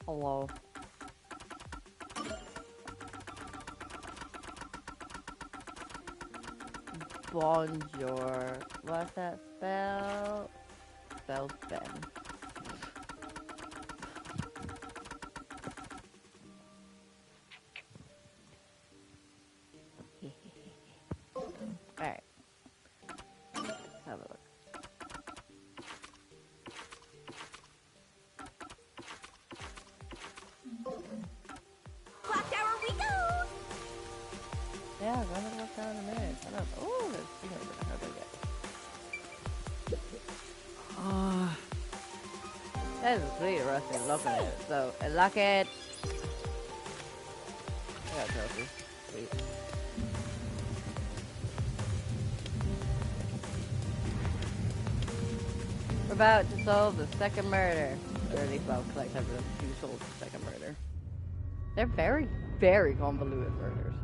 Hello. Bonjour. What's that spell? Spelled Ben. Alright. Let's have a look. Clock tower we go! Yeah, I'm gonna look down in a minute. Shut up. Oh, there's signals in how big it. That is sweet, Rusty. Looking at it. So, lock it. I got a trophy. Sweet. We're about to solve the second murder. Or at least, well, collect evidence to solve the second murder. They're very, very convoluted murders.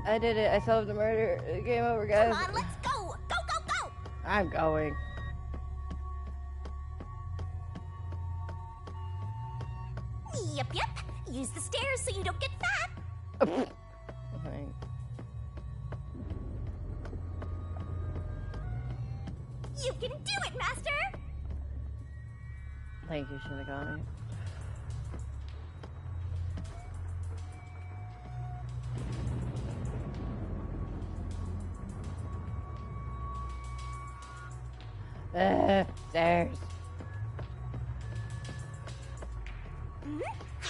I did it. I solved the murder. Game over, guys. Come on, let's go! Go, go, go! I'm going. Yep, yep. Use the stairs so you don't get fat. Okay. You can do it, Master! Thank you, Shinigami. Stairs.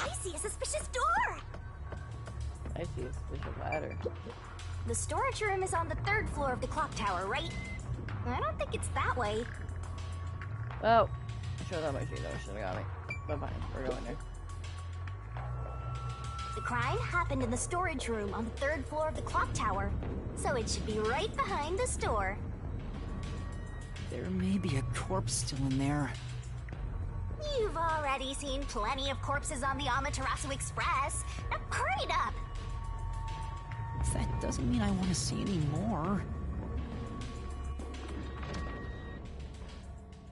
I see a suspicious door! I see a suspicious ladder. The storage room is on the 3rd floor of the clock tower, right? I don't think it's that way. Well, sure that might be though, Shinigami. But fine, we're going there. The crime happened in the storage room on the 3rd floor of the clock tower, so it should be right behind the store. There may be a corpse still in there. You've already seen plenty of corpses on the Amaterasu Express. Now hurry it up! That doesn't mean I want to see any more.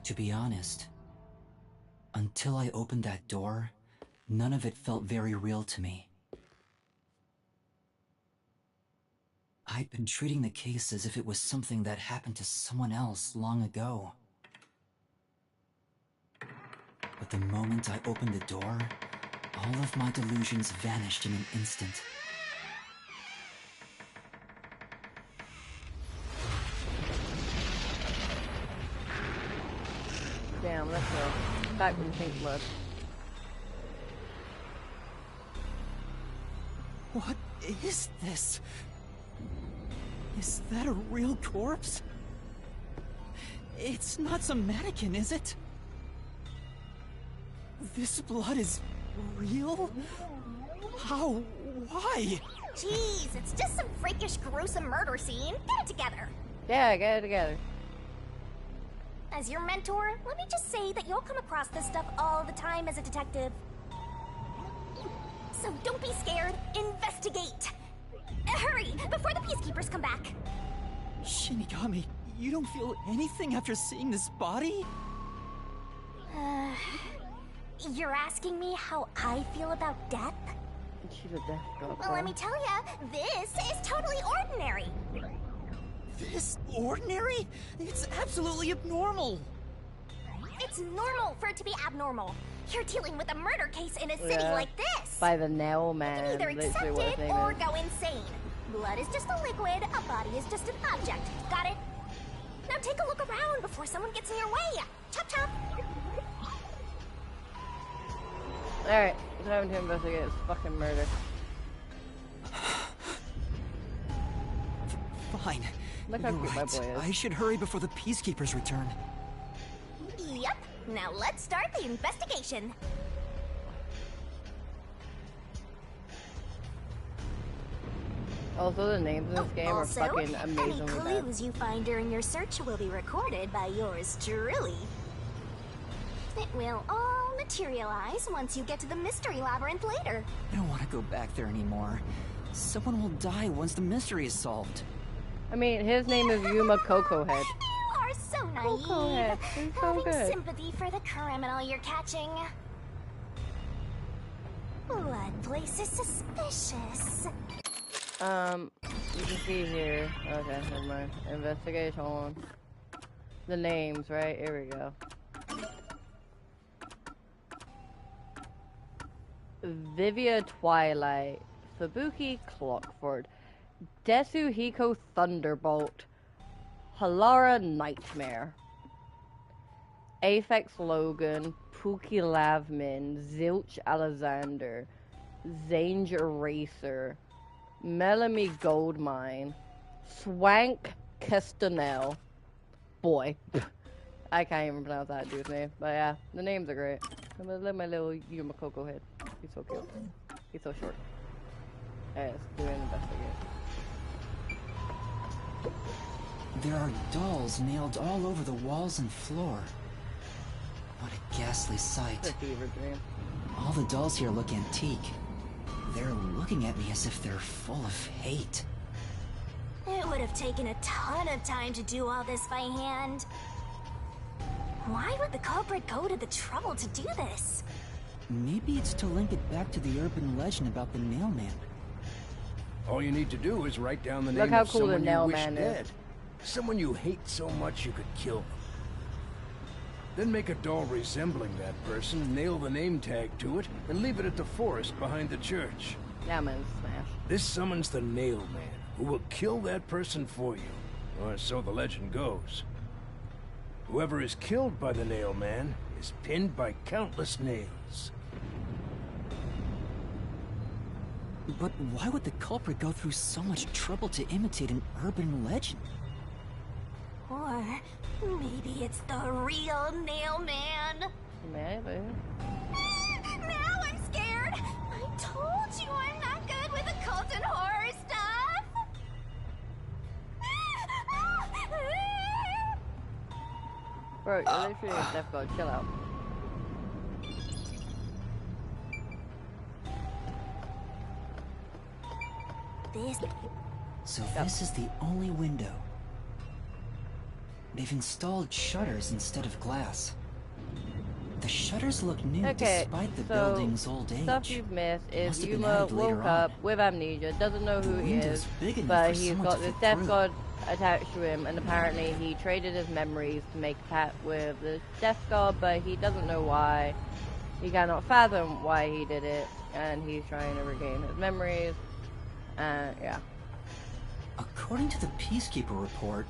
To be honest, until I opened that door, none of it felt very real to me. I'd been treating the case as if it was something that happened to someone else long ago. But the moment I opened the door, all of my delusions vanished in an instant. Damn, let's go. Back with pink blood. What is this? Is that a real corpse? It's not some mannequin, is it? This blood is real? How? Why? Jeez, it's just some freakish, gruesome murder scene. Get it together. Yeah, get it together. As your mentor, let me just say that you'll come across this stuff all the time as a detective. So don't be scared. Investigate. Hurry, before the peacekeepers come back. Shinigami, you don't feel anything after seeing this body? You're asking me how I feel about death? She's a death girl. Well, let me tell ya, this is totally ordinary. This ordinary? It's absolutely abnormal. It's normal for it to be abnormal. You're dealing with a murder case in a city like this. By the nail You man. can either accept what his it name or is. go insane. Blood is just a liquid, a body is just an object. Got it? Now take a look around before someone gets in your way. Chop chop. Alright, what's having to investigate this fucking murder? Fine. Look how You're cute my right. boy is. I should hurry before the peacekeepers return. Yep. Now let's start the investigation. Also, the names in this game are Also, fucking any amazingly bad. clues you find during your search will be recorded by yours truly. It will all materialize once you get to the mystery labyrinth later. I don't want to go back there anymore. Someone will die once the mystery is solved. I mean, his name is Yuma Coco Head. You are so naive. Coco Head, he's so Having good. sympathy for the criminal you're catching. Blood place is suspicious. You can see here. Okay, never mind. Investigation. The names, right? Here we go. Vivia Twilight, Fubuki Clockford, Desuhiko Thunderbolt, Halara Nightmare, Aphex Logan, Pookie Lavmin, Zilch Alexander, Zange Eraser, Melanie Goldmine, Swank Castanel. Boy. I can't even pronounce that dude's name. But yeah, the names are great. I'm gonna let my little Yuma Coco head. He's so cute. He's so short. Alright, let's do an investigation. There are dolls nailed all over the walls and floor. What a ghastly sight. It's a fever dream. All the dolls here look antique. They're looking at me as if they're full of hate. It would have taken a ton of time to do all this by hand. Why would the culprit go to the trouble to do this? Maybe it's to link it back to the urban legend about the nail man. All you need to do is write down the Look name how of cool the someone you nail wish man is. dead. Someone you hate so much you could kill them. Then make a doll resembling that person, nail the name tag to it, and leave it at the forest behind the church. Yeah, man, smash. This summons the Nail Man, who will kill that person for you. Or so the legend goes. Whoever is killed by the Nail Man is pinned by countless nails. But why would the culprit go through so much trouble to imitate an urban legend? Or maybe it's the real Nail Man. Maybe. Now I'm scared. I told you I'm not good with occult and horror stuff. Bro, you're literally a deaf god. Chill out. This. So this is the only window. They've installed shutters instead of glass. The shutters look new Okay, despite the so building's old age. stuff you've missed is Must have been Yuma added later woke on. up with amnesia, doesn't know who The he window's is, big enough but for he's someone got to this fit death through. god attached to him, and apparently he traded his memories to make a pact with the death god, but he doesn't know why. He cannot fathom why he did it, and he's trying to regain his memories, and yeah. According to the Peacekeeper report,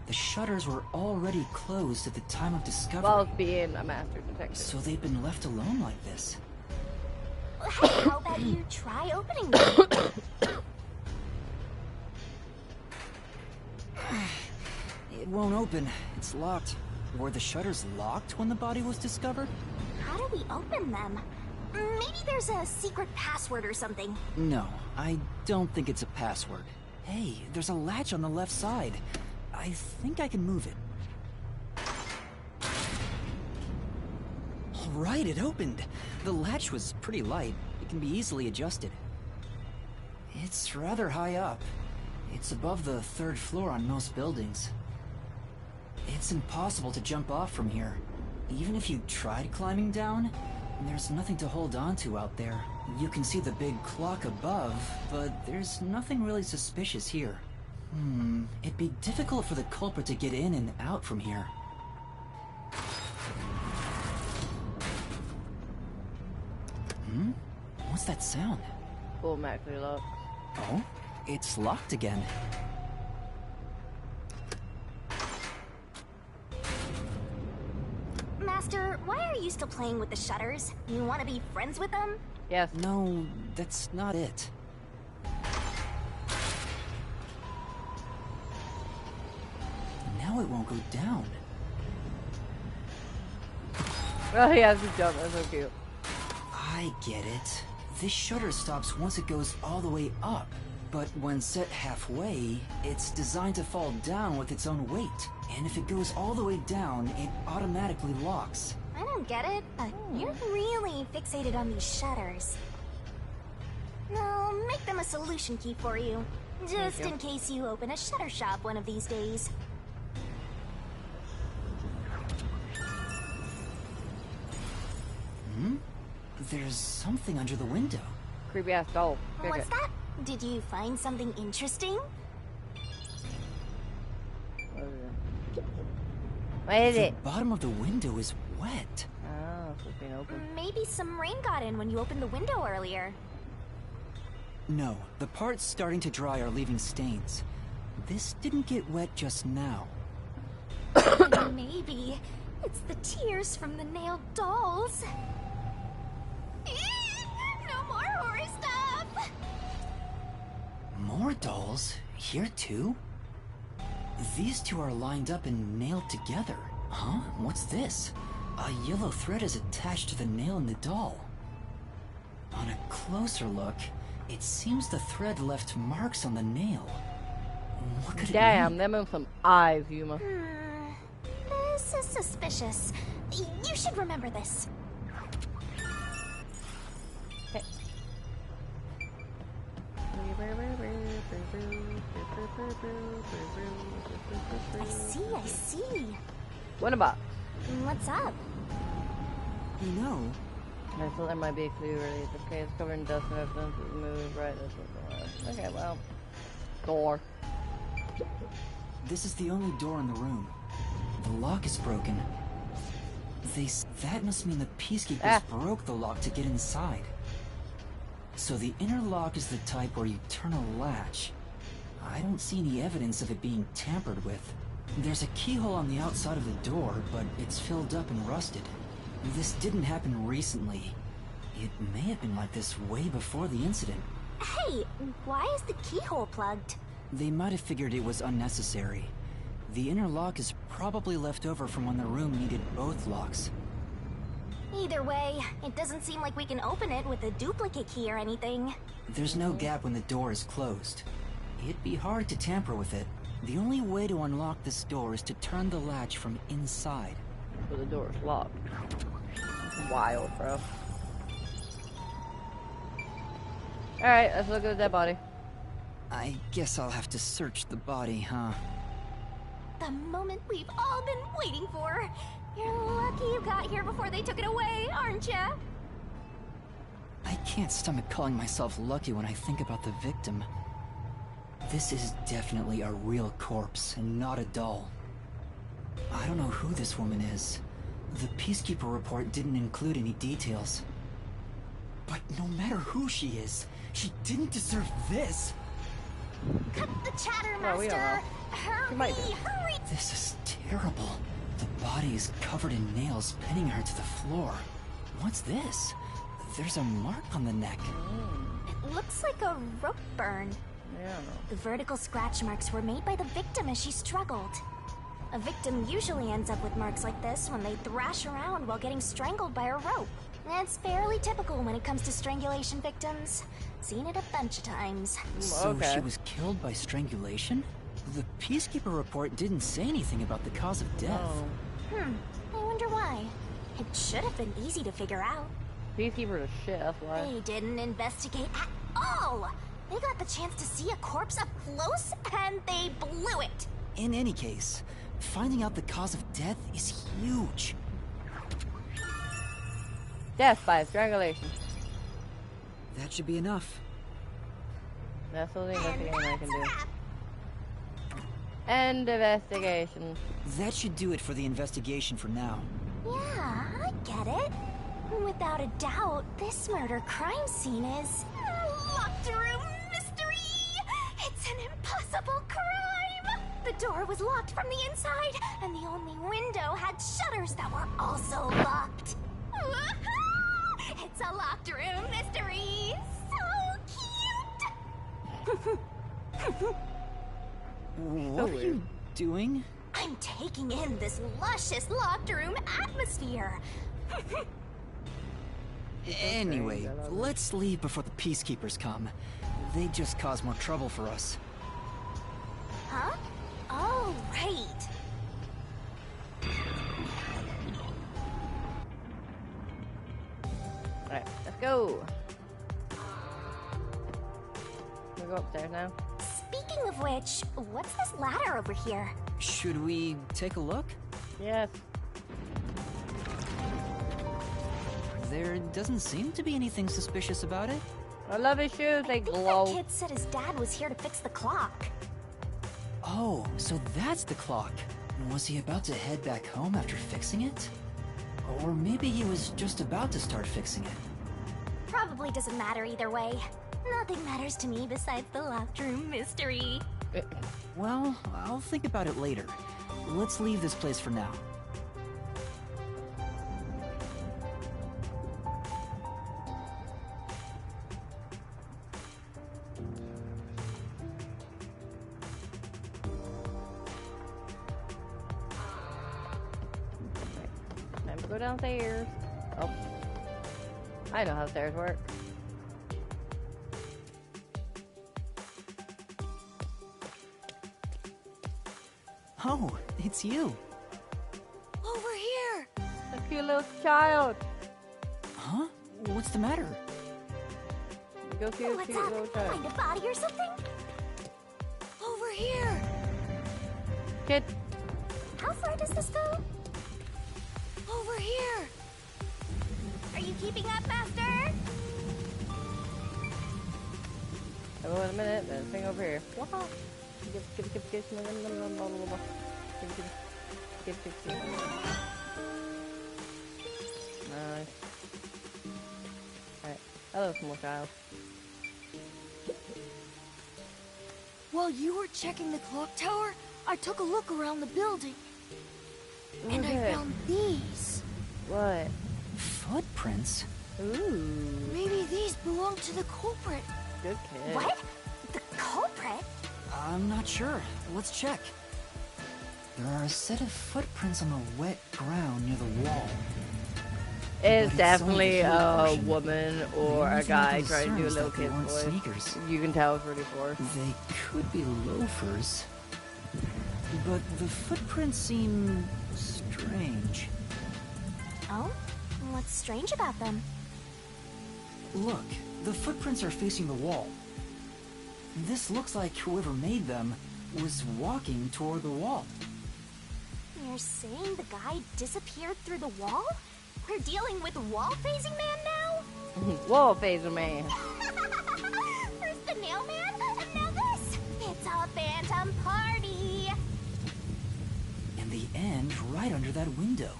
the shutters were already closed at the time of discovery. While being a master detective. So they've been left alone like this. Hey, how about you try opening them? It won't open. It's locked. Were the shutters locked when the body was discovered? How do we open them? Maybe there's a secret password or something. No, I don't think it's a password. Hey, there's a latch on the left side. I think I can move it. All right, it opened. The latch was pretty light. It can be easily adjusted. It's rather high up. It's above the 3rd floor on most buildings. It's impossible to jump off from here. Even if you tried climbing down, there's nothing to hold on to out there. You can see the big clock above, but there's nothing really suspicious here. It'd be difficult for the culprit to get in and out from here. What's that sound? Automatically locked. Oh, it's locked again. Master, why are you still playing with the shutters? You want to be friends with them? Yes. No, that's not it. Now it won't go down. Oh, he has to jump. That's so cute. I get it. This shutter stops once it goes all the way up. But when set halfway, it's designed to fall down with its own weight. And if it goes all the way down, it automatically locks. I don't get it, but you're really fixated on these shutters. I'll make them a solution key for you. Just in case you open a shutter shop one of these days. There's something under the window. Creepy ass doll. What's that? Did you find something interesting? What is The it? bottom of the window is wet. Oh, so it's been open. Maybe some rain got in when you opened the window earlier. No, the parts starting to dry are leaving stains. This didn't get wet just now. Maybe it's the tears from the nailed dolls. No more horror stuff! More dolls? Here too? These two are lined up and nailed together. Huh? What's this? A yellow thread is attached to the nail in the doll. On a closer look, it seems the thread left marks on the nail. What could it Damn, mean? them are some eyes, Yuma. This is suspicious. You should remember this. Hey. I see. What about? What's up? You know, I thought there might be a clue really. The case covered in dust and evidence is moved right this way. Okay, well. Door. this is the only door in the room. The lock is broken. That must mean the Peacekeepers broke the lock to get inside. So the inner lock is the type where you turn a latch. I don't see any evidence of it being tampered with. There's a keyhole on the outside of the door, but it's filled up and rusted. This didn't happen recently. It may have been like this way before the incident. Hey, why is the keyhole plugged? They might have figured it was unnecessary. The inner lock is probably left over from when the room needed both locks. Either way, it doesn't seem like we can open it with a duplicate key or anything. There's no gap when the door is closed. It'd be hard to tamper with it. The only way to unlock this door is to turn the latch from inside. So the door is locked. That's wild, bro. Alright, let's look at the dead body. I guess I'll have to search the body, huh? The moment we've all been waiting for. You're lucky you got here before they took it away, aren't ya? I can't stomach calling myself lucky when I think about the victim. This is definitely a real corpse and not a doll. I don't know who this woman is. The Peacekeeper report didn't include any details. But no matter who she is, she didn't deserve this. Cut the chatter, Well, we don't Master! She might do. Hurry! This is terrible. The body is covered in nails pinning her to the floor. What's this? There's a mark on the neck. It looks like a rope burn. Yeah, I don't know. The vertical scratch marks were made by the victim as she struggled. A victim usually ends up with marks like this when they thrash around while getting strangled by a rope. It's fairly typical when it comes to strangulation victims. Seen it a bunch of times. So Okay. she was killed by strangulation? The Peacekeeper report didn't say anything about the cause of death. Oh. I wonder why. It should have been easy to figure out. Peacekeeper is shit, that's why. They didn't investigate at all! They got the chance to see a corpse up close, and they blew it! In any case, finding out the cause of death is huge. Death by strangulation. That should be enough. That's the only And investigation I that's can a do. wrap! End investigation. That should do it for the investigation for now. Yeah, I get it. Without a doubt, this murder crime scene is a locked room mystery. It's an impossible crime. The door was locked from the inside, and the only window had shutters that were also locked. It's a locked room mystery. So cute. What are weird. you doing? I'm taking in this luscious locked room atmosphere. Anyway, let's leave before the Peacekeepers come. They just cause more trouble for us. Huh? Oh, right. Alright, let's go. We go upstairs now. Speaking of which, what's this ladder over here? Should we take a look? Yes. There doesn't seem to be anything suspicious about it. I love his shoes. They I think glow. that kid said his dad was here to fix the clock. Oh, so that's the clock. Was he about to head back home after fixing it? Or maybe he was just about to start fixing it. Probably doesn't matter either way. Nothing matters to me besides the locked room mystery. Well, I'll think about it later. Let's leave this place for now. Time to go downstairs. Oh. I know how stairs work. Oh, it's you. Over here! A cute little child. Huh? What's the matter? Go cute, What's cute up? little child. Find a body or something? Over here! Kid. How far does this go? Over here! Are you keeping up, Master? Oh, wait a minute. There's a thing over here. Nice. Alright. Hello, small child. While you were checking the clock tower, I took a look around the building. And I Okay. found these. What? Footprints? Ooh. Maybe these belong to the culprit. Good kid. What? The culprit? I'm not sure. Let's check. There are a set of footprints on the wet ground near the wall. It's But definitely only the heel a portion. woman The or only a thing guy that trying to do a concerns little that they kid's weren't voice. sneakers. You can tell it's really forced. They could be loafers. But the footprints seem strange. Oh? What's strange about them? Look, the footprints are facing the wall. This looks like whoever made them was walking toward the wall. You're saying the guy disappeared through the wall? We're dealing with wall-phasing man now? Whoa, phaser man. First the nail man, and now this! It's a phantom party! And the end right under that window.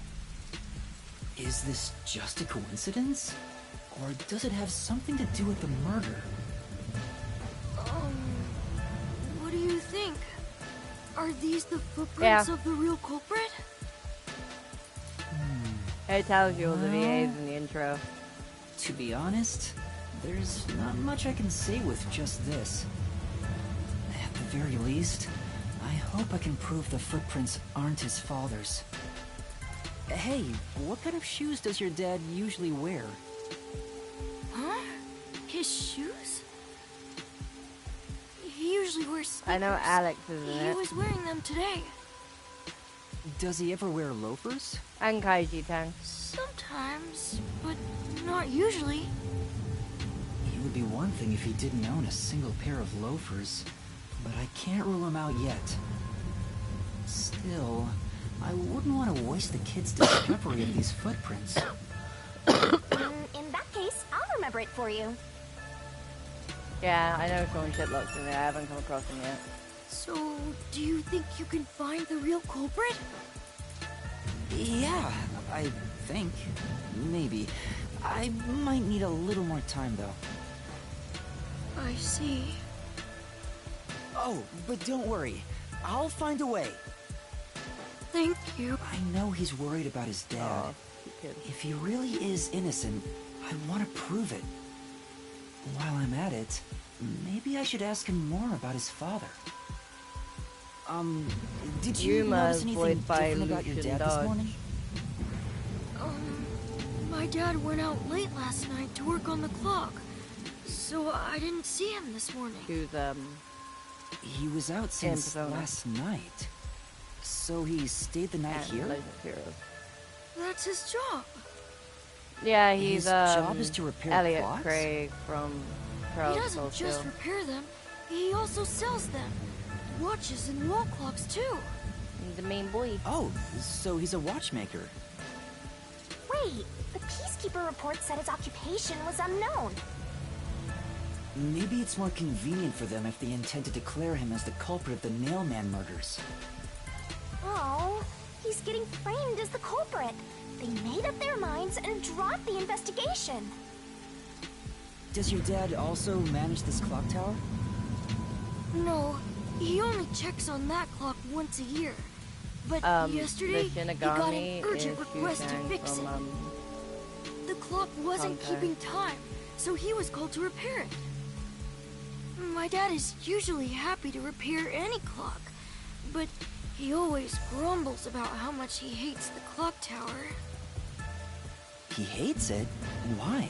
Is this just a coincidence? Or does it have something to do with the murder? What do you think? Are these the footprints Yeah. of the real culprit? It tells you all the VAs in the intro. To be honest, there's not much I can say with just this. At the very least, I hope I can prove the footprints aren't his father's. Hey, what kind of shoes does your dad usually wear? Huh? His shoes? He usually wears sneakers. I know Alex is in He it. was wearing them today. Does he ever wear loafers? And Kaiji Tang. Sometimes, but not usually. It would be one thing if he didn't own a single pair of loafers, but I can't rule him out yet. Still, I wouldn't want to waste the kid's discovery of these footprints. In that case, I'll remember it for you. Yeah, I know someone shit looks in there. I haven't come across him yet. So, do you think you can find the real culprit? Yeah, I think. Maybe. I might need a little more time, though. I see. Oh, but don't worry. I'll find a way. Thank you. I know he's worried about his dad. Aw, kid. If he really is innocent, I want to prove it. While I'm at it, maybe I should ask him more about his father. Did you notice Yuma's anything voiced by different about your Lucian dad this Dodge. morning? My dad went out late last night to work on the clock, so I didn't see him this morning. Who's, He was out since Persona. last night. So he stayed the night and here? Legend of Heroes. That's his job. Yeah, he's, His job is to repair Elliot clocks? Craig from He Charles doesn't Soul just Steel. repair them. He also sells them. Watches and wall clocks, too. The main boy. Oh, so he's a watchmaker. Wait, the Peacekeeper report said his occupation was unknown. Maybe it's more convenient for them if they intend to declare him as the culprit of the Nailman murders. Oh, he's getting framed as the culprit. They made up their minds and dropped the investigation. Does your dad also manage this clock tower? No, he only checks on that clock once a year. But yesterday, the he got an Shinigami urgent is request to Shushan fix it. from, The clock wasn't Monke. keeping time, so he was called to repair it. My dad is usually happy to repair any clock, but he always grumbles about how much he hates the clock tower. He hates it? And why?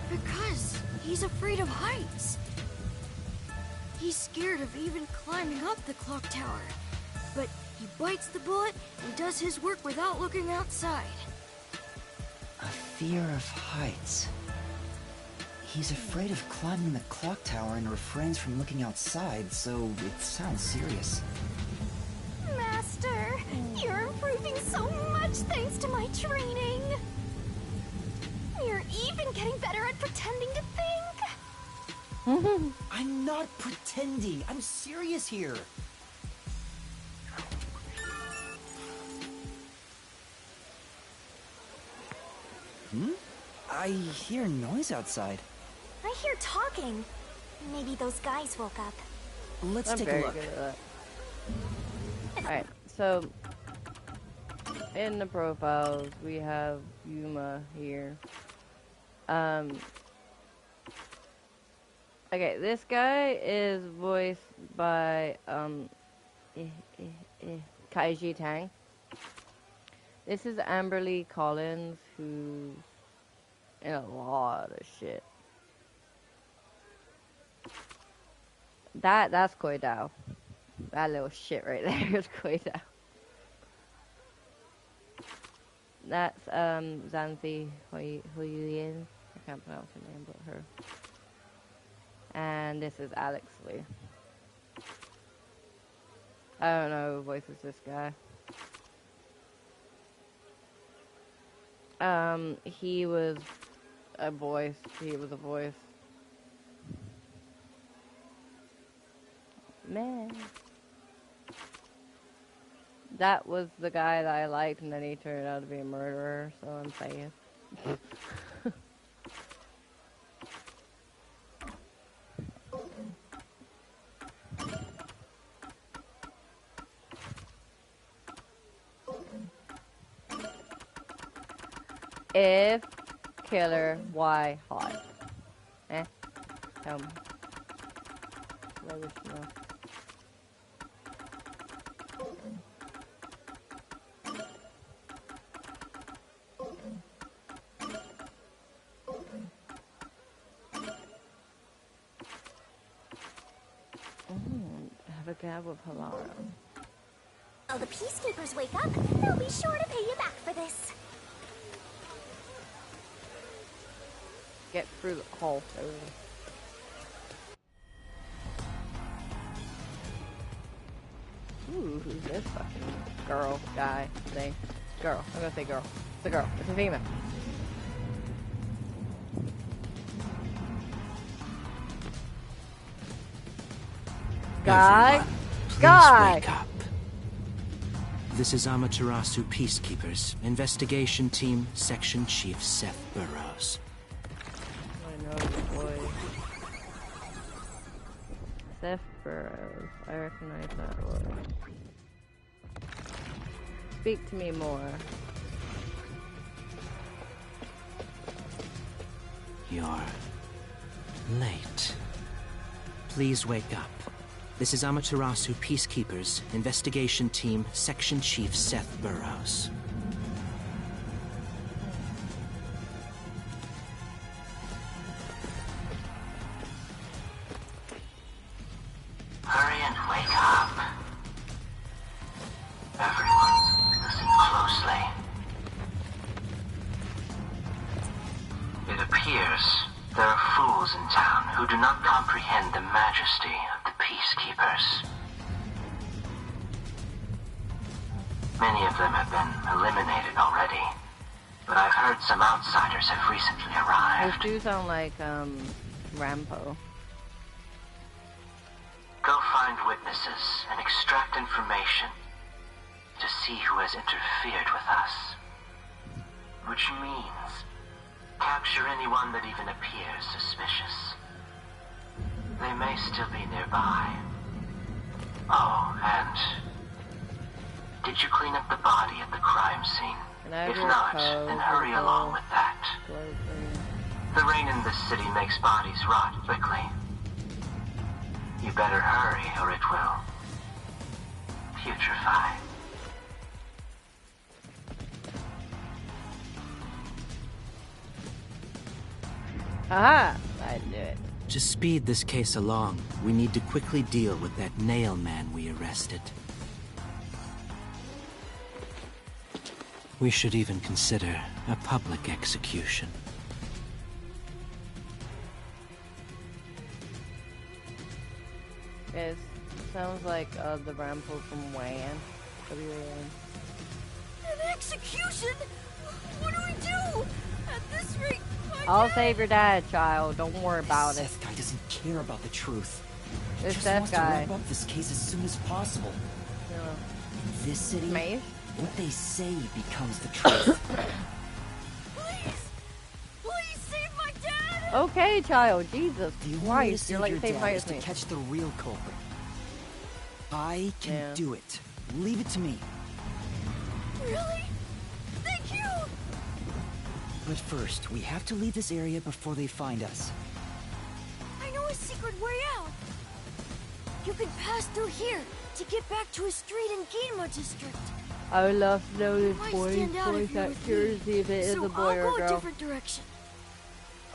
Because he's afraid of heights. He's scared of even climbing up the clock tower, but he bites the bullet and does his work without looking outside. A fear of heights. He's afraid of climbing the clock tower and refrains from looking outside, so it sounds serious. Master, you're improving so much thanks to my training. You're even getting better at pretending to think. I'm not pretending. I'm serious here. I hear noise outside. I hear talking. Maybe those guys woke up. Let's I'm take very a look. good at that. Alright, so in the profiles we have Yuma here. Okay, this guy is voiced by Kaiji Tang. This is Amberly Collins, who's in a lot of shit. That's Koi Dao. That little shit right there is Koi Dao. That's Zanzi Huyen. I can't pronounce her name, but her. And this is Alex Lee. I don't know who voices this guy. He was a voice. Man. That was the guy that I liked, and then he turned out to be a murderer, so I'm saying. If killer, why hot? Tell me. Let us know. Have a gab with Halara. Oh, the Peacekeepers wake up, they'll be sure to pay you back for this. Get through the hole. Ooh, who's this fucking girl, guy, thing? Girl. I'm gonna say girl. It's a girl. It's a female. Guy? Everyone, please Guy! wake up. This is Amaterasu Peacekeepers, Investigation Team, Section Chief Seth Burrows. I know the boy. Seth Burrows. I recognize that voice. Speak to me more. You're late. Please wake up. This is Amaterasu Peacekeepers, Investigation Team, Section Chief Seth Burrows. Hurry and wake up. Everyone, listen closely. It appears There are fools in town who do not comprehend the majesty of the Peacekeepers. Many of them have been eliminated already, but I've heard some outsiders have recently Those arrived. do sound like, Rampo. Go find witnesses and extract information to see who has interfered with us. Which means capture anyone that even appears suspicious. They may still be nearby. Oh, and did you clean up the body at the crime scene? If not, then hurry along with that. The rain in this city makes bodies rot quickly. You better hurry or it will putrefy. Aha! I knew it. To speed this case along, we need to quickly deal with that nail man we arrested. We should even consider a public execution. It sounds like the Rampo from WAN. W-A-N. An execution? What do we do? At this rate, I'll save your dad, child. Don't worry about it. Seth guy doesn't care about the truth. He This just Seth wants guy. to wrap up this case as soon as possible. Yeah. In this city, Maeve? what they say becomes the truth. Please! Please save my dad! Okay, child. Jesus The only way to Christ. save You're like your the same dad height is as to me. catch the real culprit. I can Yeah. do it. Leave it to me. Really? Thank you! But first, we have to leave this area before they find us. I know a secret way out. You can pass through here to get back to a street in Ginma district. I would love to know this Might boy's stand out if voice you're actor, with me. see if it is So a boy I'll or go a a girl. different direction.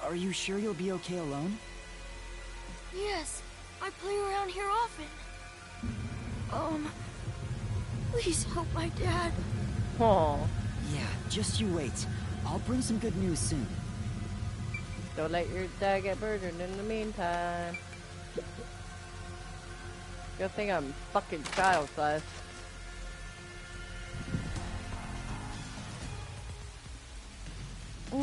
Are you sure you'll be okay alone? Yes, I play around here often. Please help my dad. Aw. Yeah, just you wait. I'll bring some good news soon. Don't let your dad get murdered in the meantime. Good thing I'm fucking child size. Who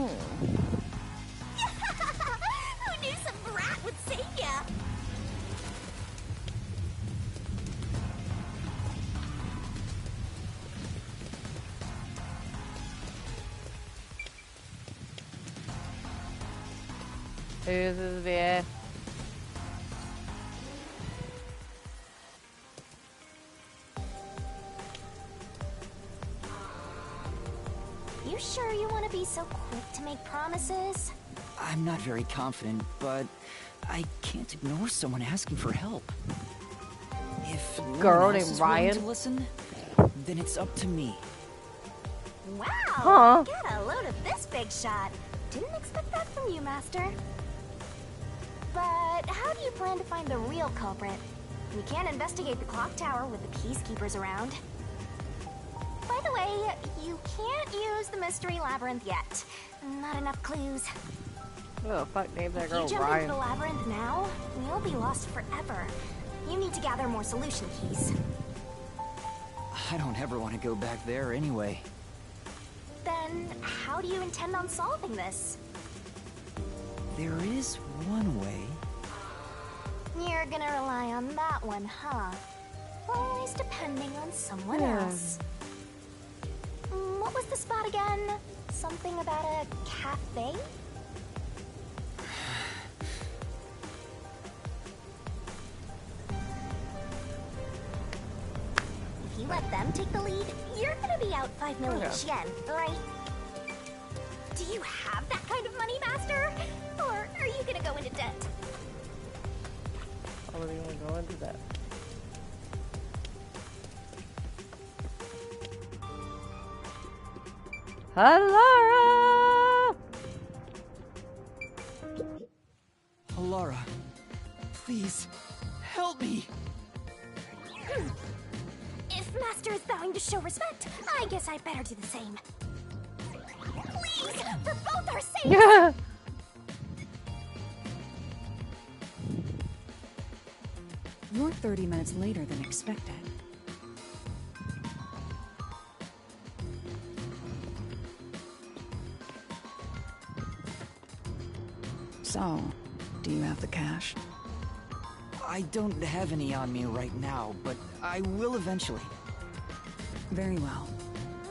knew some brat would save ya? Who's this VA? You sure you want to be so quick to make promises? I'm not very confident, but I can't ignore someone asking for help. If no Girl one else named is willing Ryan? to listen, then it's up to me. Wow! Huh. Get a load of this big shot. Didn't expect that from you, Master. But how do you plan to find the real culprit? We can't investigate the clock tower with the Peacekeepers around. By the way, you can't use the mystery labyrinth yet. Not enough clues. Who the fuck named that If girl you jump Ryan? into the labyrinth now, you'll be lost forever. You need to gather more solution keys. I don't ever want to go back there anyway. Then, how do you intend on solving this? There is one way. You're gonna rely on that one, huh? Always depending on someone Yeah. else. What was the spot again? Something about a cafe? If you let them take the lead, you're gonna be out 5 million Okay. yen, right? Do you have that kind of money, Master? Or are you gonna go into debt? I wouldn't even go into that. Hello! Alara, please, help me! If Master is vowing to show respect, I guess I better do the same. Please, for both our sakes! You're 30 minutes later than expected. So, do you have the cash? I don't have any on me right now, but I will eventually. Very well.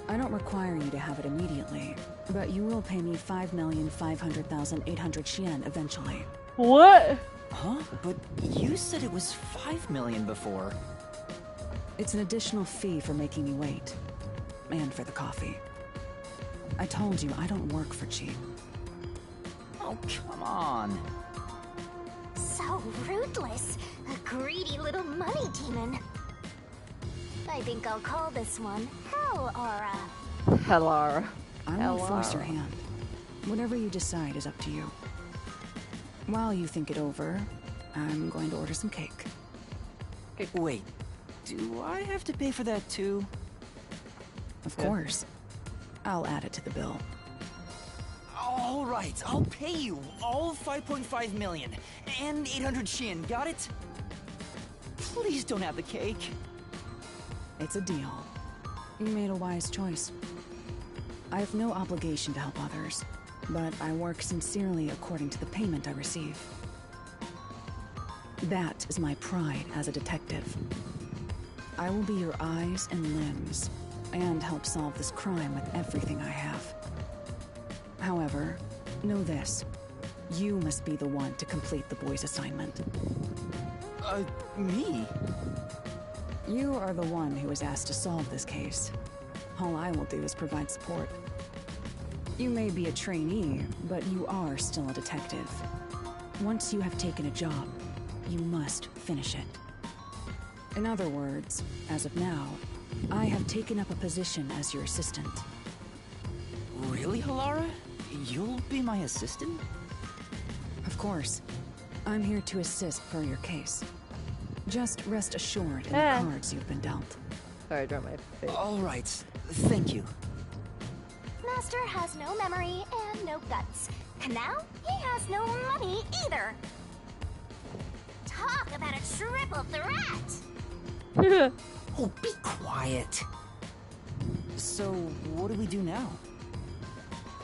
I don't require you to have it immediately, but you will pay me 5,500,800 yen eventually. What? Huh? But you said it was 5 million before. It's an additional fee for making me wait. And for the coffee. I told you I don't work for cheap. Oh, come on. So ruthless. A greedy little money demon. I think I'll call this one Hell Aura. Hello. I won't force your hand. Whatever you decide is up to you. While you think it over, I'm going to order some cake. Wait, do I have to pay for that too? Of course. I'll add it to the bill. All right, I'll pay you all 5.5 million and 800 shin, got it? Please don't have the cake. It's a deal. You made a wise choice. I have no obligation to help others, but I work sincerely according to the payment I receive. That is my pride as a detective. I will be your eyes and limbs, and help solve this crime with everything I have. However, know this. You must be the one to complete the boy's assignment. Me? You are the one who was asked to solve this case. All I will do is provide support. You may be a trainee, but you are still a detective. Once you have taken a job, you must finish it. In other words, as of now, I have taken up a position as your assistant. Really, Halara? You'll be my assistant? Of course. I'm here to assist per your case. Just rest assured in the cards you've been dealt. Sorry, I dropped my face. All right, thank you. Master has no memory and no guts. And now, he has no money either. Talk about a triple threat! Oh, be quiet. So, what do we do now?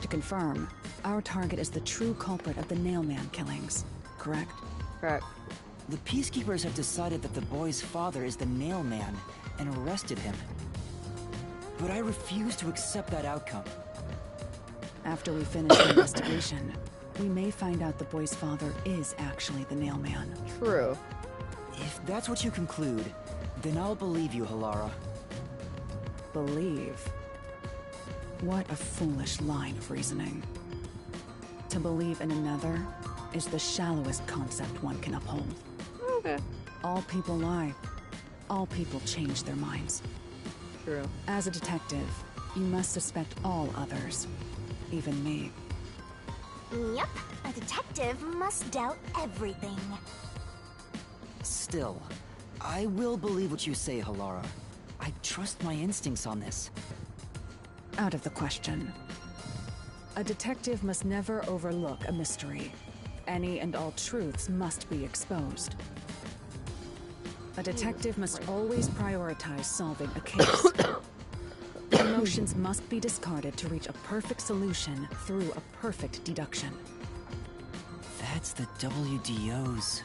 To confirm, our target is the true culprit of the Nailman killings, correct? Correct. The Peacekeepers have decided that the boy's father is the Nailman and arrested him. But I refuse to accept that outcome. After we finish the investigation, we may find out the boy's father is actually the Nailman. True. If that's what you conclude, then I'll believe you, Halara. Believe? What a foolish line of reasoning. To believe in another is the shallowest concept one can uphold. Okay. All people lie. All people change their minds. True. As a detective, you must suspect all others. Even me. Yep, a detective must doubt everything. Still, I will believe what you say, Halara. I trust my instincts on this. Out of the question. A detective must never overlook a mystery. Any and all truths must be exposed. A detective must always prioritize solving a case. Emotions must be discarded to reach a perfect solution through a perfect deduction. That's the WDOs.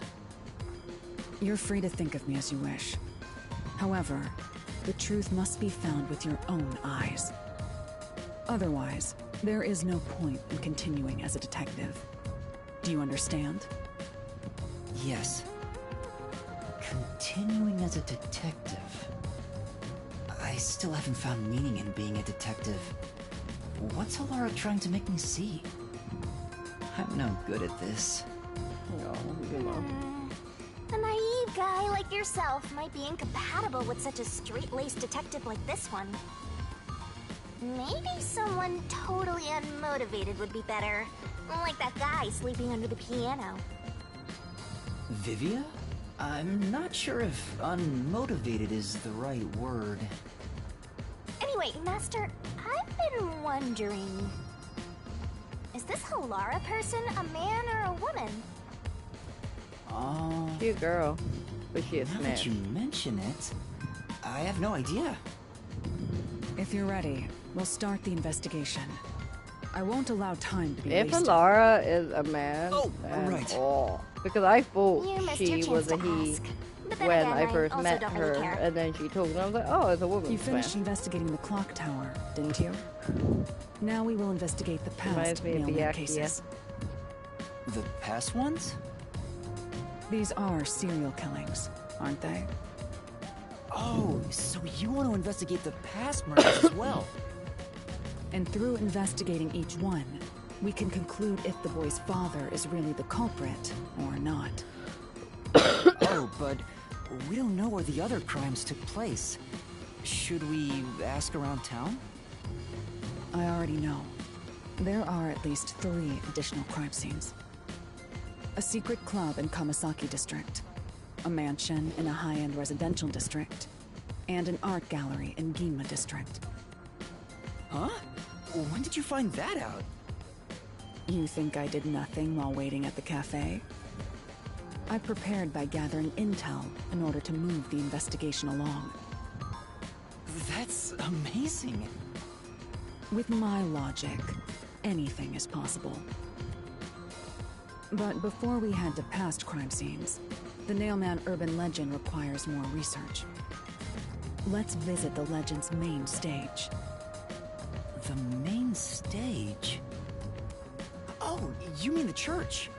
You're free to think of me as you wish. However, the truth must be found with your own eyes. Otherwise, there is no point in continuing as a detective. Do you understand? Yes. Continuing as a detective. I still haven't found meaning in being a detective. What's Halara trying to make me see? I'm no good at this. No, you know. A naive guy like yourself might be incompatible with such a straight-laced detective like this one. Maybe someone totally unmotivated would be better. Like that guy sleeping under the piano. Vivia? I'm not sure if unmotivated is the right word. Anyway, Master, I've been wondering... Is this Halara person a man or a woman? Cute girl. But she is Now that smashed. you mention it, I have no idea. If you're ready, we'll start the investigation. I won't allow time to be If wasted. Alara is a man, Oh, then right. oh. Because I thought You missed she your was chance a to he ask. But then when again, I first also met don't her, really care. and then she told me, and I was like, oh, it's a woman. You finished investigating the clock tower, didn't you? Now we will investigate the Reminds past me of mailman Byakuya. cases. The past ones? These are serial killings, aren't they? Oh, so you want to investigate the past murders as well? And through investigating each one, we can conclude if the boy's father is really the culprit or not. Oh, but we don't know where the other crimes took place. Should we ask around town? I already know. There are at least 3 additional crime scenes. A secret club in Kamasaki district, a mansion in a high-end residential district, and an art gallery in Ginma district. Huh? When did you find that out? You think I did nothing while waiting at the cafe? I prepared by gathering intel in order to move the investigation along. That's amazing. With my logic, anything is possible. But before we head to past crime scenes, the Nailman urban legend requires more research. Let's visit the legend's main stage. The main stage? Oh, you mean the church?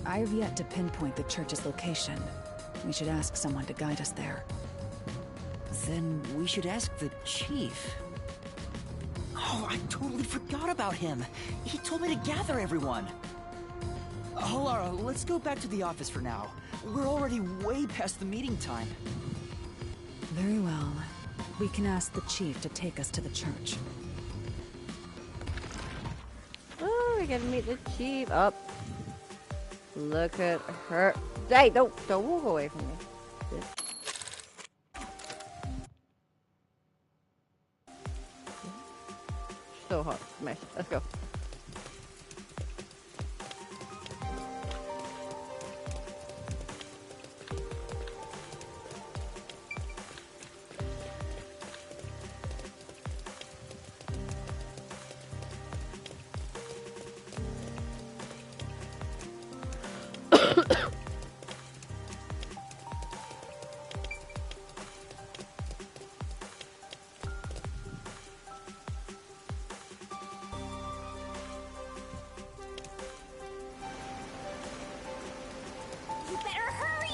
I have yet to pinpoint the church's location. We should ask someone to guide us there. Then we should ask the chief. Oh, I totally forgot about him. He told me to gather everyone. Oh, Lara, let's go back to the office for now. We're already way past the meeting time. Very well. We can ask the chief to take us to the church. Oh, we gotta meet the chief. Up. Look at her. Hey, don't walk away from me. So hot. Smash. Let's go. You better hurry!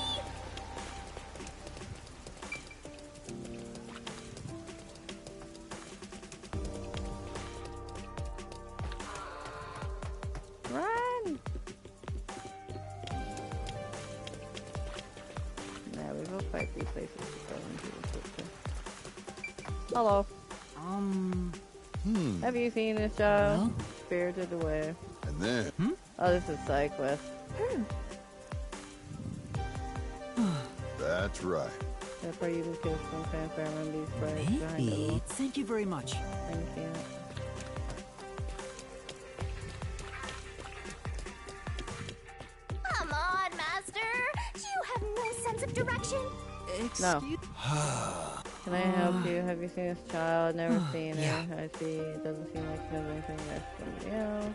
Run! Now we will fight these places to go into the picture. Hello. Have you seen this child? Well? Spirited Away. And then, Oh, this is side quest. that's right. That's where you can kill some fanfare on these sprites behind the Maybe. little Thank you very much. thing here. Come on, Master! Do you have no sense of direction? No. Can I help you? Have you seen this child? Never seen her. Yeah. I see. It doesn't seem like she has anything that's somebody else.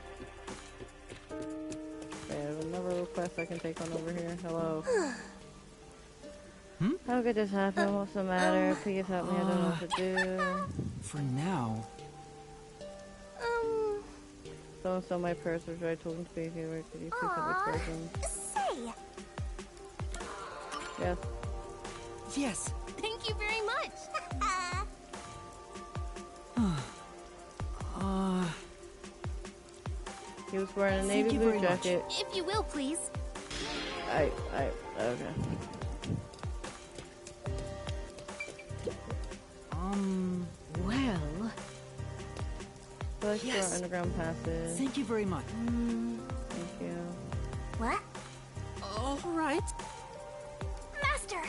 Okay, I have another request I can take on over here. Hello. How could this happen? What's the matter? Please help me. I don't know what to do. For now. Someone stole my purse, which I told him to be here. Where could you please help this person? Say! Yes. Yes. Thank you very much! He was wearing a Thank navy you blue very much. jacket. If you will, please. Okay. Well... Let's Yes. go underground passage. Thank you very much. Thank you. What? All right. Master!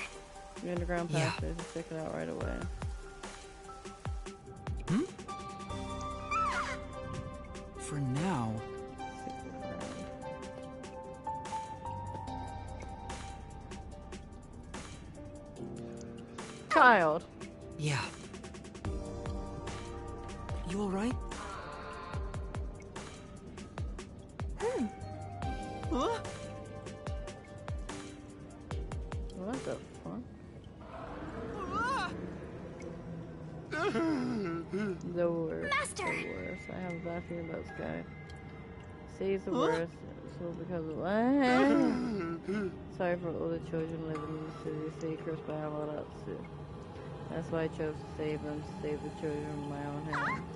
The underground Yeah. passage. Let's check it out right away. For now. Child. Yeah. You alright? Huh? What the fuck? The worst. Master! The worst. I have a bad feeling about this guy. See, he's the worst. So because of what? Sorry for all the children living in the city, cursed by all that too. That's why I chose to save them, to save the children with my own hands.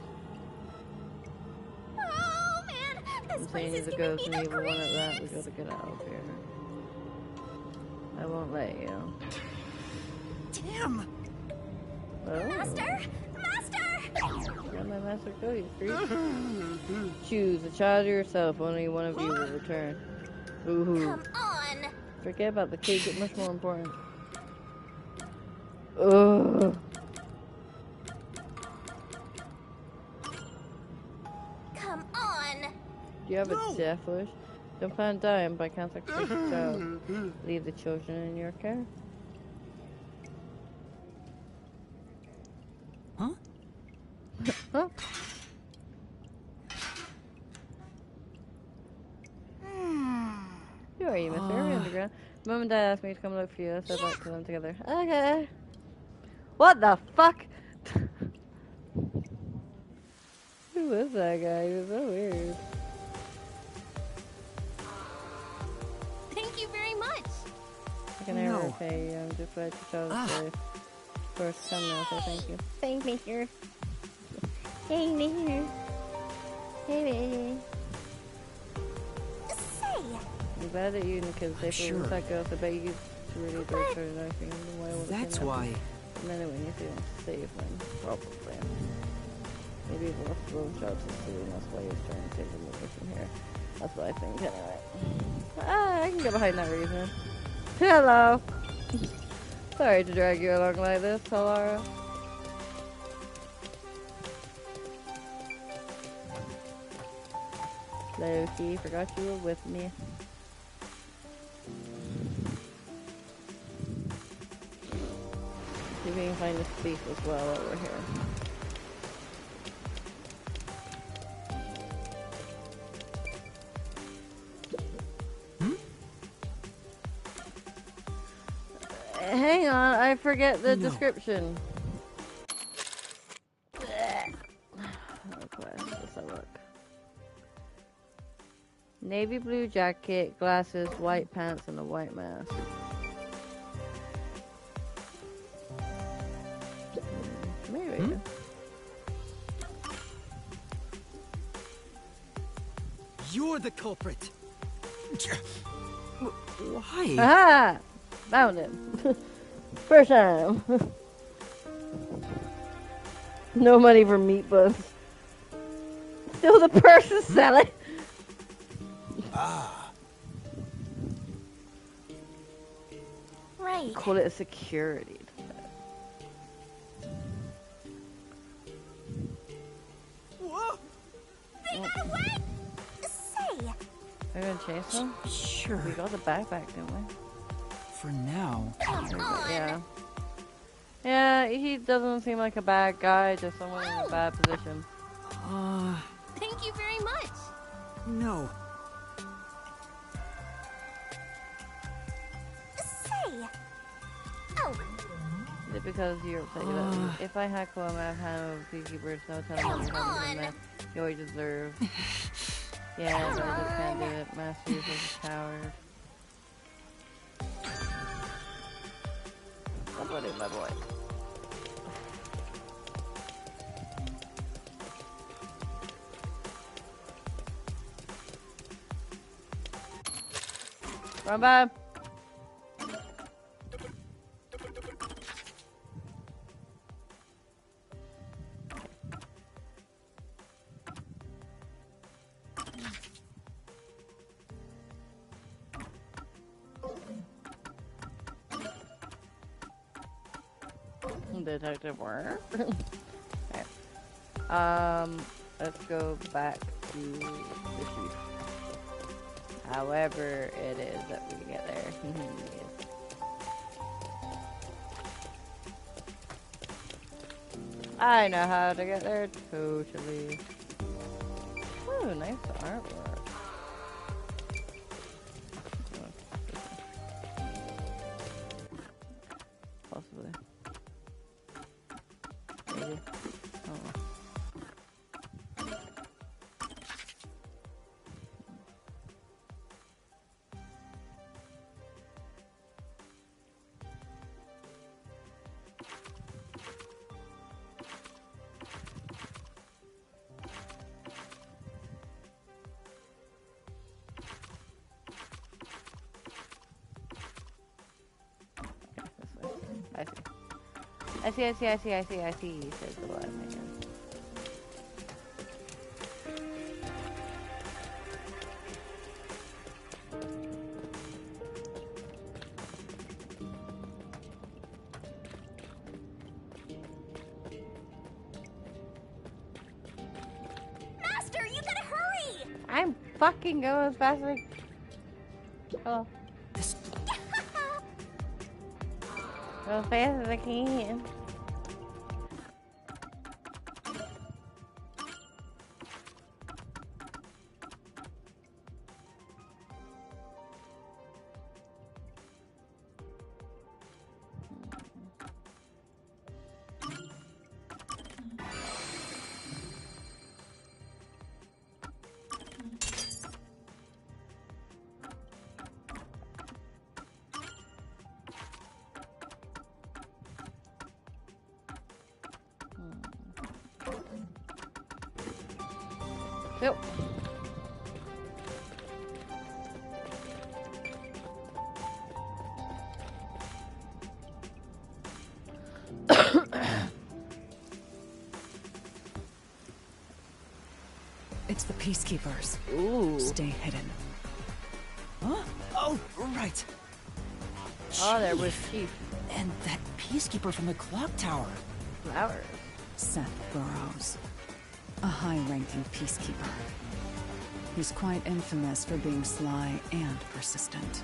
Oh man, this I'm place saying is he's a giving ghost me and the evil one at that. We creeps. gotta get out of here. I won't let you. Damn! Oh. Master! Master! Let my master go, you freak. Choose a child or yourself. Only one of you will return. Ooh. Come on! Forget about the cake. It's much more important. Ugh. Come on! Do you have a death wish? Don't plan on dying by contacting the child. Leave the children in your care. Huh? Huh? Who are you, Mr. Underground? Mom and Dad asked me to come look for you, so I'd like to them together. Okay. What the fuck? Who was that guy? He was so weird. Thank you very much! I can never repay you. I'm just glad you chose to first come now, so thank you. Thank me, here. Hey, Mister. Hey, baby. Say! I'm glad that you and kids safe from that ghost. I bet you to really go for anything. That's why. And then when you see them, save them. Probably. Maybe we'll have to blow shots and see, and that's why he was trying to save them away from here. That's what I think, anyway. I can get behind that reason. Hello! Sorry to drag you along like this, Talara. Loki, forgot you were with me. See if we can find this thief as well while we're here. Hang on, I forget the description. Okay, let's have a look. Navy blue jacket, glasses, white pants, and a white mask. Maybe. You're the culprit. Why? Aha! Found him. First time. No money for meat buns. Still the person selling. Right. Call it a security. Whoa! They got away! Say! Are you gonna chase them? Sure. We got the backpack, didn't we? For now. Come on! Yeah. Yeah, he doesn't seem like a bad guy, just someone in a bad position. Thank you very much! No. Say! Oh! Is it because you're upset? If I hack one, I've had Peaky Birds, no telling what happens that you always deserve. Yeah, but I just can't do it. Master is a coward. Somebody, my boy. Run by. Detective work. Okay. Let's go back to the chief. However it is that we get there. Yes. I know how to get there totally. Ooh, nice artwork. Possibly. Maybe. Oh. I see, says the blind man. Master, you gotta hurry! I'm fucking going as fast as I... Oh. Go as fast as I can. Yep. It's the Peacekeepers. Ooh. Stay hidden. Huh? Oh, right. Oh, there was Chief. And that Peacekeeper from the clock tower. Flowers. Seth Burrows. A high-ranking Peacekeeper. He's quite infamous for being sly and persistent.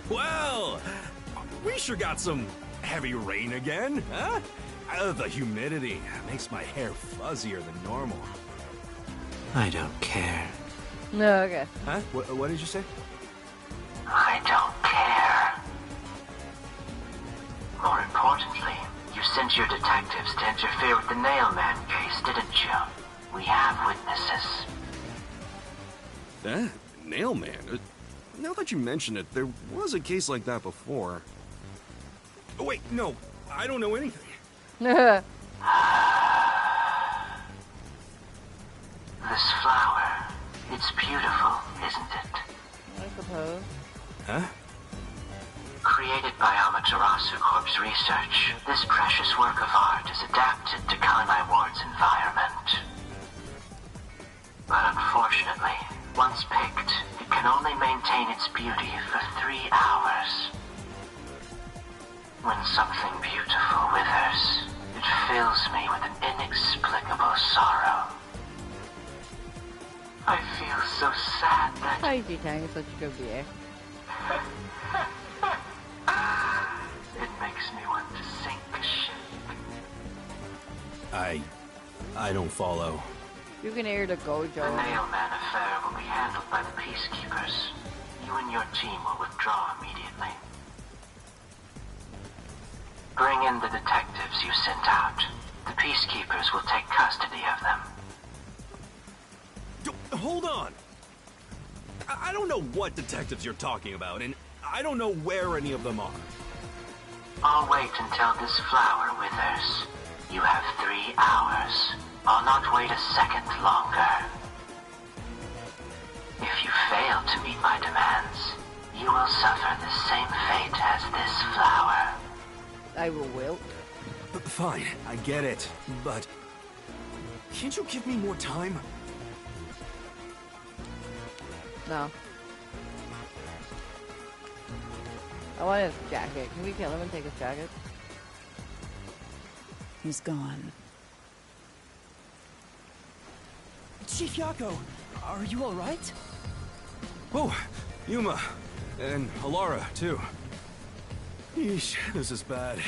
Well, we sure got some heavy rain again, huh? The humidity makes my hair fuzzier than normal. I don't care. No, okay. Huh? What did you say? I don't care. More importantly, you sent your detectives to interfere with the Nailman case, didn't you? We have witnesses. Nailman? Now that you mention it, there was a case like that before. Oh, wait, no, I don't know anything. This flower, it's beautiful, isn't it? I suppose. Huh? Created by Amaterasu Corp's research, this precious work of art is adapted to Kalimai Ward's environment. But unfortunately, once picked, it can only maintain its beauty for 3 hours. When something beautiful withers, it fills me with an inexplicable sorrow. I feel so sad that... Crazy Tang is such a good VA. It makes me want to sink a ship. I don't follow. You can hear the Gojo. The Nailman affair will be handled by the Peacekeepers. You and your team will withdraw immediately. Bring in the detectives you sent out. The Peacekeepers will take custody of them. Hold on! I don't know what detectives you're talking about, and I don't know where any of them are. I'll wait until this flower withers. You have 3 hours. I'll not wait a second longer. If you fail to meet my demands, you will suffer the same fate as this flower. I will wilt. Fine, I get it, but... can't you give me more time? No. I want his jacket. Can we kill him and take his jacket? He's gone. Chief Yako, are you alright? Oh, Yuma. And Alara, too. Yeesh, this is bad.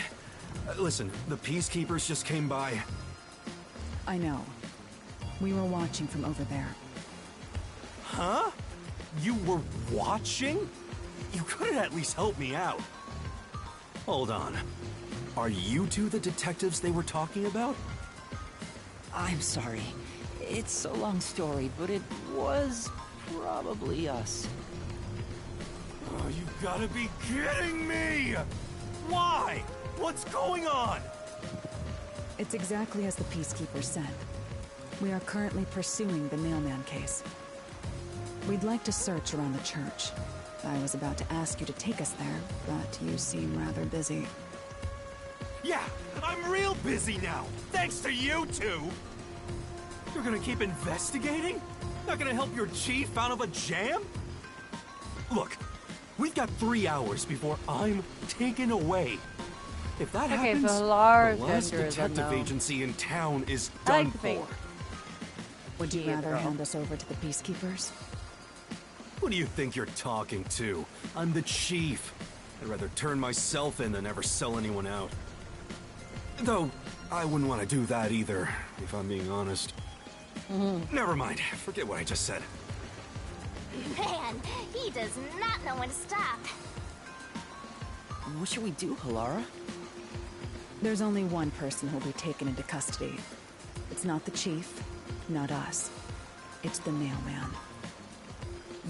Listen, the Peacekeepers just came by. I know. We were watching from over there. Huh? You were watching? You could have at least helped me out. Hold on. Are you two the detectives they were talking about? I'm sorry. It's a long story, but it was probably us. Oh, you gotta be kidding me! Why? What's going on? It's exactly as the Peacekeeper said. We are currently pursuing the mailman case. We'd like to search around the church. I was about to ask you to take us there, but you seem rather busy. Yeah, I'm real busy now, thanks to you two! You're gonna keep investigating? Not gonna help your chief out of a jam? Look, we've got 3 hours before I'm taken away. If that happens, so Lara's the last gender is detective unknown. agency in town is I done like to think for. Would you Yeah, rather girl. hand us over to the Peacekeepers? Who do you think you're talking to? I'm the chief. I'd rather turn myself in than ever sell anyone out. Though, I wouldn't want to do that either, if I'm being honest. Never mind, forget what I just said. Man, he does not know when to stop. What should we do, Halara? There's only one person who'll be taken into custody. It's not the chief, not us. It's the mailman.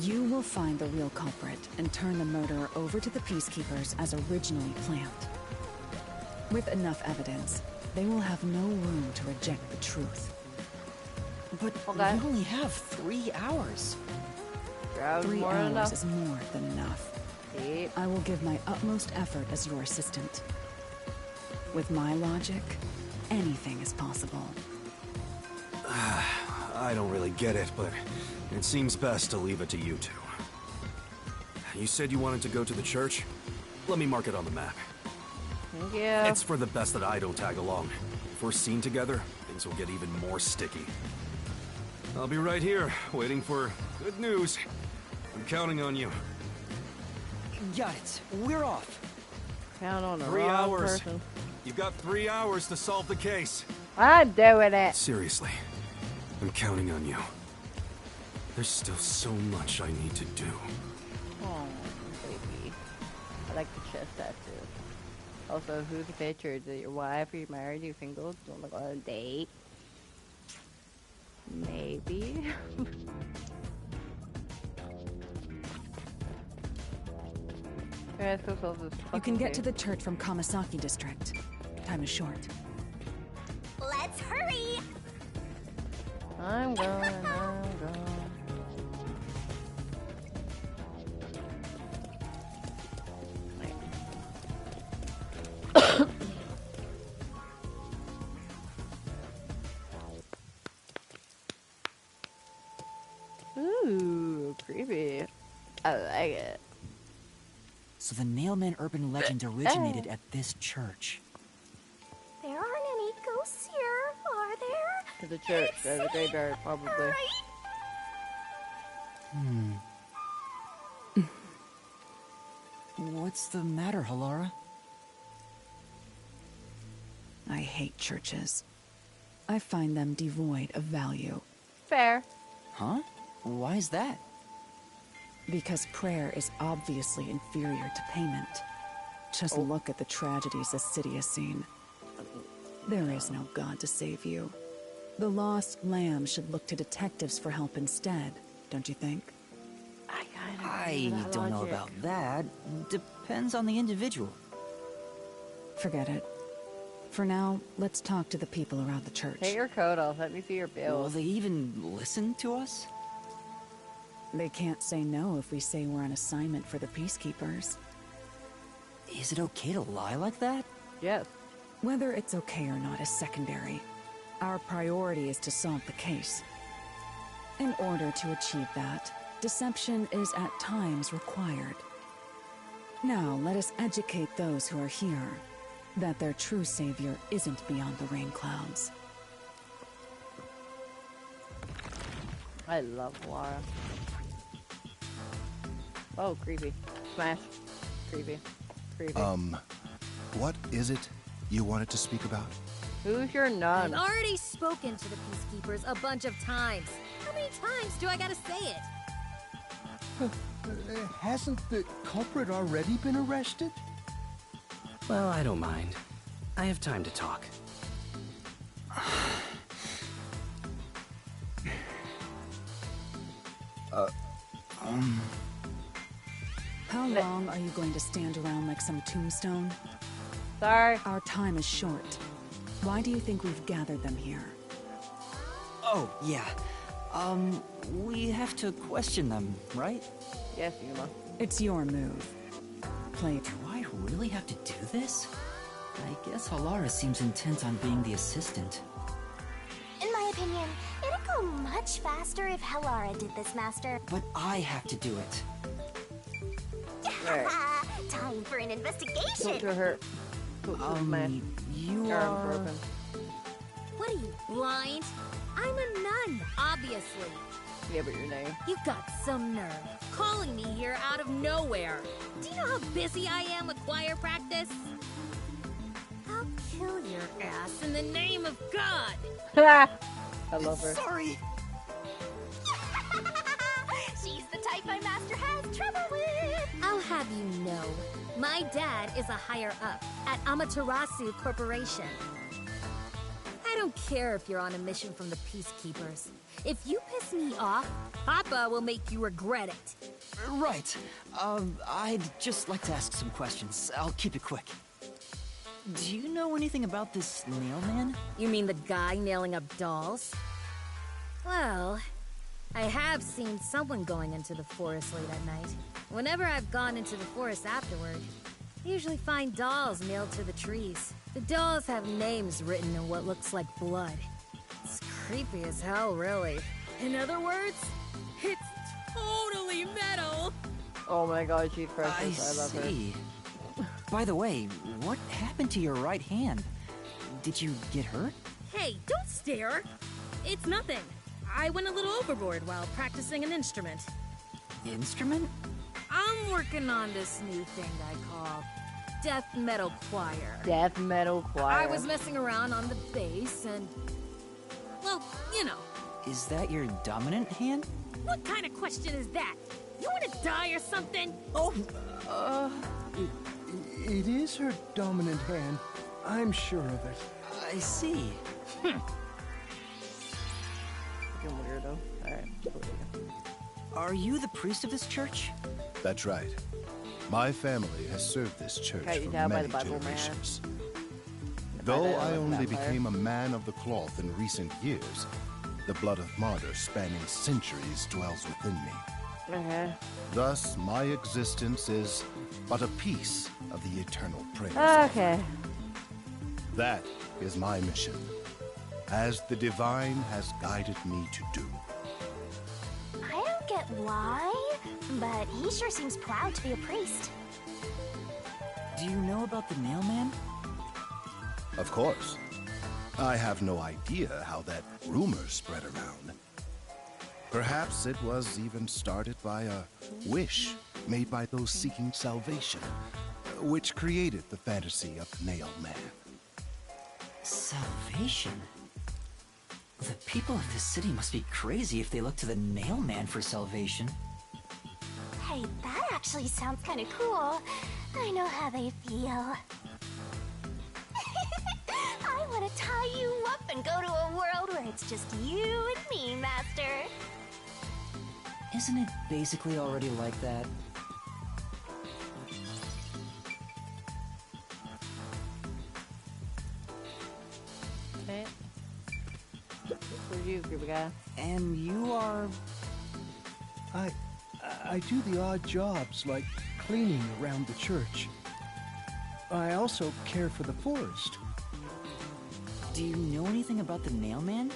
You will find the real culprit and turn the murderer over to the Peacekeepers as originally planned. With enough evidence, they will have no room to reject the truth. But Okay. we only have 3 hours. 3 More hours enough. is more than enough. Yep. I will give my utmost effort as your assistant. With my logic, anything is possible. I don't really get it, but it seems best to leave it to you two. You said you wanted to go to the church? Let me mark it on the map. Yeah. It's for the best that I don't tag along. If we're seen together, things will get even more sticky. I'll be right here, waiting for good news. I'm counting on you. Got it. We're off. Count on the 3 wrong hours. person. You've got 3 hours to solve the case. I'm doing it. Seriously, I'm counting on you. There's still so much I need to do. Oh, baby. I like the chest tattoo. Also, who's the picture? Is it your wife? Are you married? Are you single? Do you want to go on a date? Maybe. Okay, let's go solve this You fucking can get to case. the church from Kamasaki District. Time is short. Let's hurry! I'm going. Ooh, creepy. I like it. So the mailman urban legend originated at this church. There aren't any ghosts here, are there? To the church, there's a graveyard, probably. Right? What's the matter, Halara? I hate churches. I find them devoid of value. Fair. Huh? Why is that? Because prayer is obviously inferior to payment. Just look at the tragedies the city has seen. There is no God to save you. The lost lamb should look to detectives for help instead, don't you think? I don't know about that. Depends on the individual. Forget it. For now, let's talk to the people around the church. Take your coat off. Let me see your Will bill. they even listen to us? They can't say no if we say we're on assignment for the Peacekeepers. Is it okay to lie like that? Yes. Whether it's okay or not is secondary. Our priority is to solve the case. In order to achieve that, deception is at times required. Now, let us educate those who are here that their true savior isn't beyond the rain clouds. I love Lara. Oh, creepy. Smash. Creepy. Creepy. What is it? you wanted to speak about? Who's your I've nun? already spoken to the Peacekeepers a bunch of times. How many times do I gotta say it? Hasn't the culprit already been arrested? Well, I don't mind. I have time to talk. How long are you going to stand around like some tombstone? Sorry. Our time is short. Why do you think we've gathered them here? Oh, yeah. We have to question them, right? Yes, Yuma. It's your move. Play. Do I really have to do this? I guess Halara seems intent on being the assistant. In my opinion, it'd go much faster if Halara did this, Master. But I have to do it. Right. Time for an investigation. Talk to her. Talk to my You arm are... broken. What are you, blind? I'm a nun, obviously. Yeah, but your name. You got some nerve calling me here out of nowhere. Do you know how busy I am with choir practice? I'll kill your ass in the name of God. I love her. Sorry. She's the type my master has trouble with. I'll have you know, my dad is a higher up at Amaterasu Corporation. I don't care if you're on a mission from the Peacekeepers. If you piss me off, Papa will make you regret it. Right. I'd just like to ask some questions. I'll keep it quick. Do you know anything about this nail man? You mean the guy nailing up dolls? Well, I have seen someone going into the forest late at night. Whenever I've gone into the forest afterward, I usually find dolls nailed to the trees. The dolls have names written in what looks like blood. It's creepy as hell, really. In other words, it's totally metal. Oh my god, she's precious. I love her. By the way, what happened to your right hand? Did you get hurt? Hey, don't stare. It's nothing. I went a little overboard while practicing an instrument. Instrument? I'm working on this new thing I call death metal choir. Death metal choir. I was messing around on the bass and, well, you know. Is that your dominant hand? What kind of question is that? You want to die or something? Oh, It is her dominant hand. I'm sure of it. I see. Fucking weirdo. Alright. Are you the priest of this church? That's right. My family has served this church Can't you for tell by many the Bible, man? generations. If Though didn't I look only vampire. became a man of the cloth in recent years, the blood of martyrs spanning centuries dwells within me. Thus, my existence is but a piece of the eternal praise. Okay. That is my mission, as the divine has guided me to do. I don't get why, but he sure seems proud to be a priest. Do you know about the nail man? Of course. I have no idea how that rumor spread around. Perhaps it was even started by a wish made by those seeking salvation, which created the fantasy of the Nail Man. Salvation? The people of this city must be crazy if they look to the nail man for salvation. Hey, that actually sounds kind of cool. I know how they feel. I want to tie you up and go to a world where it's just you and me, Master. Isn't it basically already like that? Okay. Who's you, creepy guy? And you are... I do the odd jobs like cleaning around the church. I also care for the forest. Do you know anything about the nail man?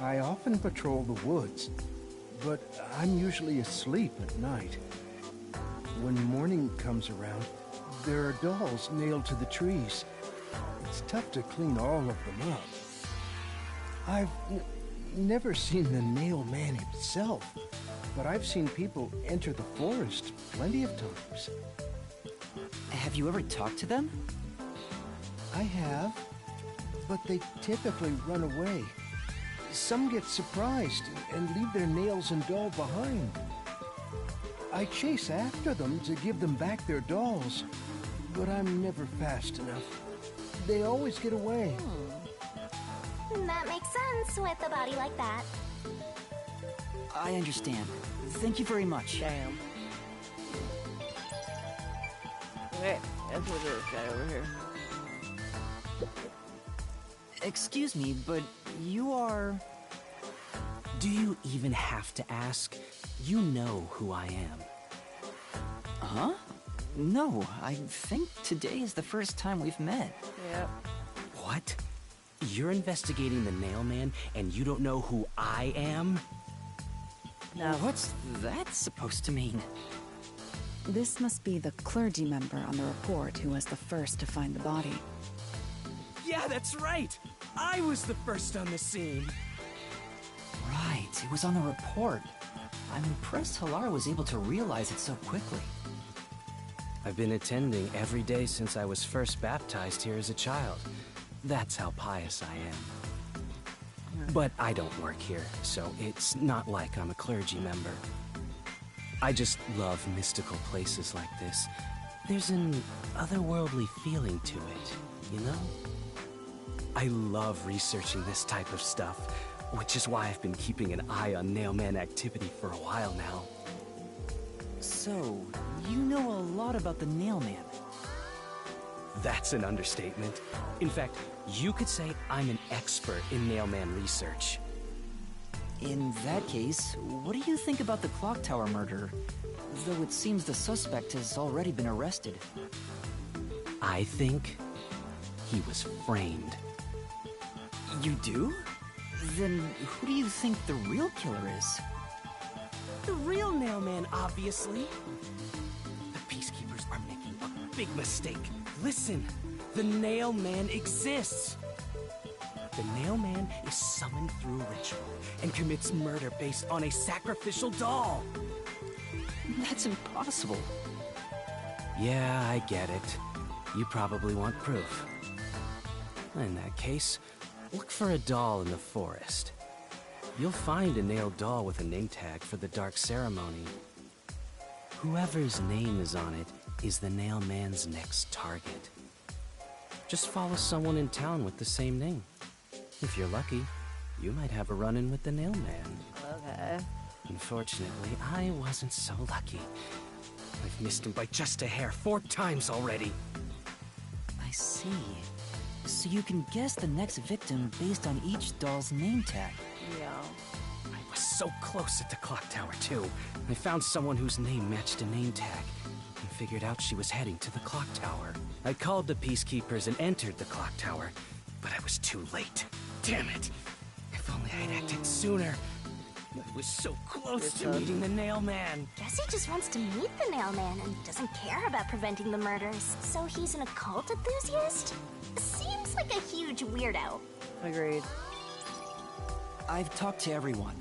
I often patrol the woods, but I'm usually asleep at night. When morning comes around, there are dolls nailed to the trees. It's tough to clean all of them up. I've never seen the nail man himself, but I've seen people enter the forest plenty of times. Have you ever talked to them? I have, but they typically run away. Some get surprised and leave their nails and doll behind. I chase after them to give them back their dolls, but I'm never fast enough. They always get away. That makes sense with a body like that. I understand. Thank you very much. Damn. Okay, that's what this guy over here. Excuse me, but you are... Do you even have to ask? You know who I am. Huh? No, I think today is the first time we've met. Yep. What? You're investigating the Nail Man and you don't know who I am? No. What's that supposed to mean? This must be the clergy member on the report who was the first to find the body. Yeah, that's right! I was the first on the scene! Right, it was on the report. I'm impressed Halara was able to realize it so quickly. I've been attending every day since I was first baptized here as a child. That's how pious I am. But I don't work here, so it's not like I'm a clergy member. I just love mystical places like this. There's an otherworldly feeling to it, you know? I love researching this type of stuff, which is why I've been keeping an eye on Nailman activity for a while now. So, you know a lot about the Nailman. That's an understatement. In fact, you could say I'm an expert in Nailman research. In that case, what do you think about the clock tower murder? Though it seems the suspect has already been arrested. I think he was framed. You do? Then who do you think the real killer is? The real Nailman, obviously. The Peacekeepers are making a big mistake. Listen, the Nailman exists. The Nailman is summoned through ritual and commits murder based on a sacrificial doll. That's impossible. Yeah, I get it. You probably want proof. In that case, look for a doll in the forest. You'll find a nailed doll with a name tag for the Dark Ceremony. Whoever's name is on it is the Nailman's next target. Just follow someone in town with the same name. If you're lucky, you might have a run-in with the Nailman. Okay. Unfortunately, I wasn't so lucky. I've missed him by just a hair 4 times already. I see. So you can guess the next victim based on each doll's name tag. Yeah. I was so close at the clock tower, too. I found someone whose name matched a name tag and figured out she was heading to the clock tower. I called the Peacekeepers and entered the clock tower, but I was too late. Damn it! If only I'd acted sooner. I was so close to meeting the Nailman. Guess he just wants to meet the Nailman and doesn't care about preventing the murders. So he's an occult enthusiast? Seems like a huge weirdo. Agreed. I've talked to everyone.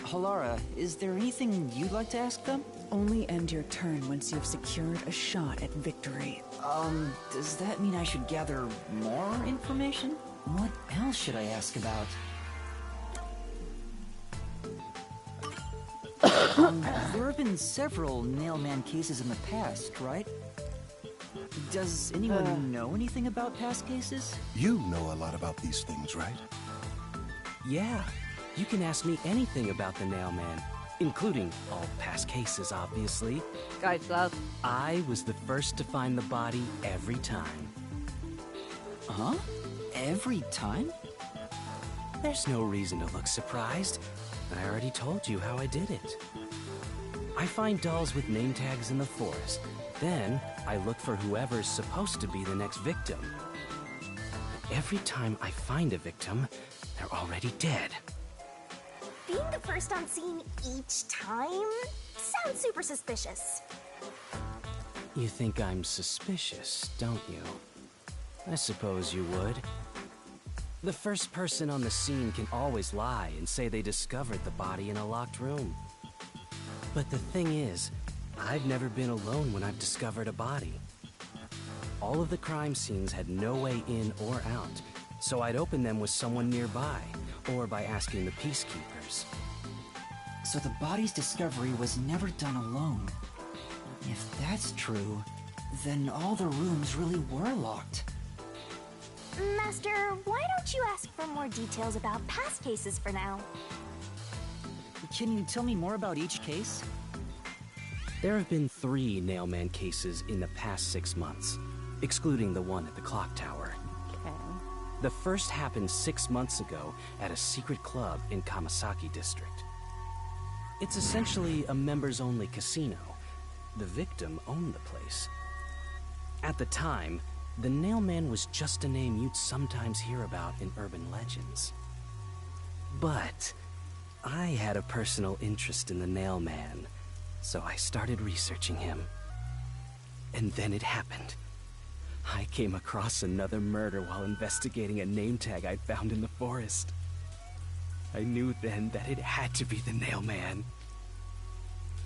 Halara, is there anything you'd like to ask them? Only end your turn once you've secured a shot at victory. Does that mean I should gather more information? What else should I ask about? There have been several Nailman cases in the past, right? Does anyone know anything about past cases? You know a lot about these things, right? Yeah, you can ask me anything about the Nailman, including all past cases, obviously. Guys, love. I was the first to find the body every time. Huh? Every time? There's no reason to look surprised. I already told you how I did it. I find dolls with name tags in the forest. Then, I look for whoever's supposed to be the next victim. Every time I find a victim, they're already dead. Being the first on scene each time sounds super suspicious. You think I'm suspicious, don't you? I suppose you would. The first person on the scene can always lie and say they discovered the body in a locked room. But the thing is, I've never been alone when I've discovered a body. All of the crime scenes had no way in or out, so I'd open them with someone nearby, or by asking the peacekeepers. So the body's discovery was never done alone. If that's true, then all the rooms really were locked. Master, why don't you ask for more details about past cases for now? Can you tell me more about each case? There have been 3 Nailman cases in the past 6 months, excluding the one at the clock tower. Okay. The first happened 6 months ago at a secret club in Kamasaki district. It's essentially a members-only casino. The victim owned the place. At the time, the Nailman was just a name you'd sometimes hear about in urban legends. But I had a personal interest in the Nailman, so I started researching him. And then it happened. I came across another murder while investigating a name tag I'd found in the forest. I knew then that it had to be the Nailman.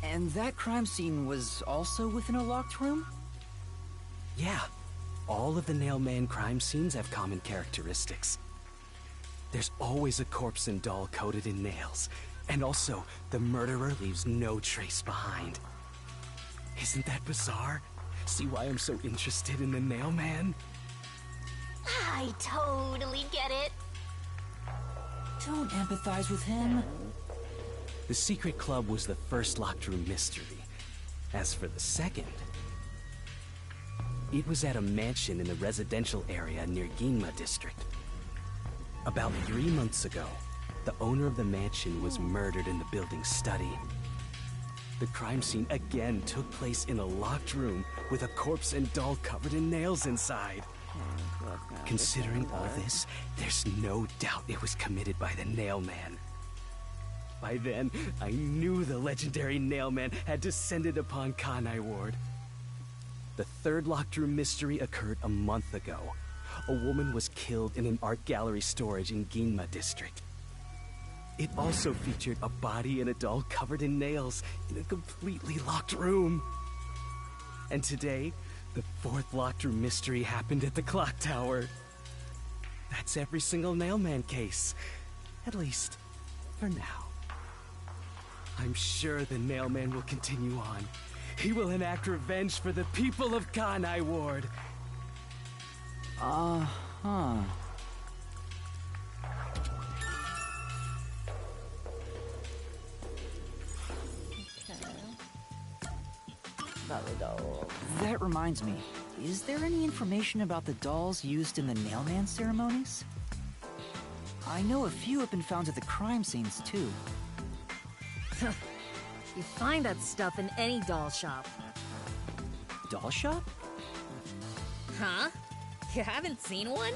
And that crime scene was also within a locked room? Yeah, all of the Nailman crime scenes have common characteristics. There's always a corpse and doll coated in nails, and also the murderer leaves no trace behind. Isn't that bizarre? See why I'm so interested in the Nailman? I totally get it. Don't empathize with him. The secret club was the first locked room mystery. As for the second, it was at a mansion in the residential area near Ginma district. About 3 months ago, the owner of the mansion was murdered in the building's study. The crime scene again took place in a locked room with a corpse and doll covered in nails inside. Considering all this, there's no doubt it was committed by the Nailman. By then, I knew the legendary Nailman had descended upon Kanai Ward. The third locked room mystery occurred a month ago. A woman was killed in an art gallery storage in Ginma district. It also featured a body and a doll covered in nails in a completely locked room. And today, the fourth locked room mystery happened at the clock tower. That's every single Nailman case. At least, for now. I'm sure the Nailman will continue on. He will enact revenge for the people of Kanai Ward. Uh-huh. That reminds me, is there any information about the dolls used in the Nailman ceremonies? I know a few have been found at the crime scenes, too. You find that stuff in any doll shop. Doll shop? Huh? You haven't seen one?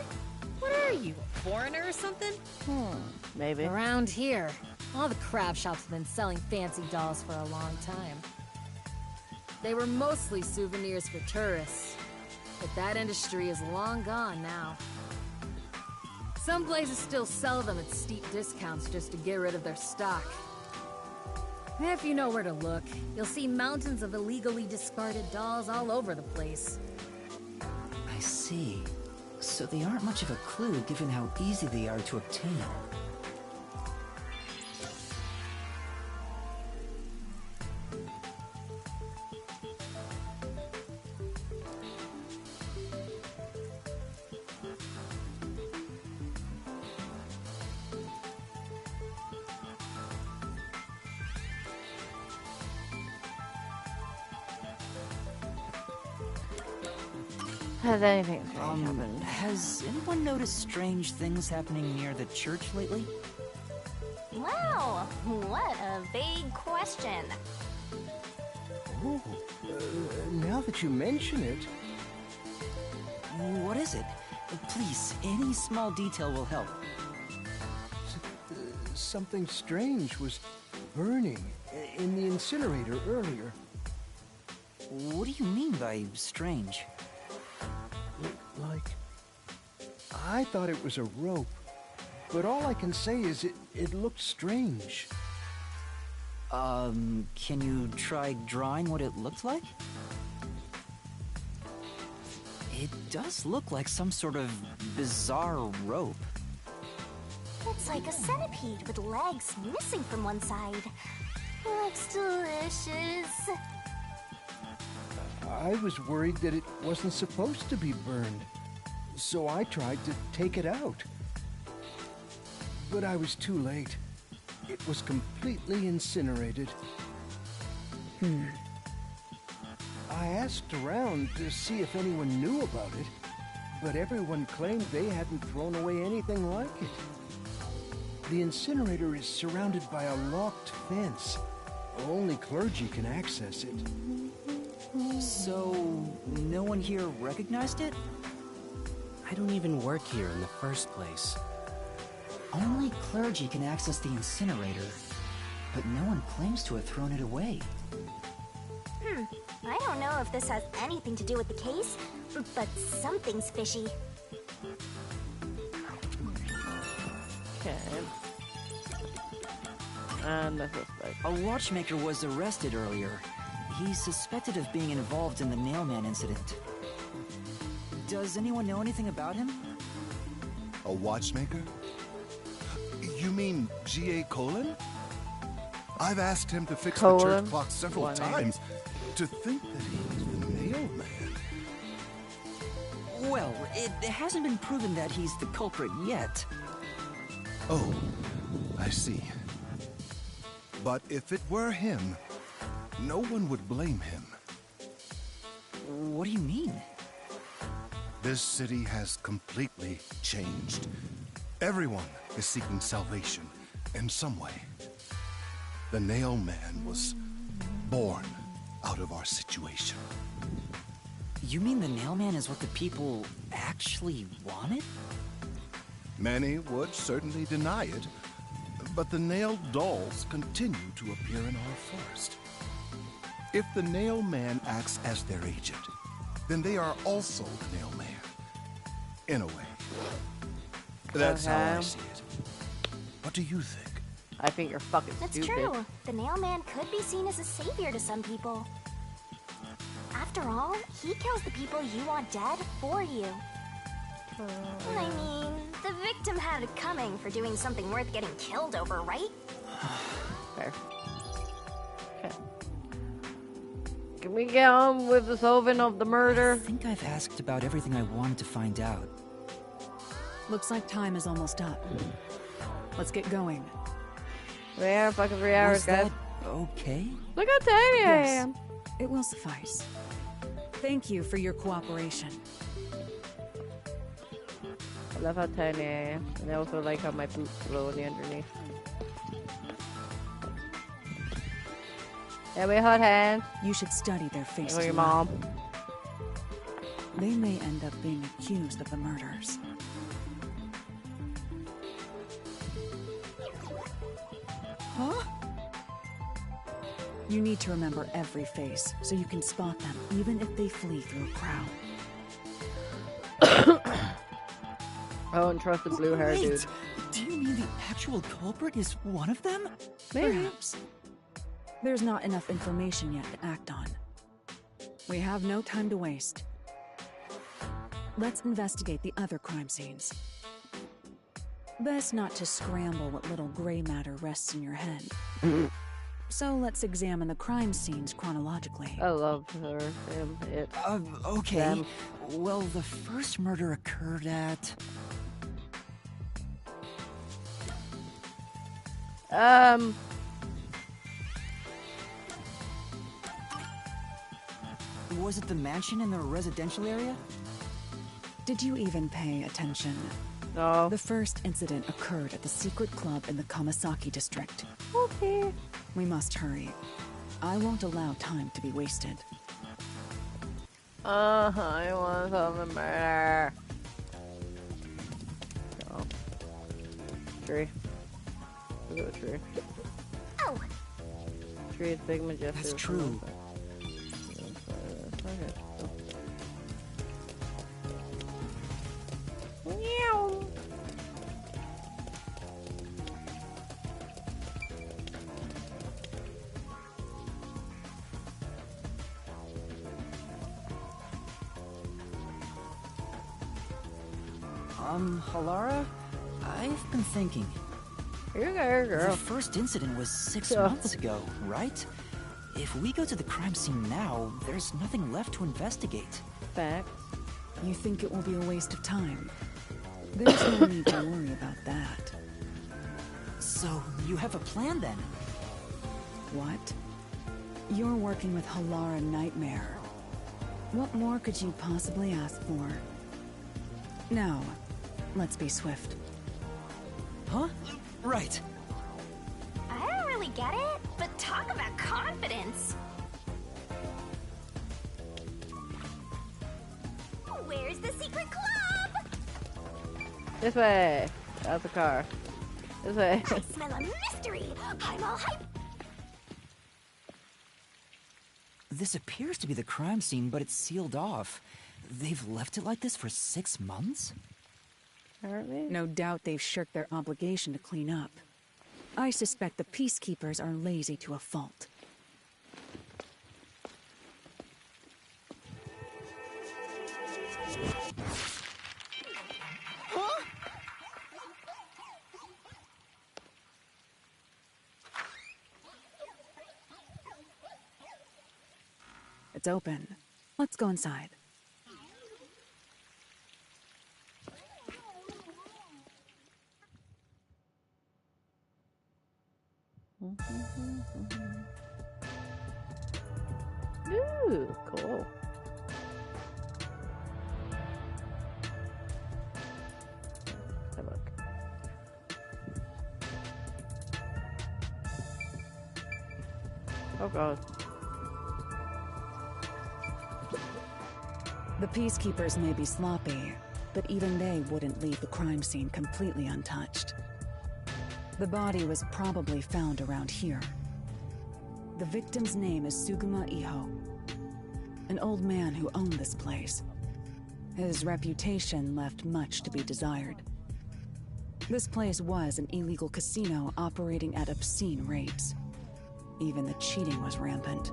What are you, a foreigner or something? Maybe. Around here, all the craft shops have been selling fancy dolls for a long time. They were mostly souvenirs for tourists, but that industry is long gone now. Some places still sell them at steep discounts just to get rid of their stock. If you know where to look, you'll see mountains of illegally discarded dolls all over the place. I see. So they aren't much of a clue given how easy they are to obtain. Has anything strange happened? Has anyone noticed strange things happening near the church lately? Wow, what a vague question. Oh, now that you mention it... What is it? Please, any small detail will help. Something strange was burning in the incinerator earlier. What do you mean by strange? Like, I thought it was a rope, but all I can say is it looked strange. Can you try drawing what it looked like? It does look like some sort of bizarre rope. It's like a centipede with legs missing from one side. Looks delicious. I was worried that it wasn't supposed to be burned, so I tried to take it out. But I was too late. It was completely incinerated. I asked around to see if anyone knew about it, but everyone claimed they hadn't thrown away anything like it. The incinerator is surrounded by a locked fence. Only clergy can access it. So, no one here recognized it? I don't even work here in the first place. Only clergy can access the incinerator, but no one claims to have thrown it away. I don't know if this has anything to do with the case, but something's fishy. Okay. And the suspect. A watchmaker was arrested earlier. He's suspected of being involved in the Nailman incident. Does anyone know anything about him? A watchmaker? You mean G.A. Colin? I've asked him to fix the church clock several times. To think that he's the Nailman. Well, it hasn't been proven that he's the culprit yet. Oh, I see. But if it were him, no one would blame him. What do you mean? This city has completely changed. Everyone is seeking salvation in some way. The Nailman was born out of our situation. You mean the Nailman is what the people actually wanted? Many would certainly deny it, but the nailed dolls continue to appear in our forest. If the Nailman acts as their agent, then they are also the Nailman. In a way. That's how I see it. What do you think? I think you're fucking It's stupid. true. The Nailman could be seen as a savior to some people. After all, he kills the people you want dead for you. I mean, the victim had it coming for doing something worth getting killed over, right? Fair. Okay. Can we get on with the solving of the murder? I think I've asked about everything I wanted to find out. Looks like time is almost up. Let's get going. We are fucking 3 hours, Was guys. that okay? Look how tiny I Yes, am. it will suffice. Thank you for your cooperation. I love how tiny I am. And I also like how my boobs glow on the underneath. Yeah, we hot hands. You should study their faces. Look at your well. mom. They may end up being accused of the murders. Huh? You need to remember every face, so you can spot them, even if they flee through a crowd. Oh, and trust the blue hair dude. Wait, do you mean the actual culprit is one of them? Maybe. Perhaps. There's not enough information yet to act on. We have no time to waste. Let's investigate the other crime scenes. Best not to scramble what little gray matter rests in your head. So let's examine the crime scenes chronologically. I love her, him, it. Okay. Them. Well, the first murder occurred at... Was it the mansion in the residential area? Did you even pay attention? No. The first incident occurred at the secret club in the Kamasaki district. Okay. We must hurry. I won't allow time to be wasted. I want some murder. Oh. Tree. Look at the tree. Oh, Tree is big, majestic. That's true. Okay. Meow. Halara? I've been thinking. Here you go, girl. The first incident was 6 months ago, right? If we go to the crime scene now, there's nothing left to investigate. Facts. You think it will be a waste of time? There's no need to worry about that. So, you have a plan then? What? You're working with Halara Nightmare. What more could you possibly ask for? Now, let's be swift. Huh? Right. I don't really get it, but talk about confidence. Where's the secret club? This way. That's the car. This way. I smell a mystery. I'm all hyped. This appears to be the crime scene, but it's sealed off. They've left it like this for 6 months? Apparently. No doubt they've shirked their obligation to clean up. I suspect the peacekeepers are lazy to a fault. Huh? It's open. Let's go inside. Ooh, cool. Let's have a look. Oh god. The peacekeepers may be sloppy, but even they wouldn't leave the crime scene completely untouched. The body was probably found around here. The victim's name is Suguma Iho, an old man who owned this place. His reputation left much to be desired. This place was an illegal casino operating at obscene rates. Even the cheating was rampant.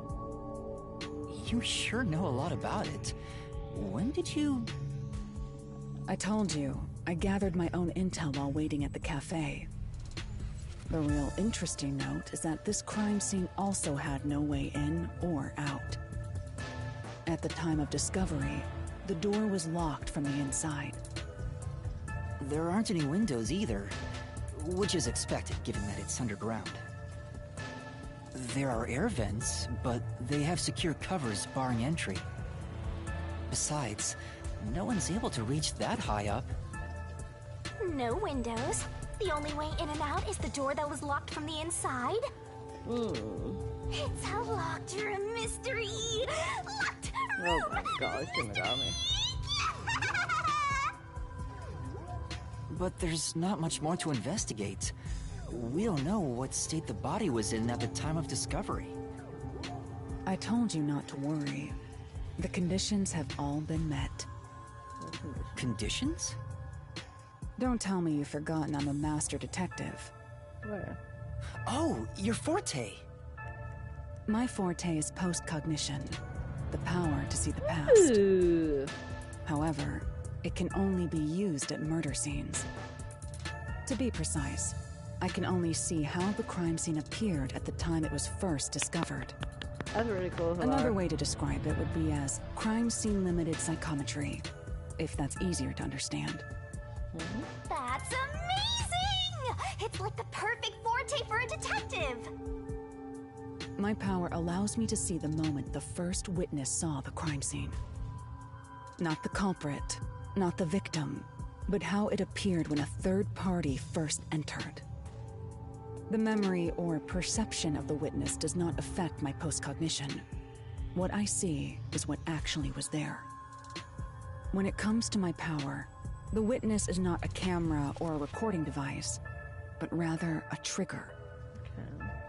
You sure know a lot about it. When did you... I told you, I gathered my own intel while waiting at the cafe. The real interesting note is that this crime scene also had no way in or out. At the time of discovery, the door was locked from the inside. There aren't any windows either, which is expected given that it's underground. There are air vents, but they have secure covers barring entry. Besides, no one's able to reach that high up. No windows. The only way in and out is the door that was locked from the inside. It's a locked room mystery. Locked room. Oh my god, it's gonna got me. But there's not much more to investigate. We don't know what state the body was in at the time of discovery. I told you not to worry. The conditions have all been met. Conditions? Don't tell me you've forgotten I'm a master detective. Where? Oh, your forte! My forte is post-cognition, the power to see the past. Ooh. However, it can only be used at murder scenes. To be precise, I can only see how the crime scene appeared at the time it was first discovered. That's really cool. Another way to describe it would be as crime scene limited psychometry, if that's easier to understand. That's amazing! It's like the perfect forte for a detective. My power allows me to see the moment the first witness saw the crime scene. Not the culprit, not the victim, but how it appeared when a third party first entered. The memory or perception of the witness does not affect my post-cognition. What I see is what actually was there. When it comes to my power, the witness is not a camera or a recording device, but rather a trigger.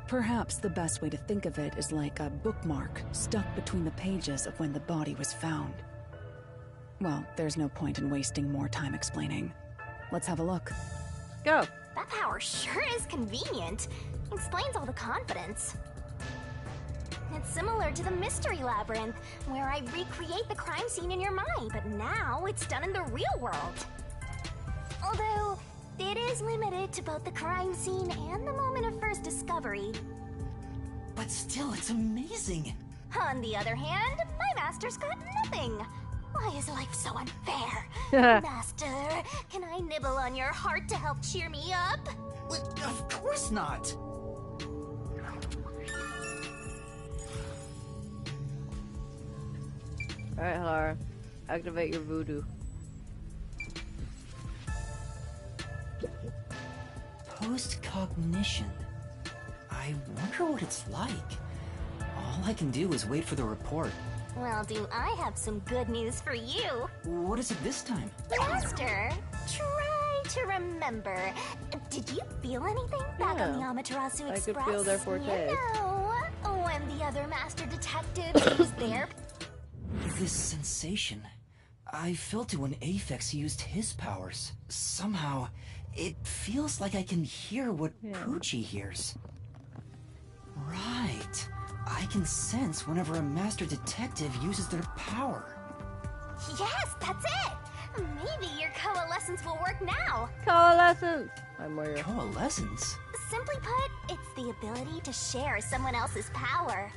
Perhaps the best way to think of it is like a bookmark stuck between the pages of when the body was found. Well, there's no point in wasting more time explaining. Let's have a look. Go! That power sure is convenient. Explains all the confidence. It's similar to the Mystery Labyrinth, where I recreate the crime scene in your mind, but now it's done in the real world. Although, it is limited to both the crime scene and the moment of first discovery. But still, it's amazing. On the other hand, my master's got nothing. Why is life so unfair? Master, can I nibble on your heart to help cheer me up? Of course not. Alright, Halara. Activate your voodoo. Post-cognition. I wonder what it's like. All I can do is wait for the report. Well, do I have some good news for you? What is it this time? Master, try to remember. Did you feel anything back on the Amaterasu Express? I could feel their forte. You know, when the other master detectives used their... This sensation. I felt it when Aphex used his powers. Somehow, it feels like I can hear what Poochie hears. Right. I can sense whenever a master detective uses their power. Yes, that's it! Maybe your coalescence will work now. Coalescence! I'm where you're... Coalescence? Simply put, it's the ability to share someone else's power.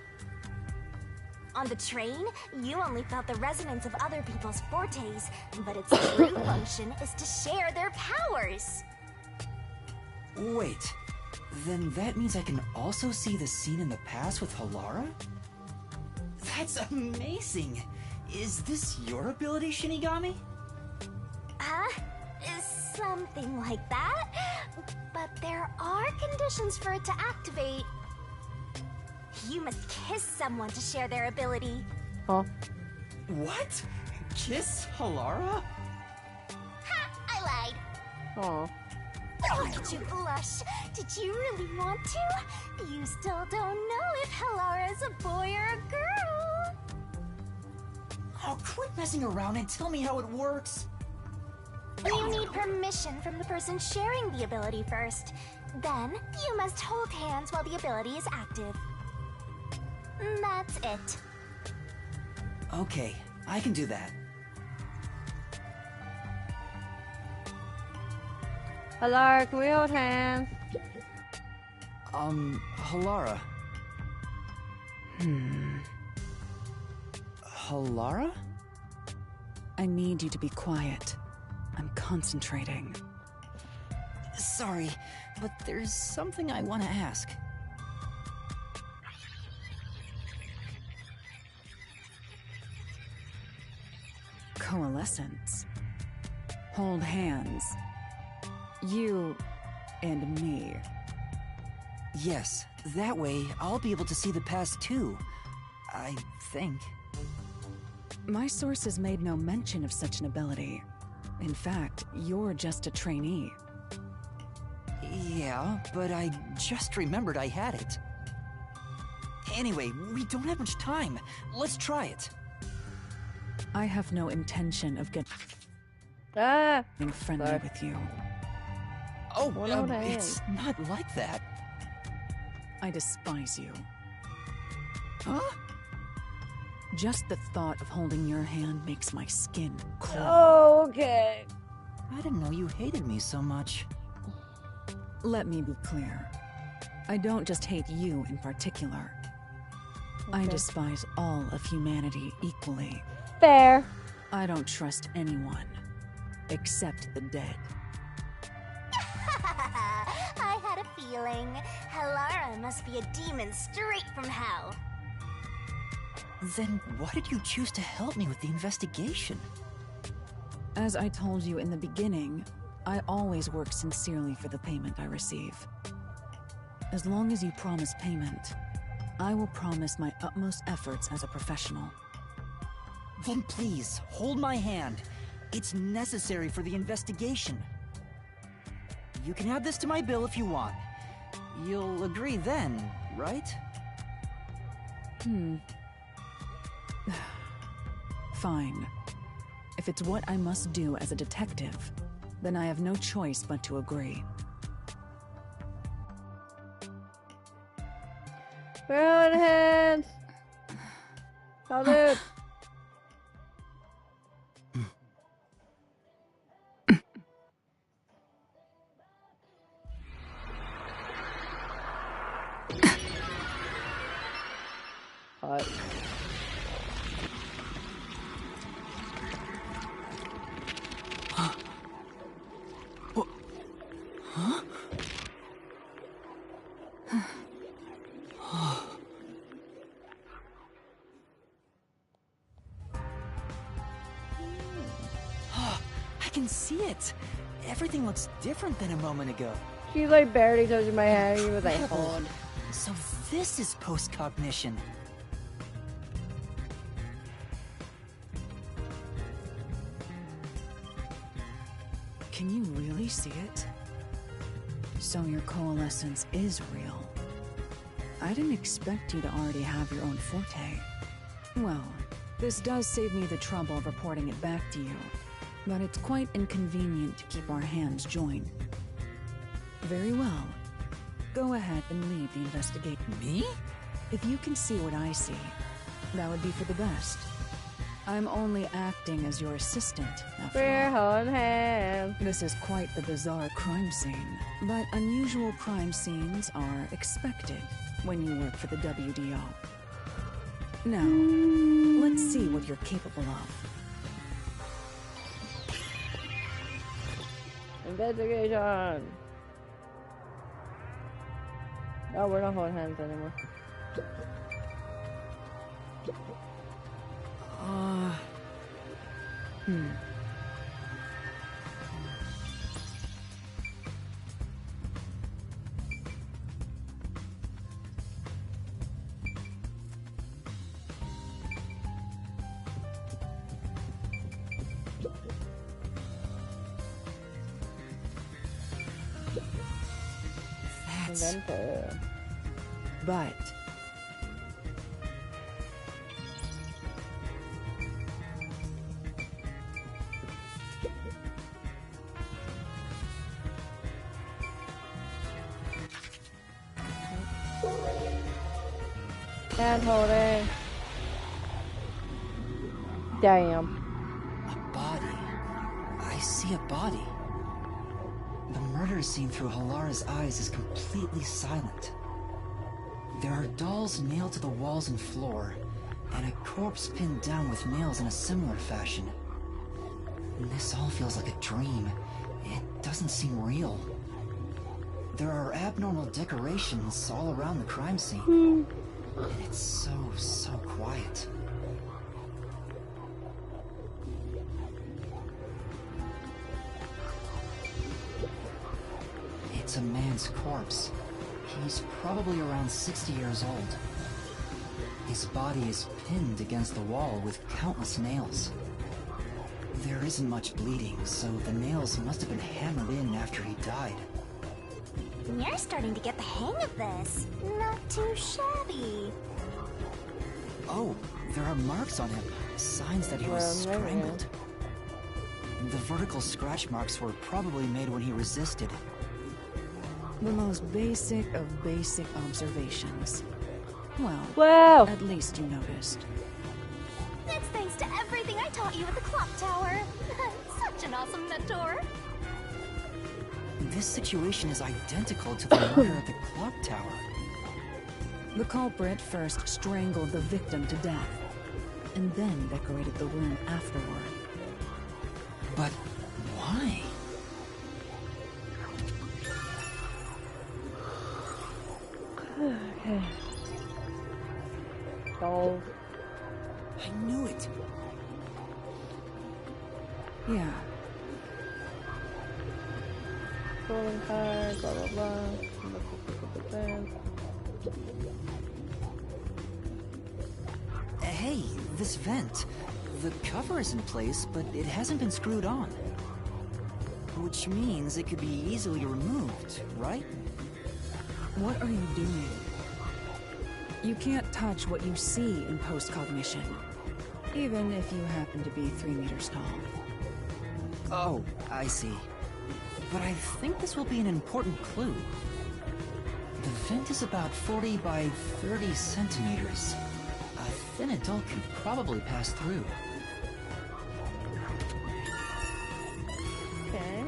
On the train, you only felt the resonance of other people's fortes, but its true function is to share their powers. Wait, then that means I can also see the scene in the past with Halara? That's amazing! Is this your ability, Shinigami? Something like that. But there are conditions for it to activate. You must kiss someone to share their ability. Huh? What? Kiss Halara? Ha! I lied. Aw. Look at you blush. Did you really want to? You still don't know if Halara is a boy or a girl. Oh, quit messing around and tell me how it works. You need permission from the person sharing the ability first. Then, you must hold hands while the ability is active. That's it. Okay, I can do that. Halara, can we hold hands? Halara. Halara? I need you to be quiet. I'm concentrating. Sorry, but there's something I want to ask. Coalescence. Hold hands. You and me. Yes, that way I'll be able to see the past too. I think. My sources made no mention of such an ability. In fact, you're just a trainee. Yeah, but I just remembered I had it. Anyway, we don't have much time. Let's try it. I have no intention of getting friendly with you. Oh, it's not like that. I despise you. Huh? Just the thought of holding your hand makes my skin crawl. Oh, okay. I didn't know you hated me so much. Let me be clear. I don't just hate you in particular. Okay. I despise all of humanity equally. Fair. I don't trust anyone, except the dead. I had a feeling. Halara must be a demon straight from hell. Then why did you choose to help me with the investigation? As I told you in the beginning, I always work sincerely for the payment I receive. As long as you promise payment, I will promise my utmost efforts as a professional. Then please, hold my hand. It's necessary for the investigation. You can add this to my bill if you want. You'll agree then, right? Fine. If it's what I must do as a detective, then I have no choice but to agree. We're on hands. Salud. can see it. Everything looks different than a moment ago. She's like barely touching my hand. She was like, Incredible. hold. So this is post-cognition. Can you really see it? So your coalescence is real. I didn't expect you to already have your own forte. Well, this does save me the trouble of reporting it back to you, but it's quite inconvenient to keep our hands joined. Very well. Go ahead and lead the investigation. Me? If you can see what I see, that would be for the best. I'm only acting as your assistant, after We're all. holding hands. This is quite the bizarre crime scene, but unusual crime scenes are expected when you work for the WDO. Now, let's see what you're capable of. Investigation. Oh, we're not holding hands anymore. That's... Inventor. But... Hand holding. Damn. A body. I see a body. The murder scene through Halara's eyes is completely silent. There are dolls nailed to the walls and floor, and a corpse pinned down with nails in a similar fashion. This all feels like a dream. It doesn't seem real. There are abnormal decorations all around the crime scene. And it's so quiet. It's a man's corpse. He's probably around 60 years old. His body is pinned against the wall with countless nails. There isn't much bleeding, so the nails must have been hammered in after he died. You're starting to get the hang of this. Not too shabby. Oh, there are marks on him. Signs that he was Well, strangled. The vertical scratch marks were probably made when he resisted. the most basic of basic observations. Well, Wow. at least you noticed. That's thanks to everything I taught you at the clock tower. Such an awesome mentor. This situation is identical to the murder at the clock tower. The culprit first strangled the victim to death, and then decorated the room afterward. But why? Okay. Dolls. I knew it. Yeah. Scrolling card, blah blah blah. Hey, this vent. The cover is in place, but it hasn't been screwed on. Which means it could be easily removed, right? What are you doing? You can't touch what you see in post-cognition, even if you happen to be 3 meters tall. Oh, I see. But I think this will be an important clue. The vent is about 40 by 30 centimeters. A thin adult can probably pass through. Okay.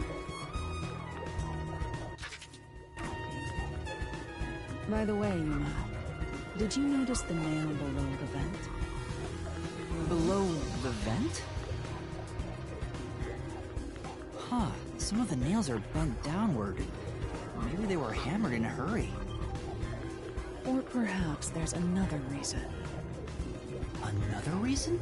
By the way, Yuma, did you notice the nail below the vent? Below the vent? Huh, some of the nails are bent downward. Maybe they were hammered in a hurry. Or perhaps there's another reason. Another reason?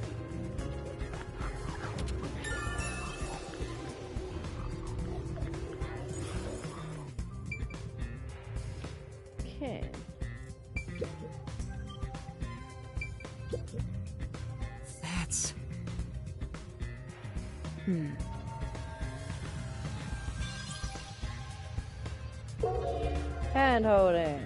That's... Hand holding.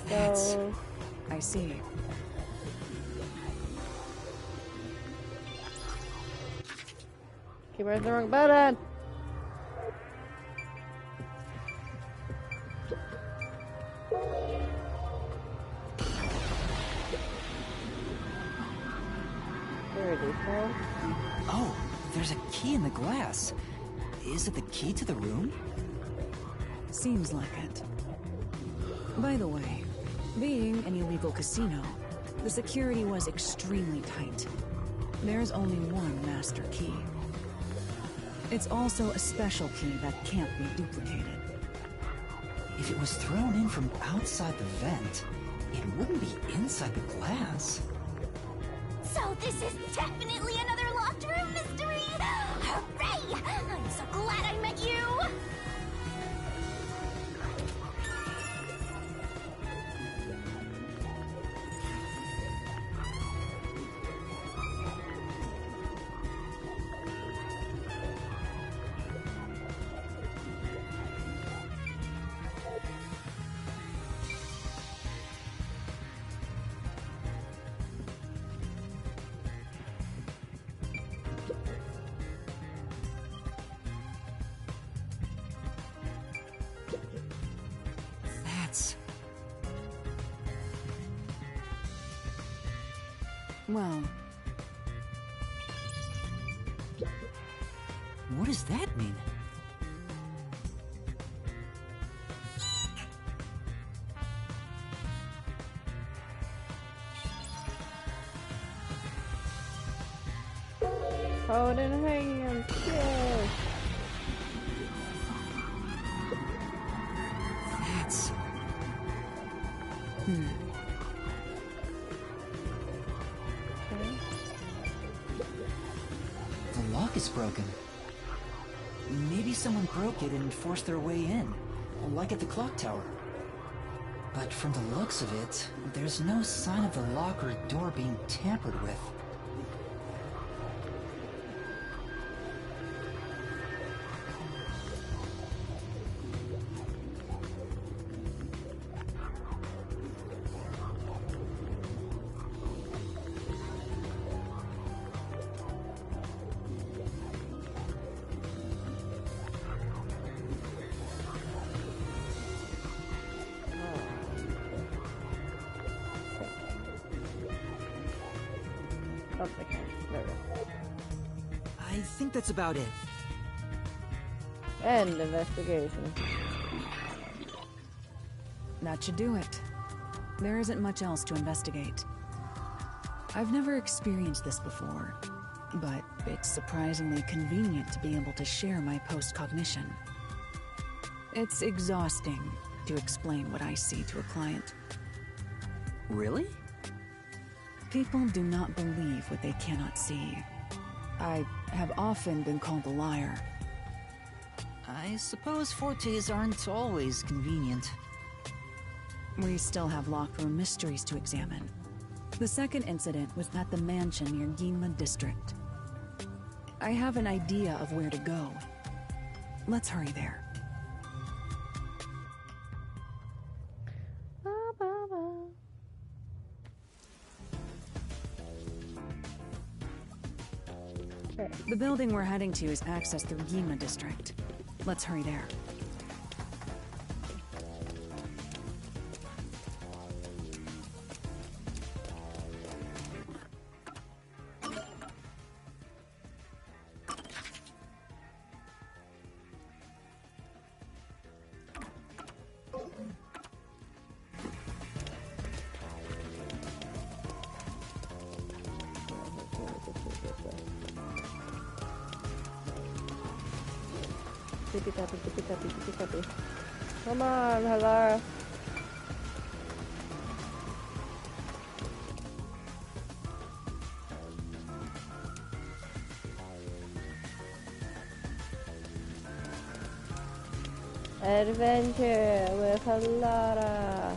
Yeah. So I see. keep pressing the wrong button. There it is, huh? Oh, there's a key in the glass. Is it the key to the room? Seems like it. By the way, being an illegal casino, the security was extremely tight. There's only one master key. It's also a special key that can't be duplicated. If it was thrown in from outside the vent, it wouldn't be inside the glass. So this is definitely another locked room mystery! Hooray! I'm so glad I met you! That's... Well, what does that mean? Holding hands. Yes. That's... The lock is broken. Maybe someone broke it and forced their way in, like at the clock tower. But from the looks of it, there's no sign of the lock or door being tampered with. Oh, okay. There we go. I think that's about it. End investigation. that should do it. There isn't much else to investigate. I've never experienced this before, but it's surprisingly convenient to be able to share my post-cognition. It's exhausting to explain what I see to a client. Really? People do not believe what they cannot see. I have often been called a liar. I suppose fortes aren't always convenient. We still have locked room mysteries to examine. The second incident was at the mansion near Ginla District. I have an idea of where to go. Let's hurry there. The building we're heading to is accessed through Ginla District. Let's hurry there. Tippy tappy. Come on, Halara. Adventure with Lara.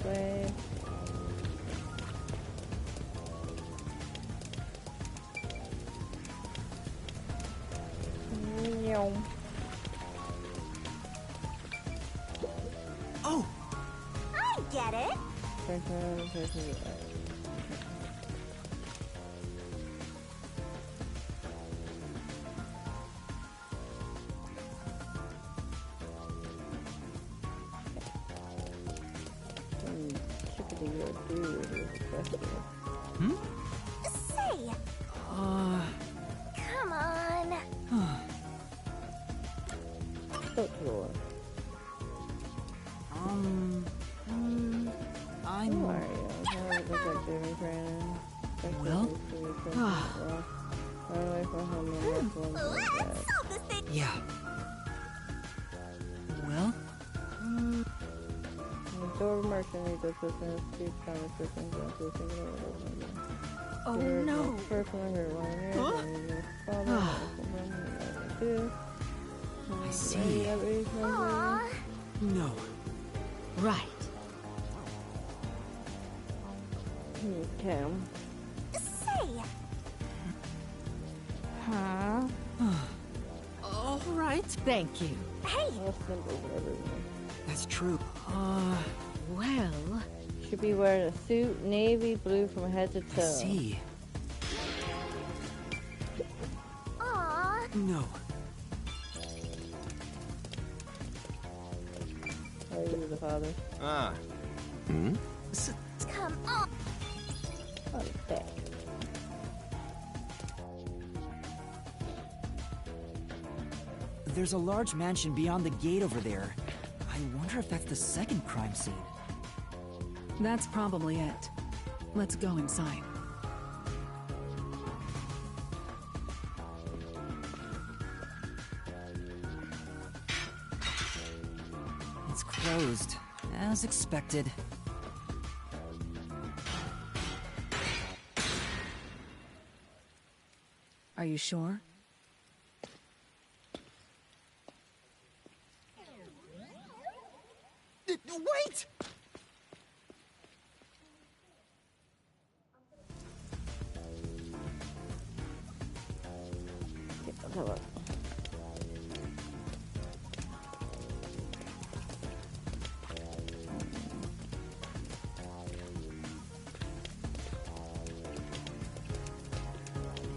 Wait. Oh! I get it! Hmm? Say! Come on! I'm... Well? Let's solve this thing! Yeah. Well? Oh no! I see. Aww. No. Right. Okay. Say! Huh? All right. Thank you. Hey! That's true. Well... Should be wearing a suit, navy blue from head to toe. I see. Aww. No. Are you the father? Ah. Come on! Okay. There's a large mansion beyond the gate over there. I wonder if that's the second crime scene. That's probably it. Let's go inside. It's closed, as expected. Are you sure? Wait! Hold on.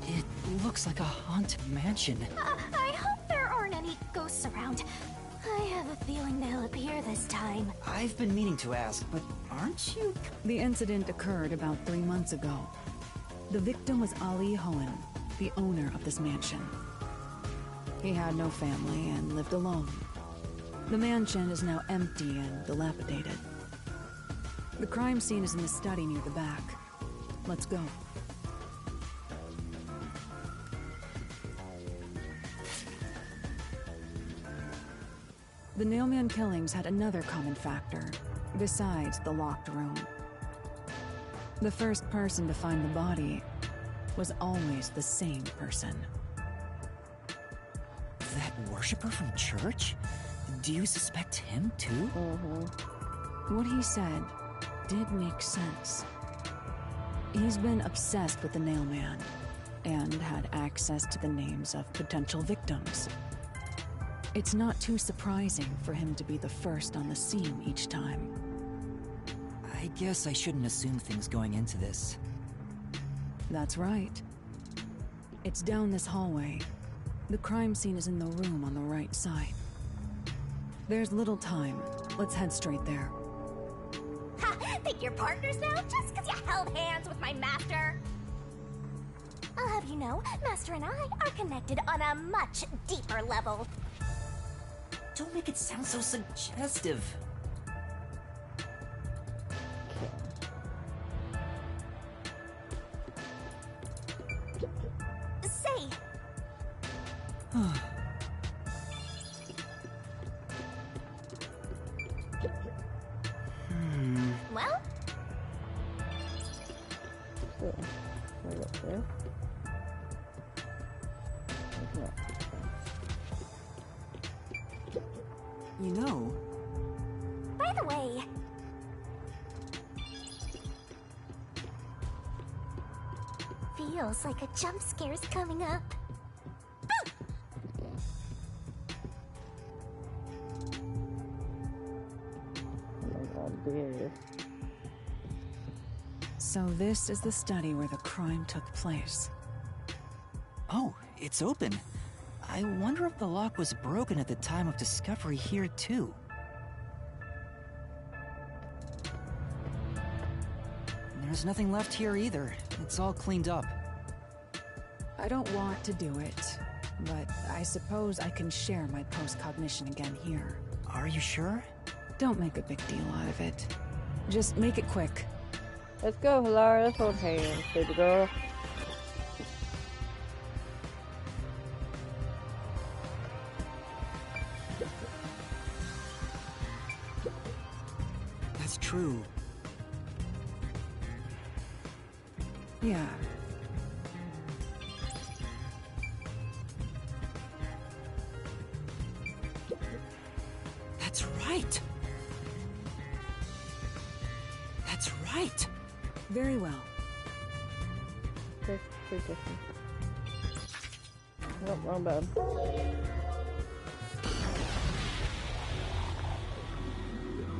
It looks like a haunted mansion. I hope there aren't any ghosts around. I have a feeling they'll appear this time. I've been meaning to ask, but aren't you? The incident occurred about 3 months ago. The victim was Ali Hohen, the owner of this mansion. He had no family and lived alone. The mansion is now empty and dilapidated. The crime scene is in the study near the back. Let's go. The Nailman killings had another common factor, besides the locked room. The first person to find the body was always the same person. That worshiper from church? Do you suspect him too? What he said did make sense. He's been obsessed with the Nailman and had access to the names of potential victims. It's not too surprising for him to be the first on the scene each time. I guess I shouldn't assume things going into this. That's right. It's down this hallway. The crime scene is in the room on the right side. There's little time. Let's head straight there. Ha! Think you're partners now just because you held hands with my master? I'll have you know, Master and I are connected on a much deeper level. Don't make it sound so suggestive. Say, Well, You know, by the way, feels like a jump scare's coming up. So this is the study where the crime took place. oh, it's open. I wonder if the lock was broken at the time of discovery here, too. There's nothing left here either. It's all cleaned up. I don't want to do it, but I suppose I can share my post-cognition again here. Are you sure? Don't make a big deal out of it. Just make it quick. Let's go, Lara. Let's hold hands, baby girl. That's true. Yeah. That's right. That's right. Very well. Pretty different. Oh, wrong button.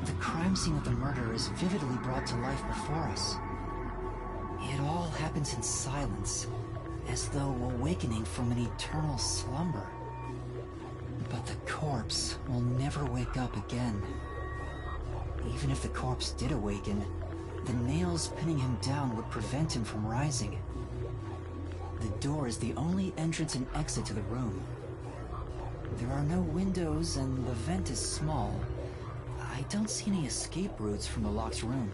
The crime scene of the murder is vividly brought to life before us. It all happens in silence, as though awakening from an eternal slumber. But the corpse will never wake up again. Even if the corpse did awaken, the nails pinning him down would prevent him from rising. The door is the only entrance and exit to the room. There are no windows and the vent is small. I don't see any escape routes from the locked room.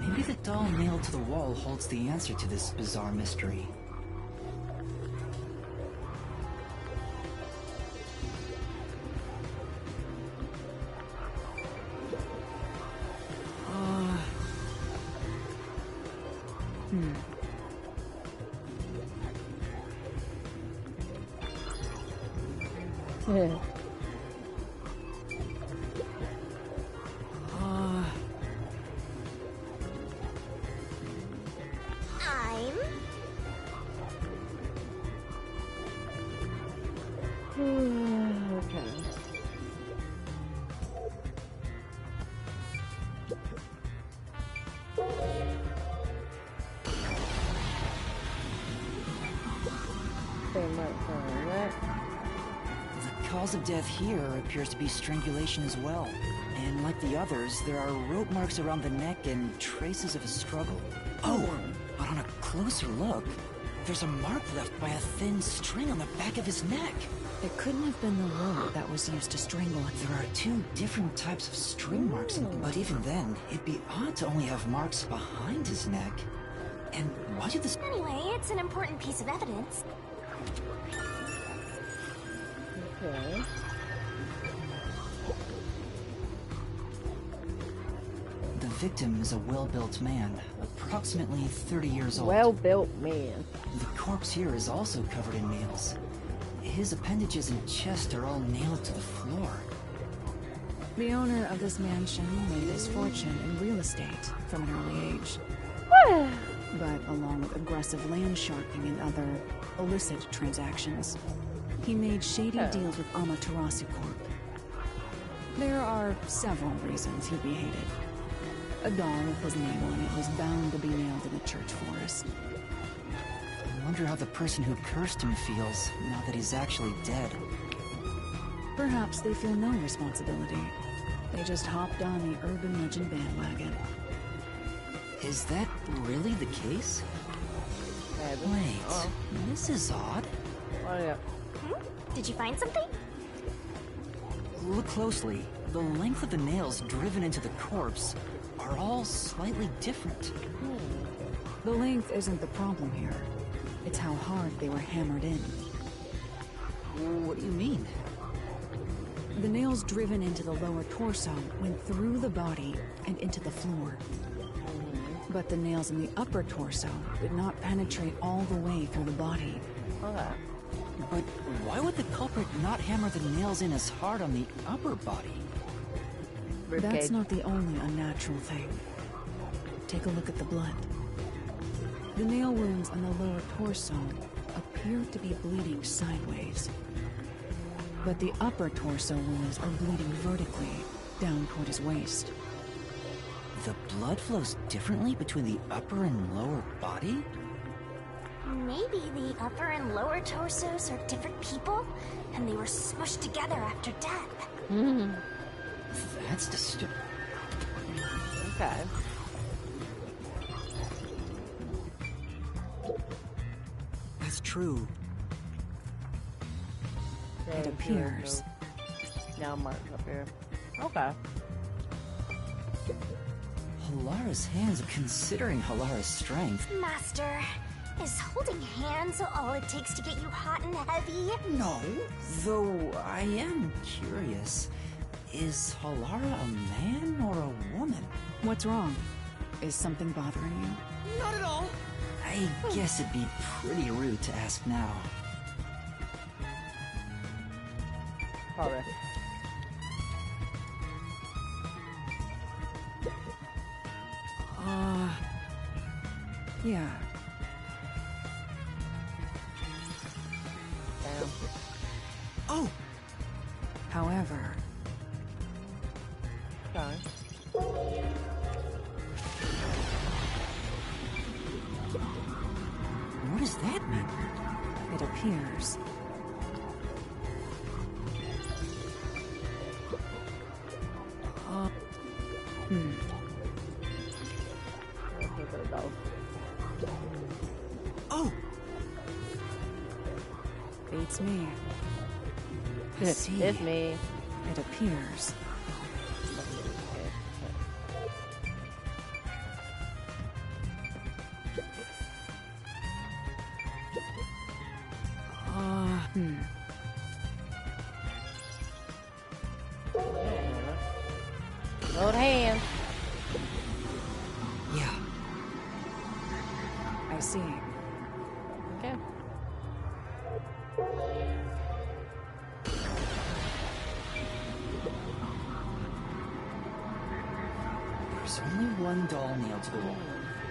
Maybe the doll nailed to the wall holds the answer to this bizarre mystery. Yeah. I'm... Okay. They might find that. The cause of death here appears to be strangulation as well. And like the others, there are rope marks around the neck and traces of a struggle. Oh, but on a closer look, there's a mark left by a thin string on the back of his neck. It couldn't have been the rope that was used to strangle him. There are two different types of string marks, but even then, it'd be odd to only have marks behind his neck. And why did this... Anyway, it's an important piece of evidence. Okay. The victim is a well-built man, approximately 30 years old. Well-built man. The corpse here is also covered in nails. His appendages and chest are all nailed to the floor. The owner of this mansion made his fortune in real estate from an early age. But along with aggressive land sharking and other illicit transactions, he made shady deals with Amaterasu Corp. There are several reasons he'd be hated. A doll with his name on it was bound to be nailed in the church forest. I wonder how the person who cursed him feels now that he's actually dead. Perhaps they feel no responsibility. They just hopped on the urban legend bandwagon. Is that really the case? Wait, this is odd. Oh, yeah. Did you find something? Look closely. The length of the nails driven into the corpse are all slightly different. The length isn't the problem here. It's how hard they were hammered in. What do you mean? The nails driven into the lower torso went through the body and into the floor. But the nails in the upper torso did not penetrate all the way through the body. Okay. But why would the culprit not hammer the nails in as hard on the upper body? That's not the only unnatural thing. Take a look at the blood. The nail wounds on the lower torso appear to be bleeding sideways. But the upper torso wounds are bleeding vertically, down toward his waist. The blood flows differently between the upper and lower body? Maybe the upper and lower torsos are different people, and they were smushed together after death. That's disturbing. Okay. That's true. It appears. Now Mark's up here. Okay. Halara's hands, considering Halara's strength. Master, is holding hands all it takes to get you hot and heavy? No, though I am curious. Is Halara a man or a woman? What's wrong? Is something bothering you? Not at all. I guess it'd be pretty rude to ask now. Probably. Yeah. Damn. Oh! However... Okay. What does that mean? It appears... Oh! Beats me. It's me. It appears... Hold hands. Yeah. I see. Okay. There's only one doll nailed to the wall.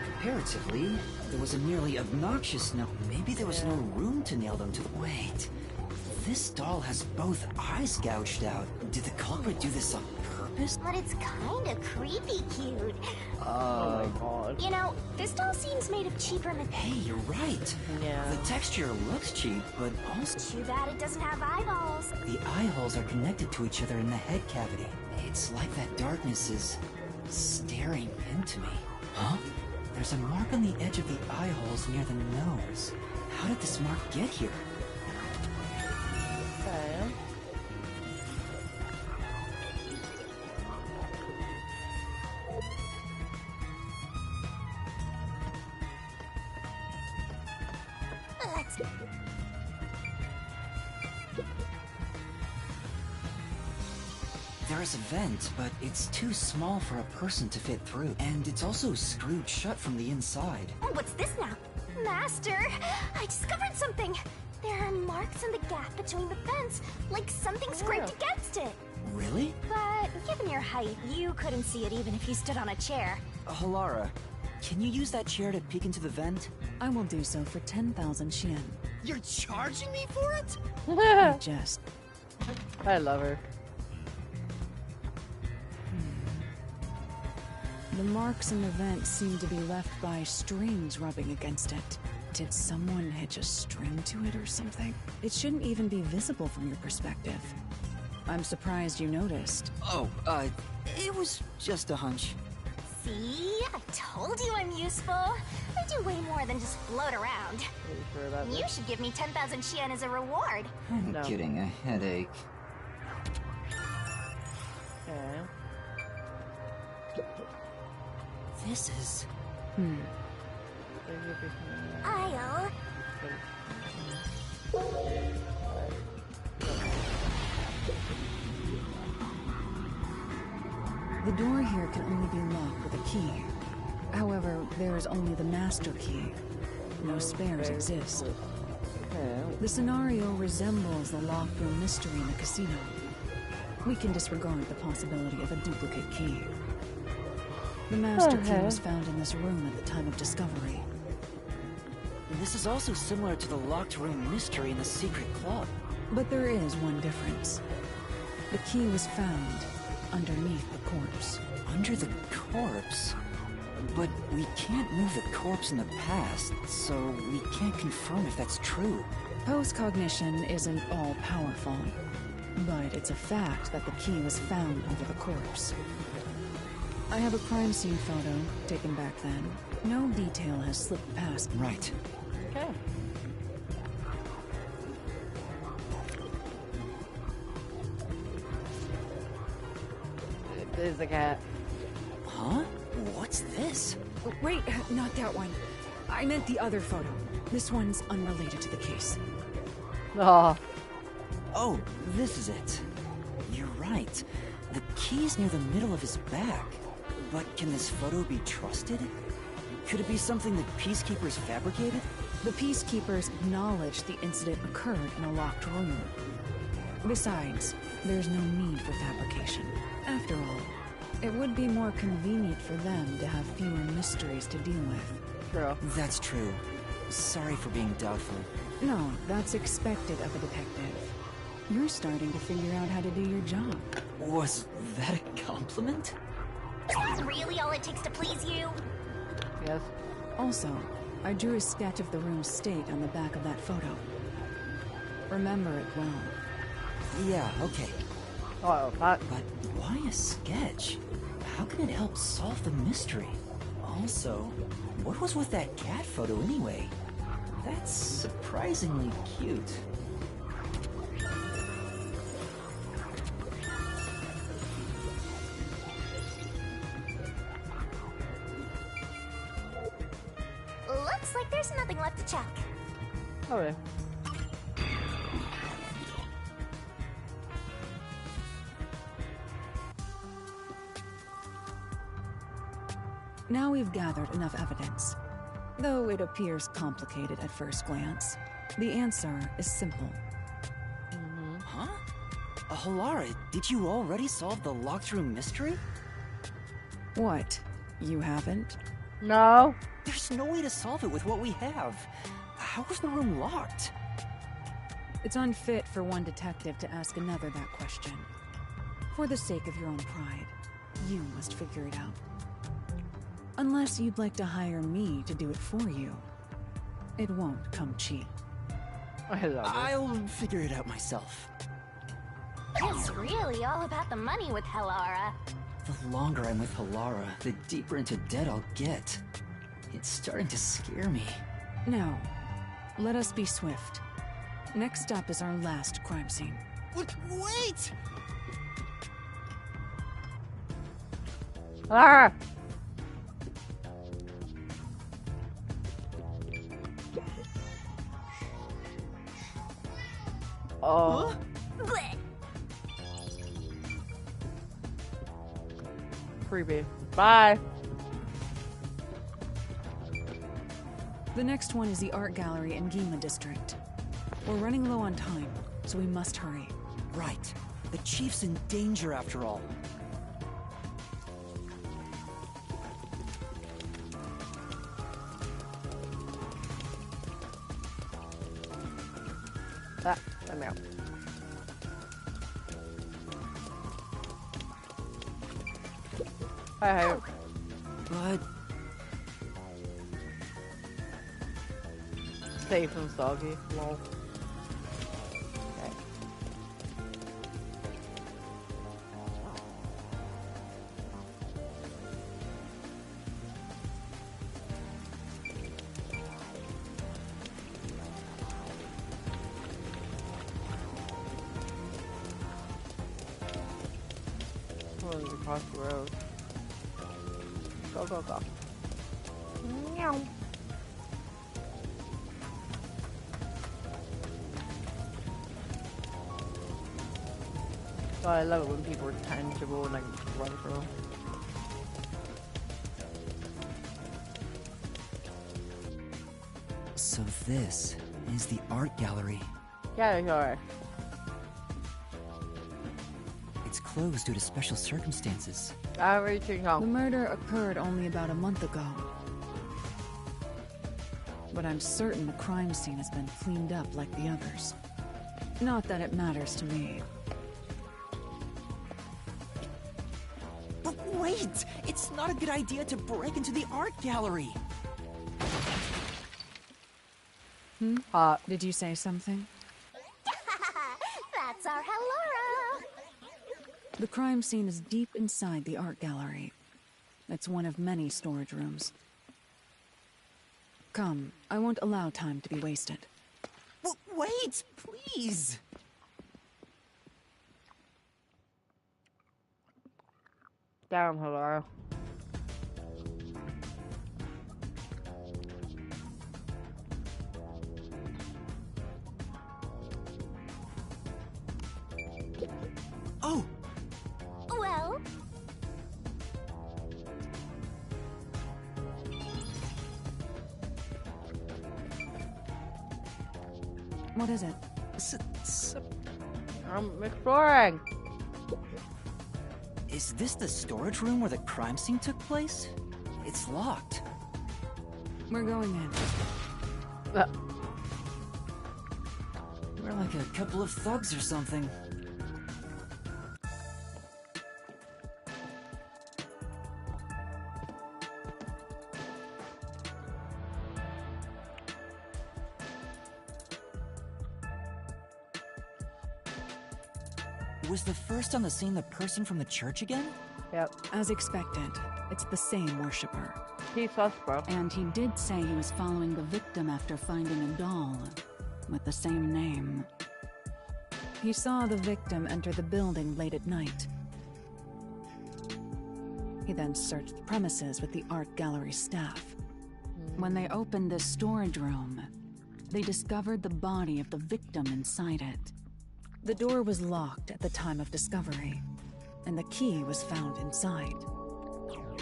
Comparatively, there was a nearly obnoxious no. Maybe there was no room to nail them to the. Wait. This doll has both eyes gouged out. Did the culprit do this on purpose? But it's kinda creepy cute. Oh my god. You know, this doll seems made of cheaper material. Hey, you're right. Yeah. The texture looks cheap, but also... Too bad it doesn't have eyeballs. The eye holes are connected to each other in the head cavity. It's like that darkness is staring into me. Huh? There's a mark on the edge of the eye holes near the nose. How did this mark get here? Okay. Let's... There is a vent, but it's too small for a person to fit through. And it's also screwed shut from the inside. What's this now? Master, I discovered something. There are marks in the gap between the vents, like something scraped against it. Really? But given your height, you couldn't see it even if you stood on a chair. Halara, can you use that chair to peek into the vent? I will do so for 10,000 Xian. You're charging me for it? I just... I love her. The marks in the vent seem to be left by strings rubbing against it. Did someone hitch a string to it or something? It shouldn't even be visible from your perspective. I'm surprised you noticed. Oh, it was just a hunch. See? I told you I'm useful. I do way more than just float around. Are you sure about You this? should give me 10,000 Xian as a reward. I'm No. getting a headache. Okay. This is... I'll... The door here can only be locked with a key. However, there is only the master key. No spares exist. The scenario resembles the locked room mystery in the casino. We can disregard the possibility of a duplicate key. The master key was found in this room at the time of discovery. This is also similar to the locked room mystery in the secret club. But there is one difference. The key was found underneath the corpse. Under the corpse? But we can't move the corpse in the past, so we can't confirm if that's true. Post-cognition isn't all-powerful, but it's a fact that the key was found under the corpse. I have a crime scene photo taken back then. No detail has slipped past. Right. Okay. There's a cat. Huh? What's this? Wait, not that one. I meant the other photo. This one's unrelated to the case. Oh. Oh, this is it. You're right. The key's near the middle of his back. But can this photo be trusted? Could it be something the peacekeepers fabricated? The peacekeepers acknowledged the incident occurred in a locked room. Besides, there's no need for fabrication. After all, it would be more convenient for them to have fewer mysteries to deal with. True. That's true. Sorry for being doubtful. No, that's expected of a detective. You're starting to figure out how to do your job. Was that a compliment? Is that really all it takes to please you? Yes. Also, I drew a sketch of the room's state on the back of that photo. Remember it well. Yeah, okay. Oh, fuck. But why a sketch? How can it help solve the mystery? Also, what was with that cat photo anyway? That's surprisingly cute. Looks like there's nothing left to check. Okay. Now we've gathered enough evidence. Though it appears complicated at first glance, the answer is simple. Huh? Halara, did you already solve the locked room mystery? What? You haven't? No. There's no way to solve it with what we have. How was the room locked? It's unfit for one detective to ask another that question. For the sake of your own pride, you must figure it out. Unless you'd like to hire me to do it for you. It won't come cheap. I love it. I'll figure it out myself. It's really all about the money with Halara. The longer I'm with Halara, the deeper into debt I'll get. It's starting to scare me. Now, let us be swift. Next stop is our last crime scene. Wait! Ah! Oh. Blech. Creepy. Bye. The next one is the art gallery in Gima district. We're running low on time, so we must hurry. Right. The chief's in danger after all. Ah, I'm out. Hi. But Safe and soggy. Lol. Okay. Oh, across the road. Go, go, go. Meow. Oh, I love it when people are tangible and I can run through them. if this is the art gallery. Yeah, sure. It's closed due to special circumstances. The murder occurred only about a month ago. But I'm certain the crime scene has been cleaned up like the others. Not that it matters to me. But wait! It's not a good idea to break into the art gallery! Did you say something? That's our Hellora! The crime scene is deep inside the art gallery. It's one of many storage rooms. Come, I won't allow time to be wasted. Wait, please! Damn, hello. Oh! Well? What is it? I'm exploring. Is this the storage room where the crime scene took place? It's locked. We're going in. We're like a couple of thugs or something. Was the first on the scene the person from the church again? Yep. As expected, it's the same worshiper. He's sus, bro. And he did say he was following the victim after finding a doll with the same name. He saw the victim enter the building late at night. He then searched the premises with the art gallery staff. When they opened this storage room, they discovered the body of the victim inside it. The door was locked at the time of discovery, and the key was found inside.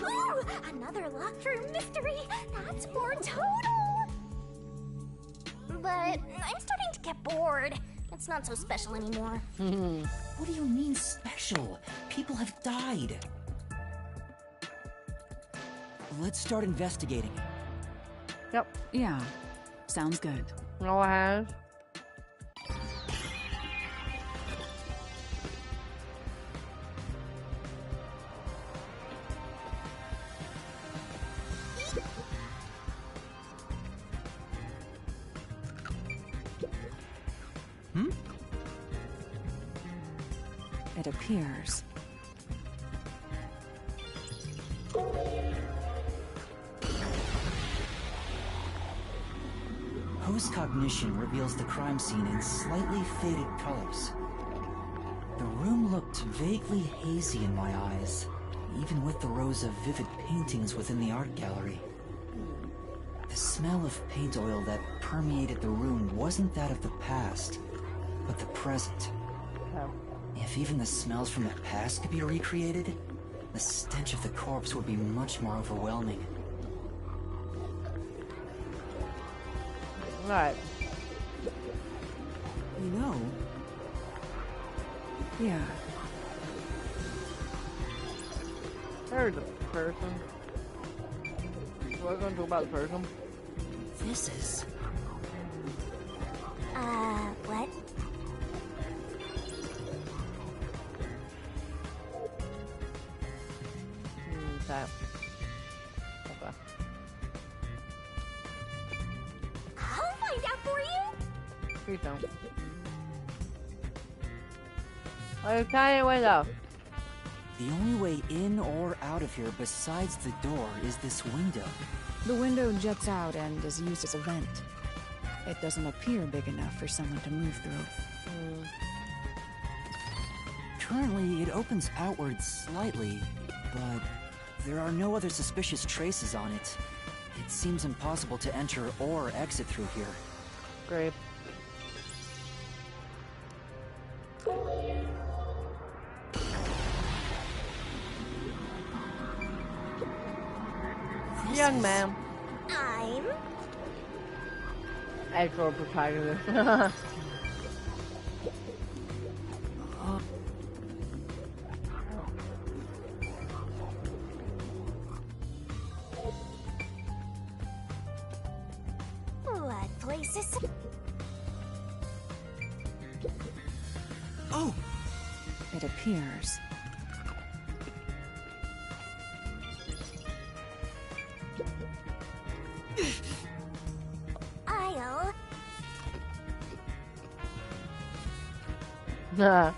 Ooh, another locked room mystery! That's more total! But I'm starting to get bored. It's not so special anymore. What do you mean special? People have died. Let's start investigating. Yep. Yeah, sounds good. No, it has. It appears. Whose cognition reveals the crime scene in slightly faded colors. The room looked vaguely hazy in my eyes, even with the rows of vivid paintings within the art gallery. The smell of paint oil that permeated the room wasn't that of the past, but the present. Oh. If even the smells from the past could be recreated, the stench of the corpse would be much more overwhelming. Alright. You know... Yeah. There's a person. What are we gonna do about the person? This is... What? That. Okay. I'll find out for you! Please don't. Oh, tiny window. The only way in or out of here besides the door is this window. The window juts out and is used as a vent. It doesn't appear big enough for someone to move through. Currently, it opens outwards slightly, but there are no other suspicious traces on it. It seems impossible to enter or exit through here. Great. Young man. I'm... Actual protagonist. What place is... Oh! It appears. I'll... Nah.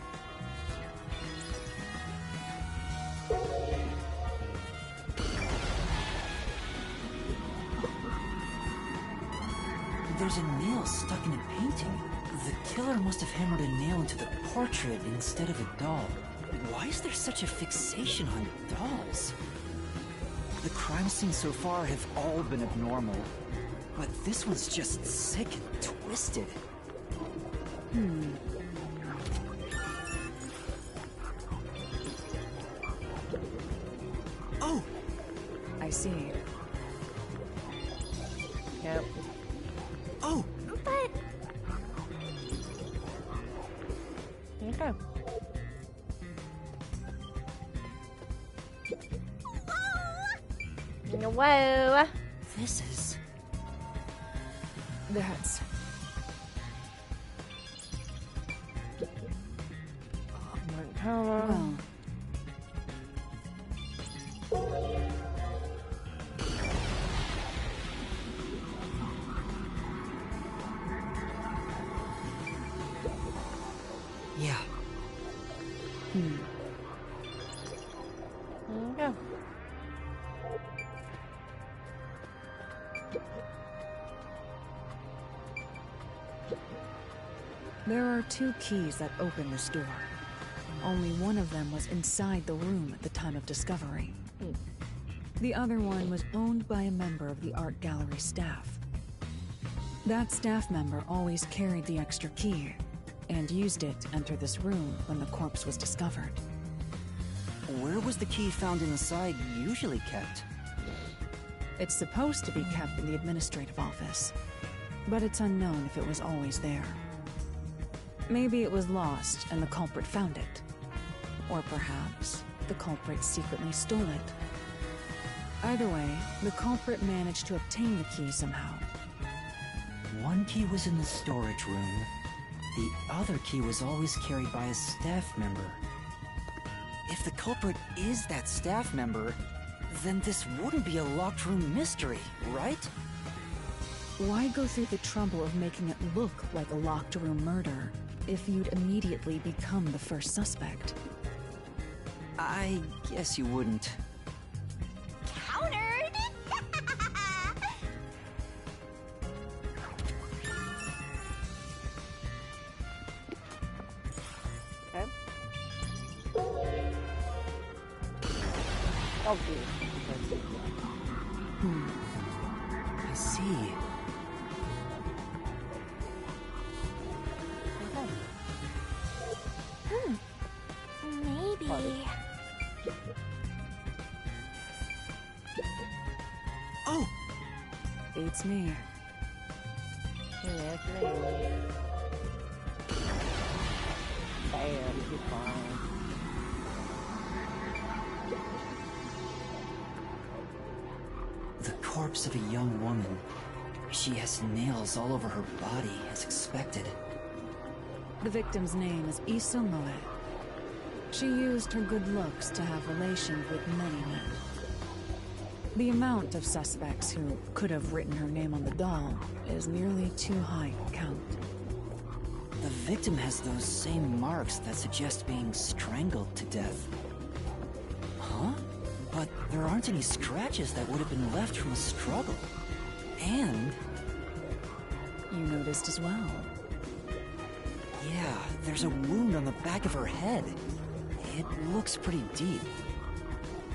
There's a nail stuck in a painting. The killer must have hammered a nail into the portrait instead of a doll. Why is there such a fixation on dolls? The crime scenes so far have all been abnormal, but this one's just sick and twisted. Oh! I see. Yep. Oh! But... Okay. Whoa. This is... That's... Well... Yeah. Okay. There are 2 keys that open this door. Only one of them was inside the room at the time of discovery. The other one was owned by a member of the art gallery staff. That staff member always carried the extra key, and used it to enter this room when the corpse was discovered. Where was the key found inside usually kept? It's supposed to be kept in the administrative office, but it's unknown if it was always there. Maybe it was lost and the culprit found it. Or perhaps the culprit secretly stole it. Either way, the culprit managed to obtain the key somehow. One key was in the storage room. The other key was always carried by a staff member. If the culprit is that staff member, then this wouldn't be a locked room mystery, right? Why go through the trouble of making it look like a locked room murder if you'd immediately become the first suspect? I guess you wouldn't. Countered! Okay. Oh, geez. I see. Maybe... Oh! Beats me. Yeah, it's me. Bam, he's fine. The corpse of a young woman. She has nails all over her body, as expected. The victim's name is Isomoe. She used her good looks to have relations with many men. The amount of suspects who could have written her name on the doll is nearly too high to count. The victim has those same marks that suggest being strangled to death. Huh? But there aren't any scratches that would have been left from a struggle. And... You noticed as well. yeah, there's a wound on the back of her head. It looks pretty deep.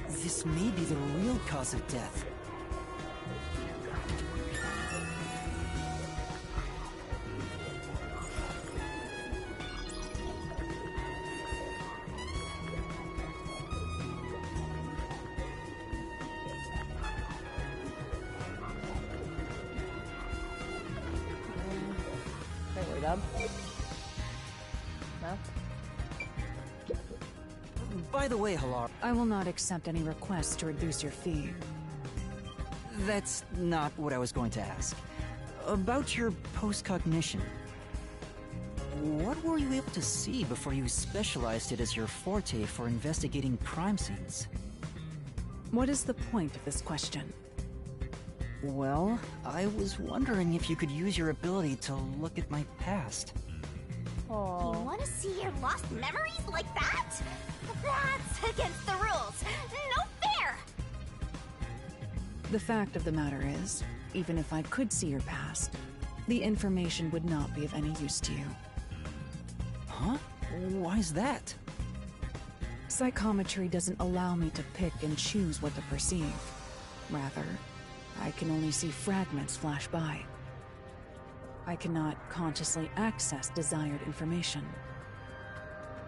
This may be the real cause of death. dub? No? By the way, Halar, I will not accept any requests to reduce your fee. that's not what I was going to ask. About your postcognition. What were you able to see before you specialized it as your forte for investigating crime scenes? What is the point of this question? Well, I was wondering if you could use your ability to look at my past. You want to see your lost memories like that? That's against the rules. No fair! The fact of the matter is, even if I could see your past, the information would not be of any use to you. Huh? Why is that? Psychometry doesn't allow me to pick and choose what to perceive. Rather, I can only see fragments flash by. I cannot consciously access desired information.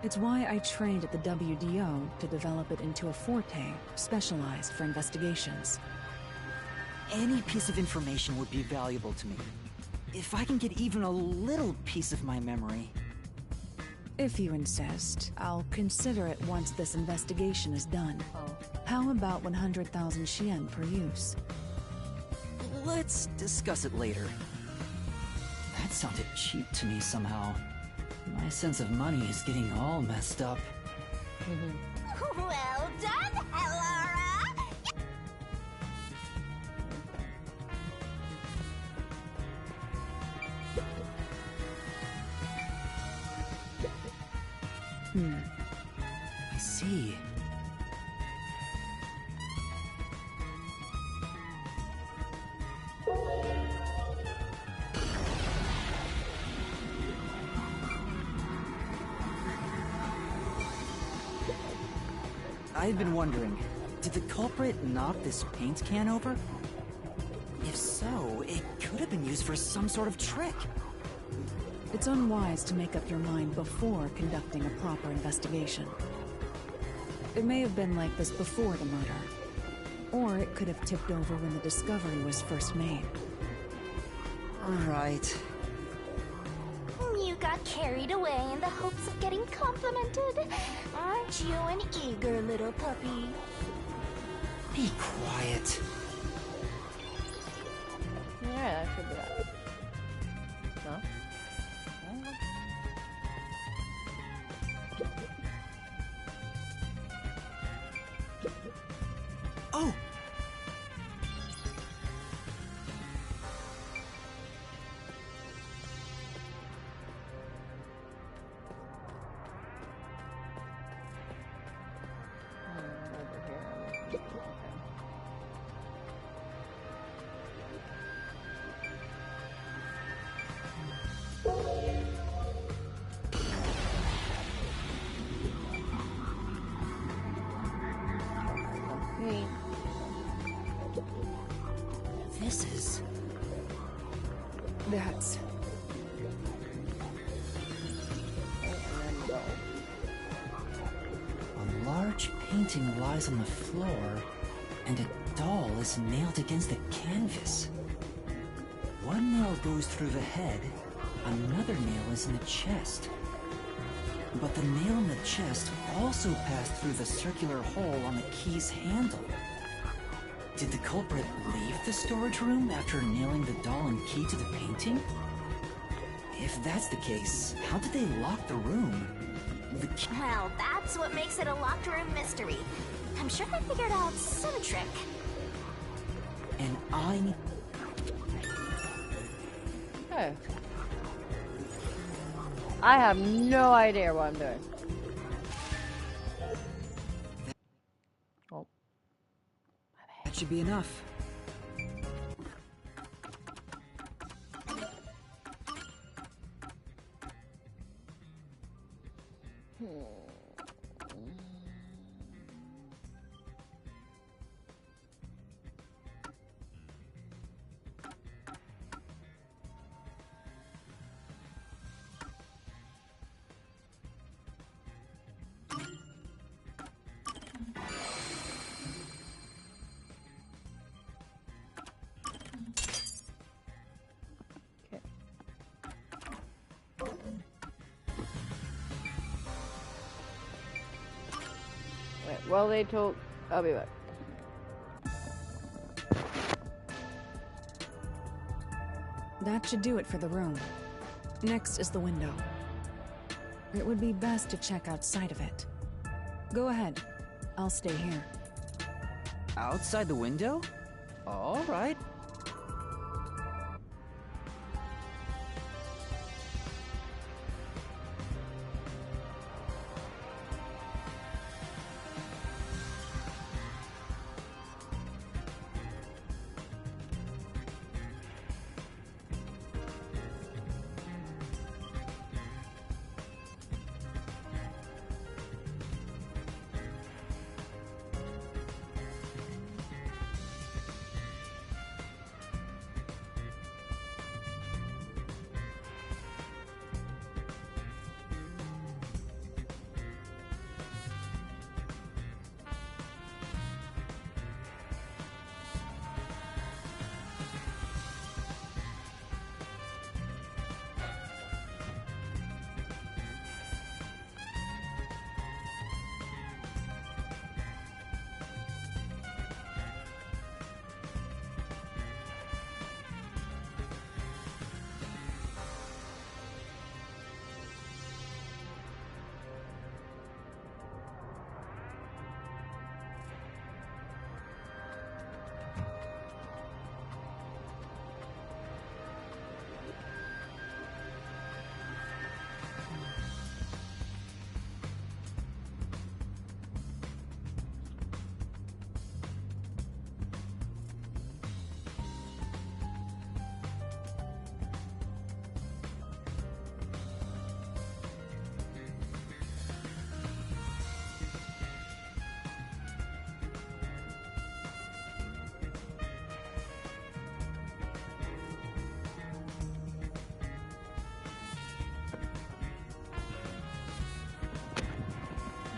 It's why I trained at the WDO to develop it into a forte specialized for investigations. Any piece of information would be valuable to me. If I can get even a little piece of my memory... If you insist, I'll consider it once this investigation is done. How about 100,000 Xian per use? Let's discuss it later. That sounded cheap to me somehow. My sense of money is getting all messed up. Well done, Elara! I see. I've been wondering, did the culprit knock this paint can over? If so, it could have been used for some sort of trick. It's unwise to make up your mind before conducting a proper investigation. It may have been like this before the murder, or it could have tipped over when the discovery was first made. Right. You got carried away in the hopes of getting complimented. Aren't you an eager little puppy? Be quiet. Yeah, I should do that. No? Oh! Over here. Okay. This is... That's... A large painting lies on the floor, and a doll is nailed against the canvas. One nail goes through the head, another nail is in the chest. But the nail in the chest also passed through the circular hole on the key's handle. Did the culprit leave the storage room after nailing the doll and key to the painting? If that's the case, how did they lock the room? Well, that's what makes it a locked room mystery. I'm sure they figured out some trick. And I need... Hey. I have no idea what I'm doing. Oh. That should be enough. Well, they told... I'll be back. That should do it for the room. Next is the window. It would be best to check outside of it. Go ahead. I'll stay here. Outside the window? All right.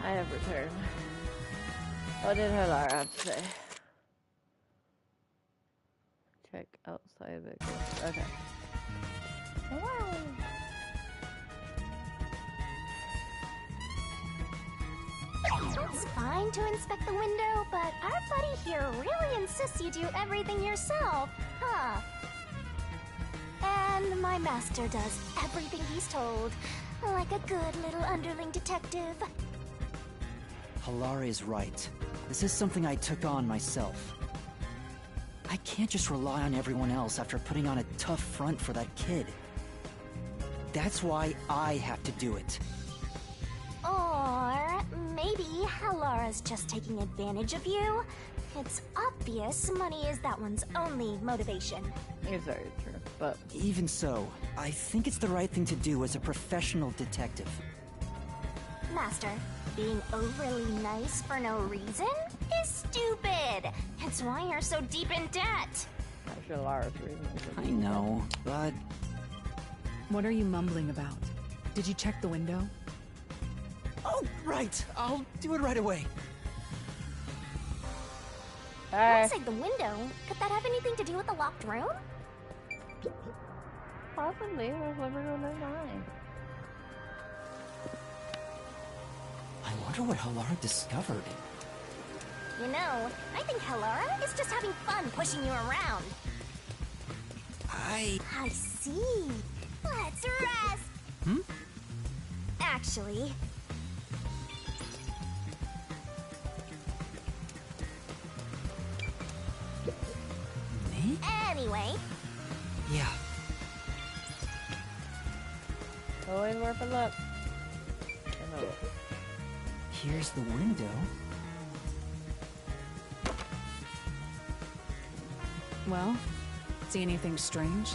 I have returned. What did Hilara have to say? Check outside of it. Okay. Wow. It's fine to inspect the window, but our buddy here really insists you do everything yourself, huh? And my master does everything he's told, like a good little underling detective. Hilara is right. This is something I took on myself. I can't just rely on everyone else after putting on a tough front for that kid. That's why I have to do it. Or maybe Hilara's just taking advantage of you. It's obvious money is that one's only motivation. It's very true, but... Even so, I think it's the right thing to do as a professional detective. Master, being overly nice for no reason is stupid. It's why you're so deep in debt. Actually, Hilara's reason. I know, but... What are you mumbling about? Did you check the window? Oh, right! I'll do it right away. Outside the window? Could that have anything to do with the locked room? Possibly. We'll never go to mine. I wonder what Hilara discovered. You know, I think Hilara is just having fun pushing you around. I see. Let's rest. Hmm? Actually... Me? Anyway. Yeah. Always worth a look. Here's the window. Well, see anything strange?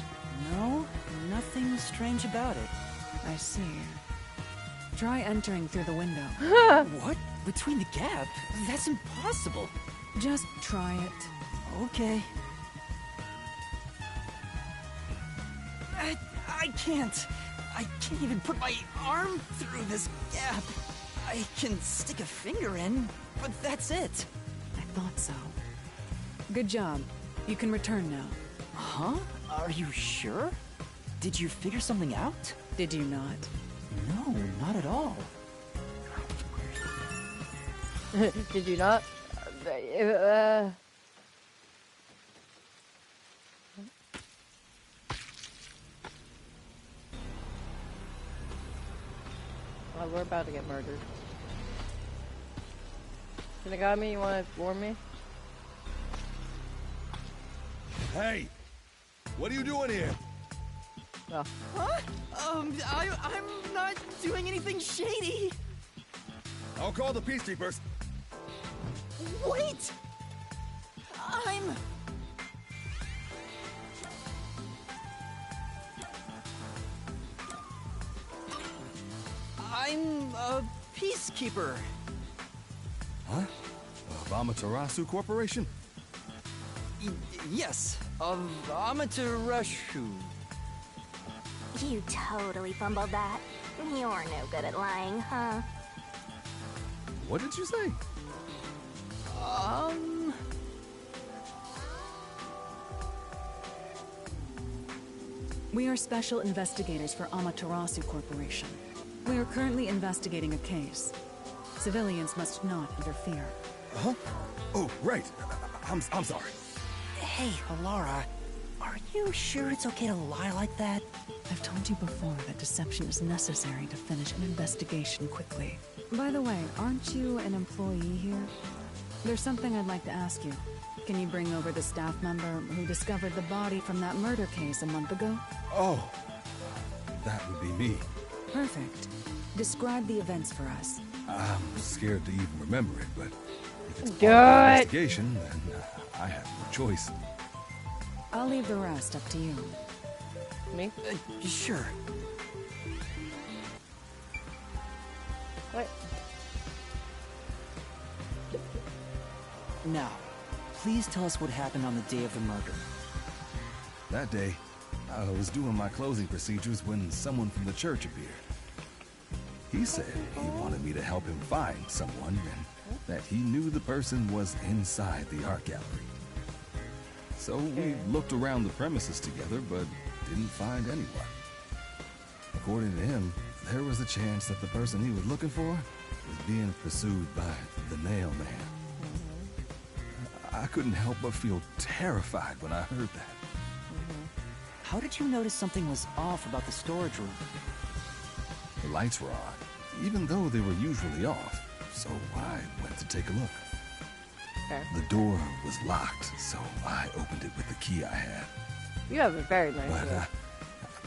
No, nothing strange about it. I see. Try entering through the window. What? Between the gap? That's impossible. Just try it. Okay. I can't. I can't even put my arm through this gap. I can stick a finger in, but that's it. I thought so. Good job. You can return now. Huh? Are you sure? Did you figure something out? Did you not? No, not at all. Did you not? Oh, we're about to get murdered. Shinigami, you want to warn me? Hey! What are you doing here? Oh. Huh? I'm not doing anything shady. I'll call the peacekeepers. Wait! I'm a peacekeeper. Huh? Of Amaterasu Corporation? Yes, of Amaterasu. You totally fumbled that. You're no good at lying, huh? What did you say? We are special investigators for Amaterasu Corporation. We are currently investigating a case. Civilians must not interfere. Huh? Oh, right. I'm sorry. Hey, Alara, are you sure it's okay to lie like that? I've told you before that deception is necessary to finish an investigation quickly. By the way, aren't you an employee here? There's something I'd like to ask you. Can you bring over the staff member who discovered the body from that murder case a month ago? Oh, that would be me. Perfect. Describe the events for us. I'm scared to even remember it, but if it's Do part of the it! investigation, then I have no choice. I'll leave the rest up to you. Me? Sure. What? Now, please tell us what happened on the day of the murder. That day, I was doing my closing procedures when someone from the church appeared. He said he wanted me to help him find someone and that he knew the person was inside the art gallery. So we looked around the premises together, but didn't find anyone. According to him, there was a chance that the person he was looking for was being pursued by the Nail Man. I couldn't help but feel terrified when I heard that. How did you notice something was off about the storage room? The lights were on, even though they were usually off, so I went to take a look. Okay. The door was locked, so I opened it with the key I had. You have a very nice But voice.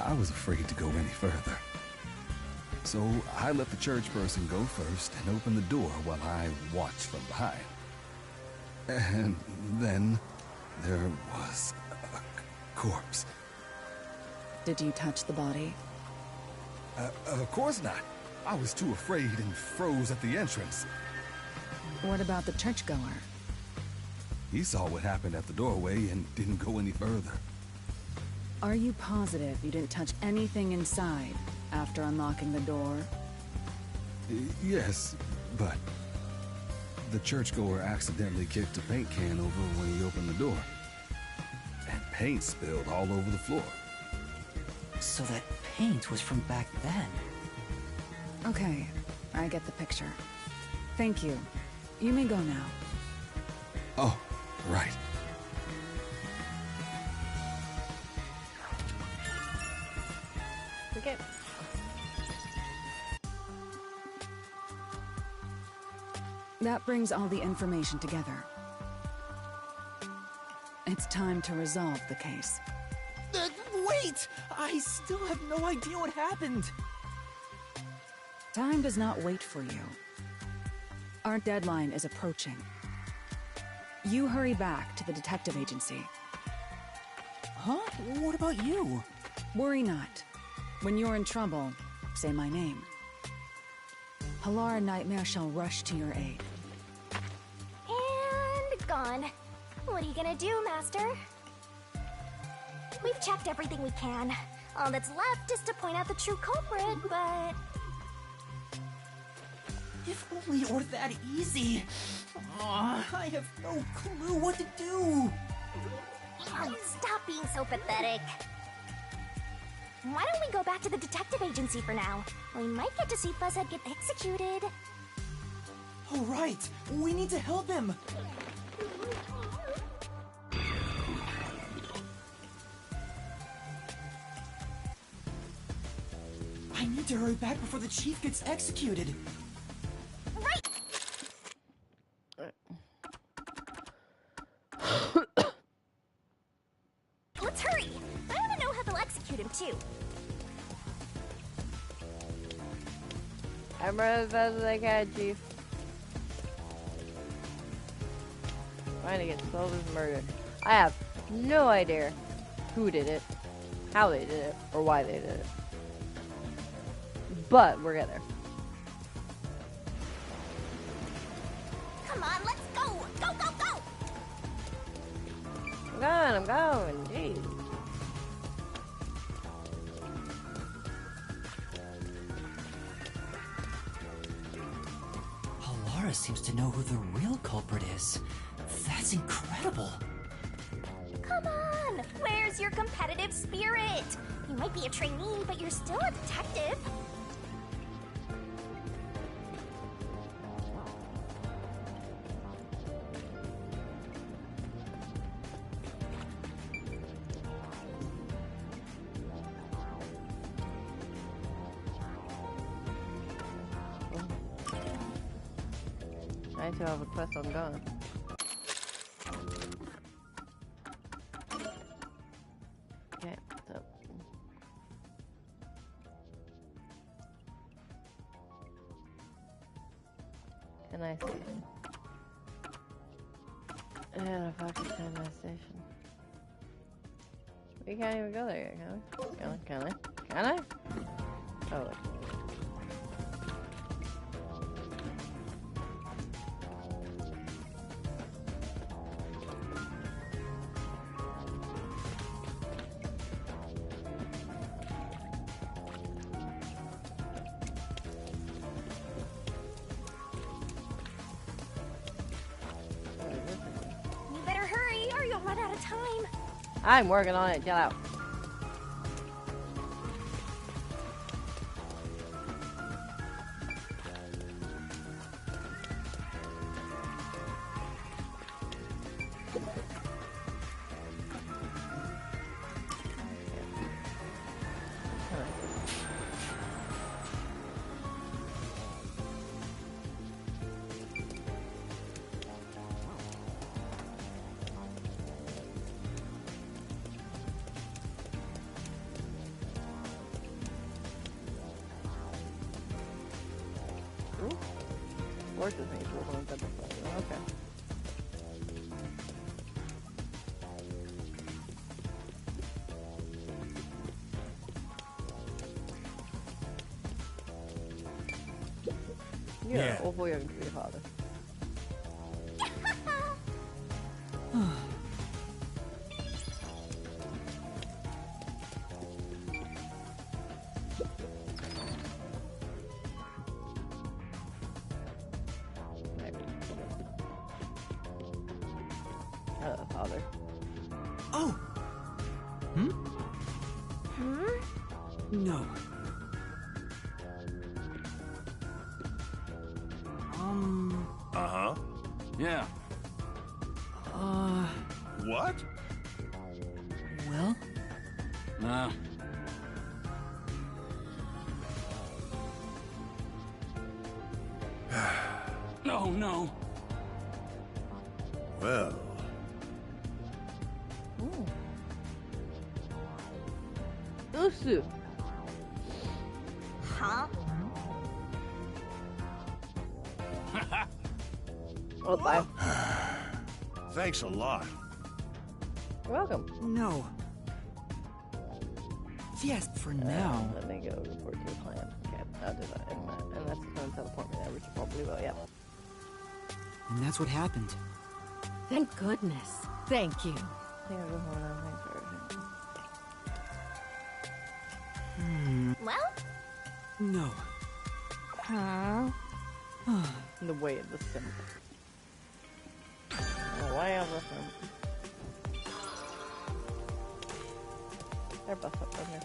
I was afraid to go any further. So I let the church person go first and open the door while I watched from behind. And then there was a corpse. Did you touch the body? Of course not. I was too afraid and froze at the entrance. What about the churchgoer? He saw what happened at the doorway and didn't go any further. Are you positive you didn't touch anything inside after unlocking the door? Yes, but the churchgoer accidentally kicked a paint can over when he opened the door. And paint spilled all over the floor. So that paint was from back then. Okay, I get the picture. Thank you. You may go now. Oh, right. Okay. That brings all the information together. It's time to resolve the case. Wait! I still have no idea what happened. Time does not wait for you. Our deadline is approaching. You hurry back to the detective agency. Huh? What about you? Worry not. When you're in trouble, say my name. Halara Nightmare shall rush to your aid. And gone. What are you gonna do, Master? We've checked everything we can. All that's left is to point out the true culprit, but... If only it were that easy. I have no clue what to do. Stop being so pathetic. Why don't we go back to the detective agency for now? We might get to see Fuzzhead get executed. Oh, right! We need to help him! I need to hurry back before the chief gets executed. Right! Let's hurry! I want to know how they'll execute him, too. I'm running as fast as I can, Chief. Trying to get solved this murder. I have no idea who did it, how they did it, or why they did it. But we're getting there. Come on, let's go! Go, go, go! I'm going, jeez. Alara seems to know who the real culprit is. That's incredible. Come on! Where's your competitive spirit? You might be a trainee, but you're still a detective. I still have a quest ongoing. Okay, so. Can I see? And a fucking semi station. We can't even go there yet, can we? Can I? Can I? Oh, wait. You better hurry or you'll run out of time. I'm working on it, chill out. Work with me, okay. Yeah. Och får jag inte bli fader. Hello, father. Oh! Hmm? Hmm? No. Uh-huh. Yeah. What? Well? Nah. Oh, no. Well, Usu. Huh? Oh, bye. thanks a lot. You're welcome. No. Yes, for now. Let me go report to the client. Okay, I'll do that. Unless it's going to teleport me there, which it probably will, yeah. And that's what happened. Thank goodness. Thank you. I think I'll go home now. Thanks for everything. Well? No. Huh? The way of the simple. The way of the simple. They're bus up from here.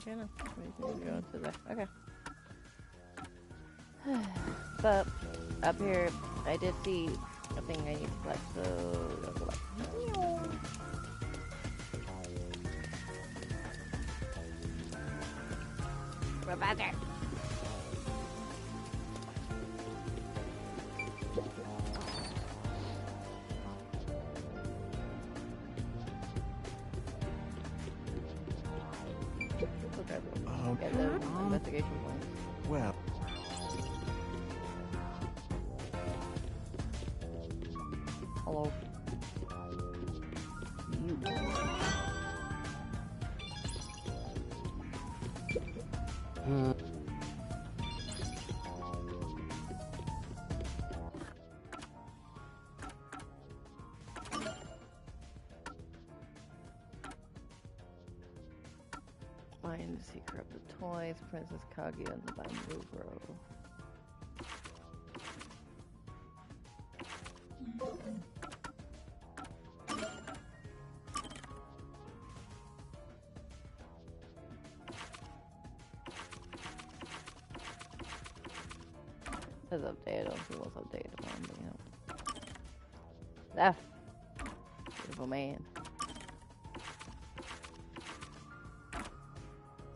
Okay, no. We need to go to there. Okay. But up here, I did see a thing I need to collect, so we're gonna go back. Professor! Okay, the investigation points. Well. Hello. You. Find the secret of the toys, Princess Kaguya and the Bamboo Grove. Says update, I don't see what's updated on, but you know. That beautiful man.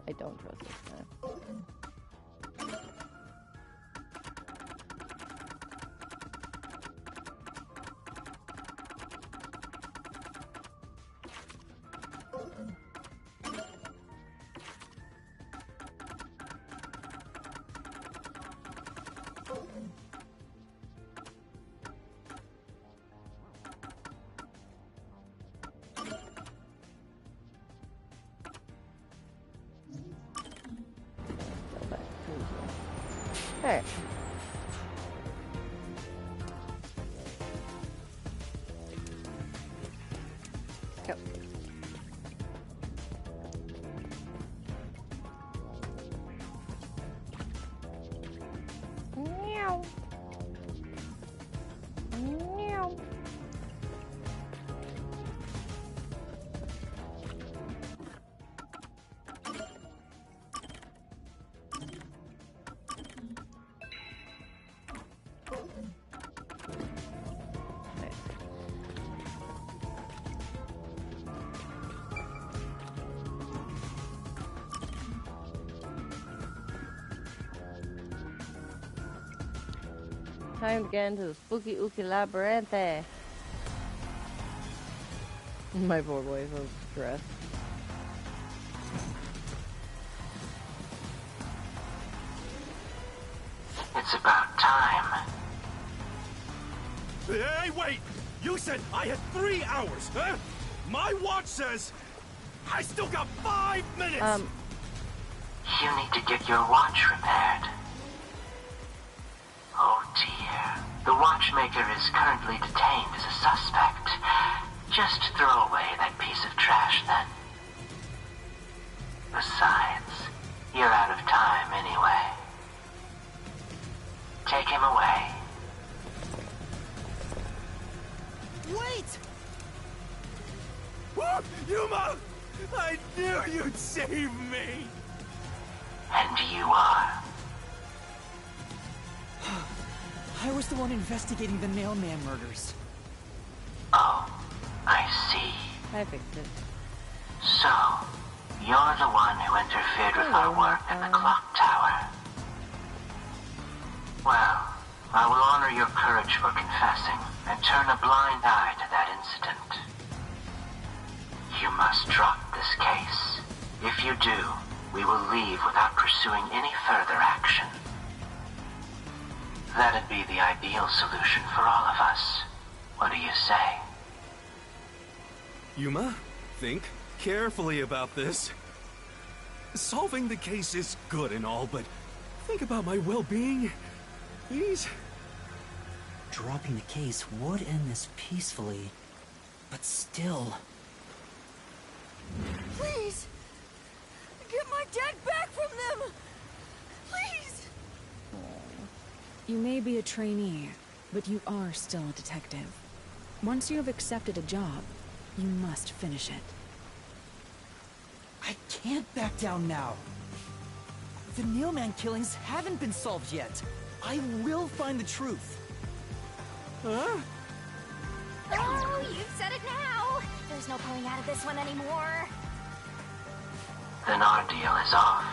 I don't trust this man. Alright. Go. Meow. Meow. Time to get into the spooky ooky labyrinth. My poor boy is so stressed. It's about time. Hey, wait! You said I had 3 hours, huh? My watch says I still got 5 minutes! You need to get your watch repaired. Oh dear. The watchmaker is currently detained as a suspect. Just throw away that piece of trash then. Besides, you're out of time anyway. Take him away. Wait! Whoa, Yuma! I knew you'd save me! And you are. I was the one investigating the Nailman murders. Oh, I see. I fixed it. So, you're the one who interfered with our work at the clock tower. Well, I will honor your courage for confessing and turn a blind eye to that incident. You must drop this case. If you do, we will leave without pursuing any further action. That'd be the ideal solution for all of us. What do you say? Yuma, think carefully about this. Solving the case is good and all, but think about my well-being. Please? Dropping the case would end this peacefully, but still... Please! Get my dad back from them! Please! You may be a trainee, but you are still a detective. Once you have accepted a job, you must finish it. I can't back down now. The Nailman killings haven't been solved yet. I will find the truth. Huh? Oh, you've said it now. There's no pulling out of this one anymore. Then our deal is off.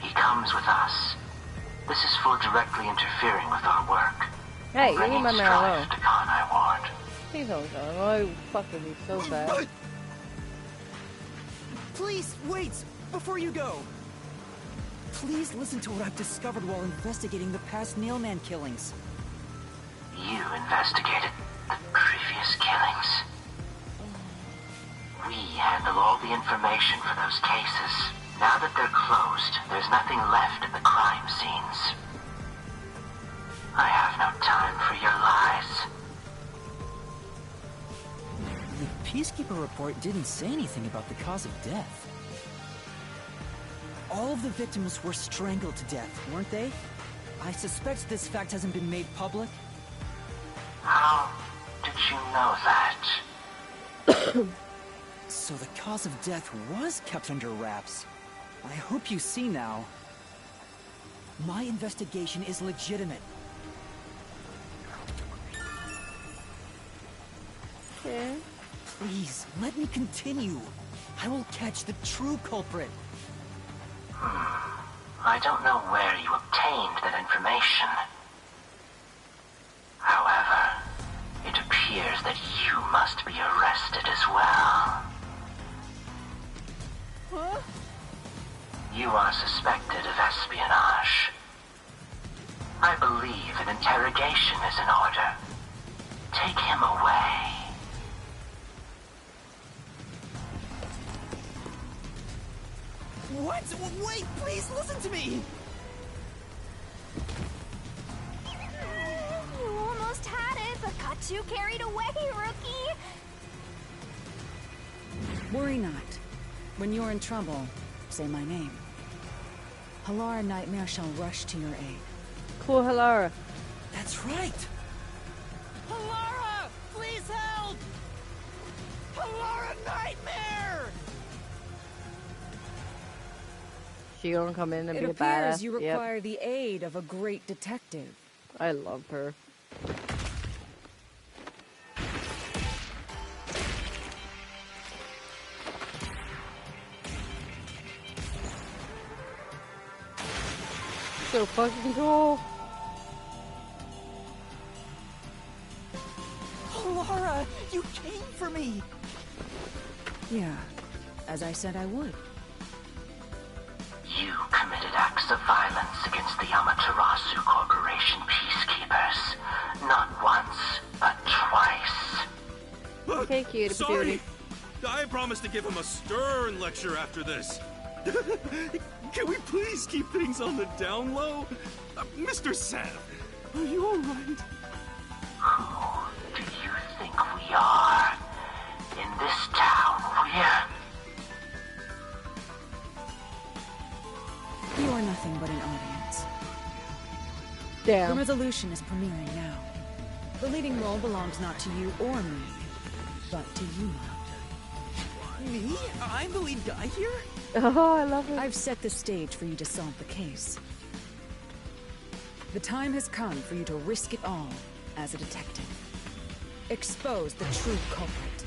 He comes with us. This is for directly interfering with our work. Hey, leave bringing my man strife alone. to Khan I Ward. Please don't go. Oh, fuck with me so bad. Please, wait! Before you go! Please listen to what I've discovered while investigating the past Nailman killings. You investigated the previous killings. We handle all the information for those cases. Now that they're closed, there's nothing left at the crime scenes. I have no time for your lies. The Peacekeeper report didn't say anything about the cause of death. All of the victims were strangled to death, weren't they? I suspect this fact hasn't been made public. How did you know that? So the cause of death was kept under wraps. I hope you see now. My investigation is legitimate. Okay. Please, let me continue. I will catch the true culprit. I don't know where you obtained that information. However, it appears that you must be arrested as well. Huh? You are suspected of espionage. I believe an interrogation is in order. Take him away. What? Wait, please listen to me! You almost had it, but got too carried away, rookie. Worry not. When you're in trouble, say my name. Halara Nightmare shall rush to your aid. Cool, Halara. That's right! Halara! Please help! Halara Nightmare! She gonna come in and It be a appears badass. you require the aid of a great detective. I love her. So fucking cool. Halara, you came for me! Yeah, as I said I would. You committed acts of violence against the Amaterasu Corporation peacekeepers. Not once, but twice. Okay, cutie Sorry! patootie. I promised to give him a stern lecture after this. Can we please keep things on the down low? Mr. Sam, are you alright? Who do you think we are? In this town, You are nothing but an audience. Damn. The resolution is premiering now. The leading role belongs not to you or me, but to you. Me? I'm the lead guy here? Oh, I love it. I've set the stage for you to solve the case. The time has come for you to risk it all as a detective. Expose the true culprit.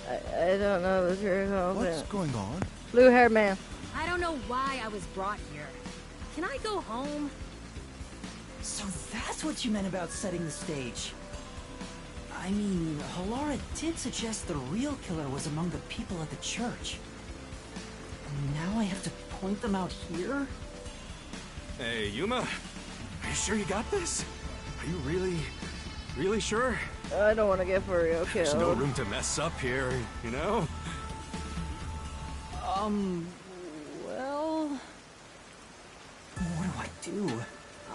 I don't know the true culprit. What's going on? Blue haired man. I don't know why I was brought here. Can I go home? So that's what you meant about setting the stage. I mean, Halara did suggest the real killer was among the people at the church. Now I have to point them out here? Hey, Yuma, are you sure you got this? Are you really sure? I don't want to get for real killed. There's no room to mess up here, you know? Well... What do?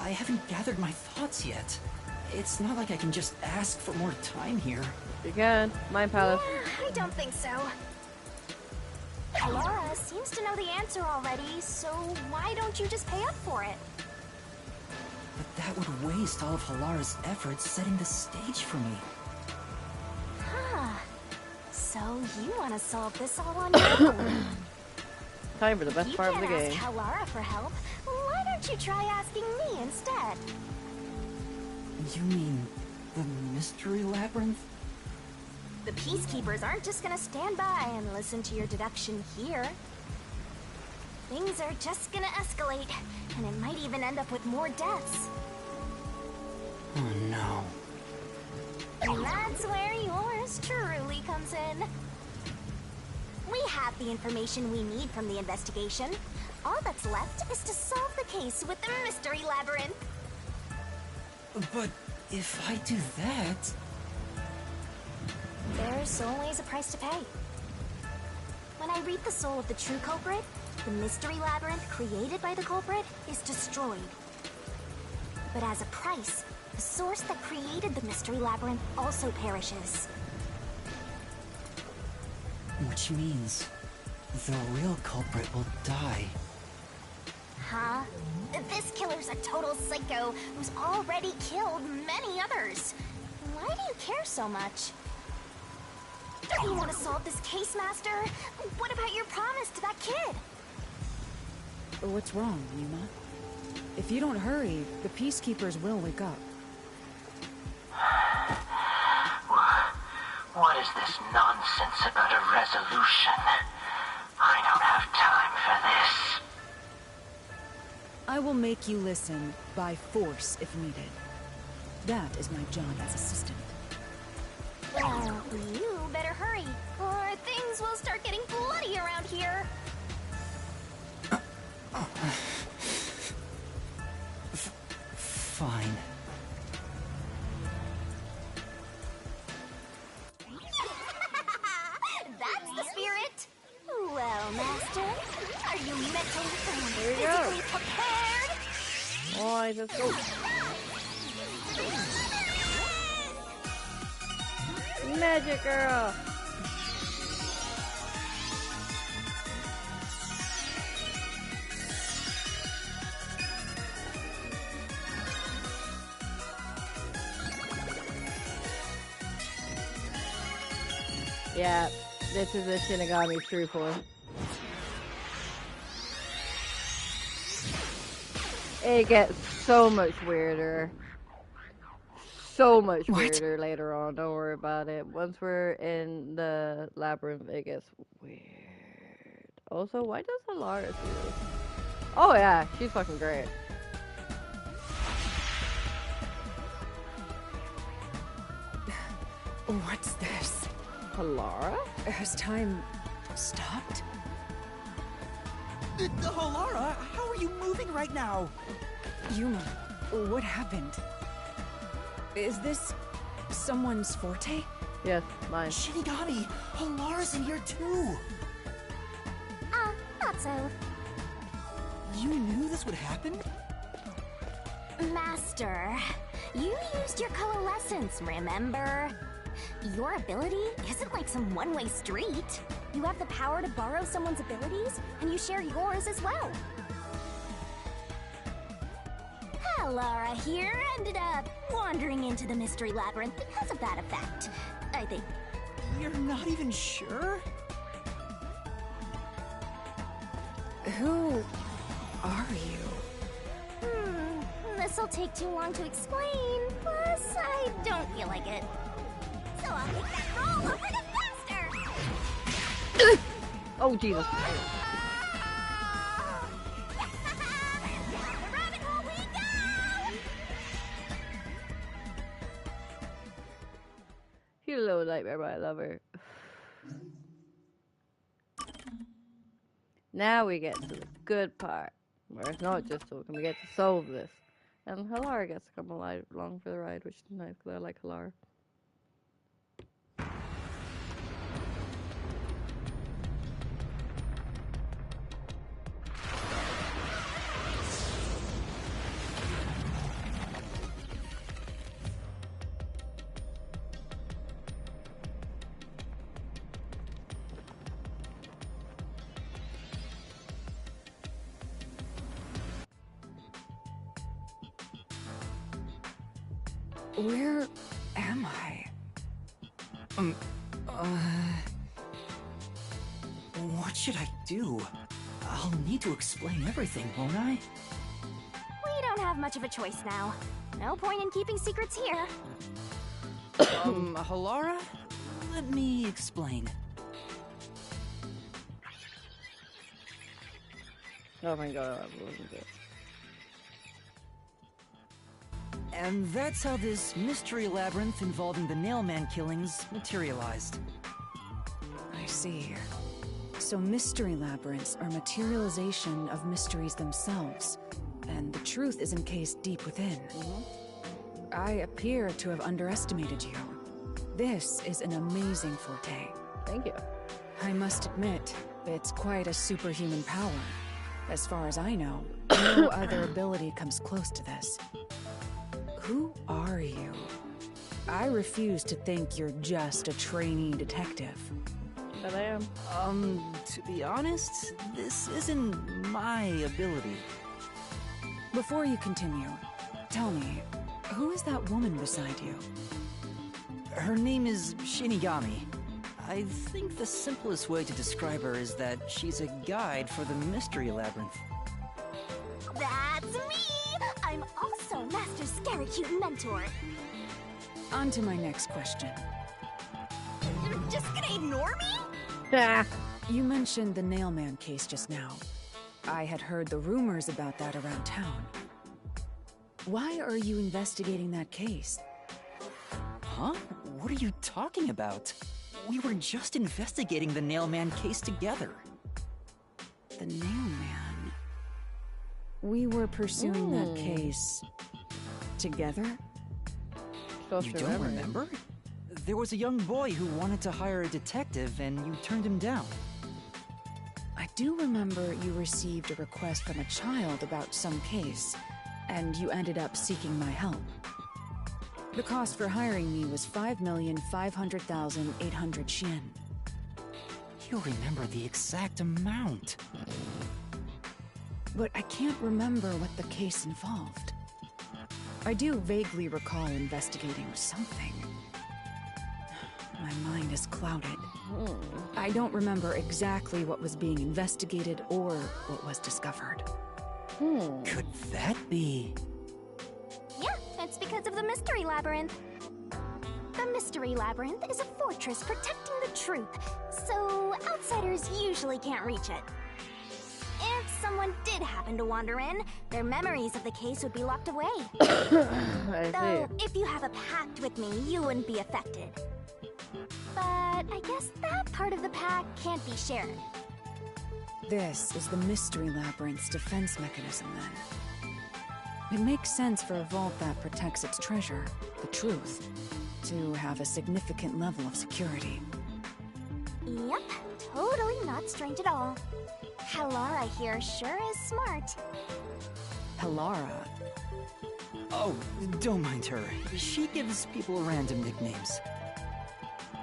I haven't gathered my thoughts yet. It's not like I can just ask for more time here. You can. Mind Palace. I don't think so. Laura seems to know the answer already, so why don't you just pay up for it? But that would waste all of Halara's efforts setting the stage for me. Huh. So you want to solve this all on your own? Time for the best You part of the can't game. ask Halara for help. Why don't you try asking me instead? You mean the mystery labyrinth? The Peacekeepers aren't just gonna stand by and listen to your deduction here. Things are just gonna escalate, and it might even end up with more deaths. Oh no. And that's where yours truly comes in. We have the information we need from the investigation. All that's left is to solve the case with the mystery labyrinth. But if I do that... There's always a price to pay. When I read the soul of the true culprit, the mystery labyrinth created by the culprit is destroyed. But as a price, the source that created the mystery labyrinth also perishes. Which means the real culprit will die. Huh? This killer's a total psycho who's already killed many others. Why do you care so much? You want to solve this case, Master? What about your promise to that kid? What's wrong, Yuma? If you don't hurry, the Peacekeepers will wake up. What is this nonsense about a resolution? I don't have time for this. I will make you listen by force if needed. That is my job as assistant. Well, you better hurry, or things will start getting bloody around here. Fine. That's the spirit. Well, Master, are you mentally and Here we go. physically prepared? Alright, let's go. Magic girl. Yeah, this is a Shinigami true form. It gets so much weirder. So much weirder later on. Don't worry about it. Once we're in the labyrinth, it gets weird. Also, why does Halara do this? Oh yeah, she's fucking great. What's this? Halara? Has time stopped? Halara, how are you moving right now? Yuma, what happened? Is this someone's forte? Yes, mine. Shinigami, Halara's in here too. Thought so. You knew this would happen? Master, you used your coalescence, remember? Your ability isn't like some one-way street. You have the power to borrow someone's abilities, and you share yours as well. Halara here ended up wandering into the mystery labyrinth because of that effect, I think. You're not even sure? Who are you? This'll take too long to explain, plus I don't feel like it. So I'll take that roll over to Master! Oh, Jesus. You little nightmare, but I love her. Now we get to the good part, where it's not just talking, we get to solve this. And Halara gets to come along for the ride, which is nice, because I like Halara. Where am I? What should I do? I'll need to explain everything, won't I? We don't have much of a choice now. No point in keeping secrets here. Halara? Let me explain. Oh my god, I wasn't it. And that's how this mystery labyrinth involving the Nailman killings materialized. I see. So mystery labyrinths are materialization of mysteries themselves, and the truth is encased deep within. I appear to have underestimated you. This is an amazing forte. Thank you. I must admit, it's quite a superhuman power. As far as I know, no other ability comes close to this. Who are you? I refuse to think you're just a trainee detective. But I am. To be honest, this isn't my ability. Before you continue, tell me, who is that woman beside you? Her name is Shinigami. I think the simplest way to describe her is that she's a guide for the Mystery Labyrinth. That's me! I'm also Master Scaracute Mentor. On to my next question. You're just gonna ignore me? You mentioned the Nailman case just now. I had heard the rumors about that around town. Why are you investigating that case? Huh? What are you talking about? We were just investigating the Nailman case together. The Nailman? We were pursuing that case... together? You don't remember? There was a young boy who wanted to hire a detective and you turned him down. I do remember you received a request from a child about some case, and you ended up seeking my help. The cost for hiring me was 5,500,800 yen. You remember the exact amount. But I can't remember what the case involved. I do vaguely recall investigating something. My mind is clouded. I don't remember exactly what was being investigated or what was discovered. Could that be? Yeah, it's because of the Mystery Labyrinth. The Mystery Labyrinth is a fortress protecting the truth, so outsiders usually can't reach it. If someone did happen to wander in, their memories of the case would be locked away. Though, if you have a pact with me, you wouldn't be affected. But I guess that part of the pact can't be shared. This is the Mystery Labyrinth's defense mechanism, then. It makes sense for a vault that protects its treasure, the truth, to have a significant level of security. Yep, totally not strange at all. Halara here sure is smart. Halara? Oh, don't mind her. She gives people random nicknames.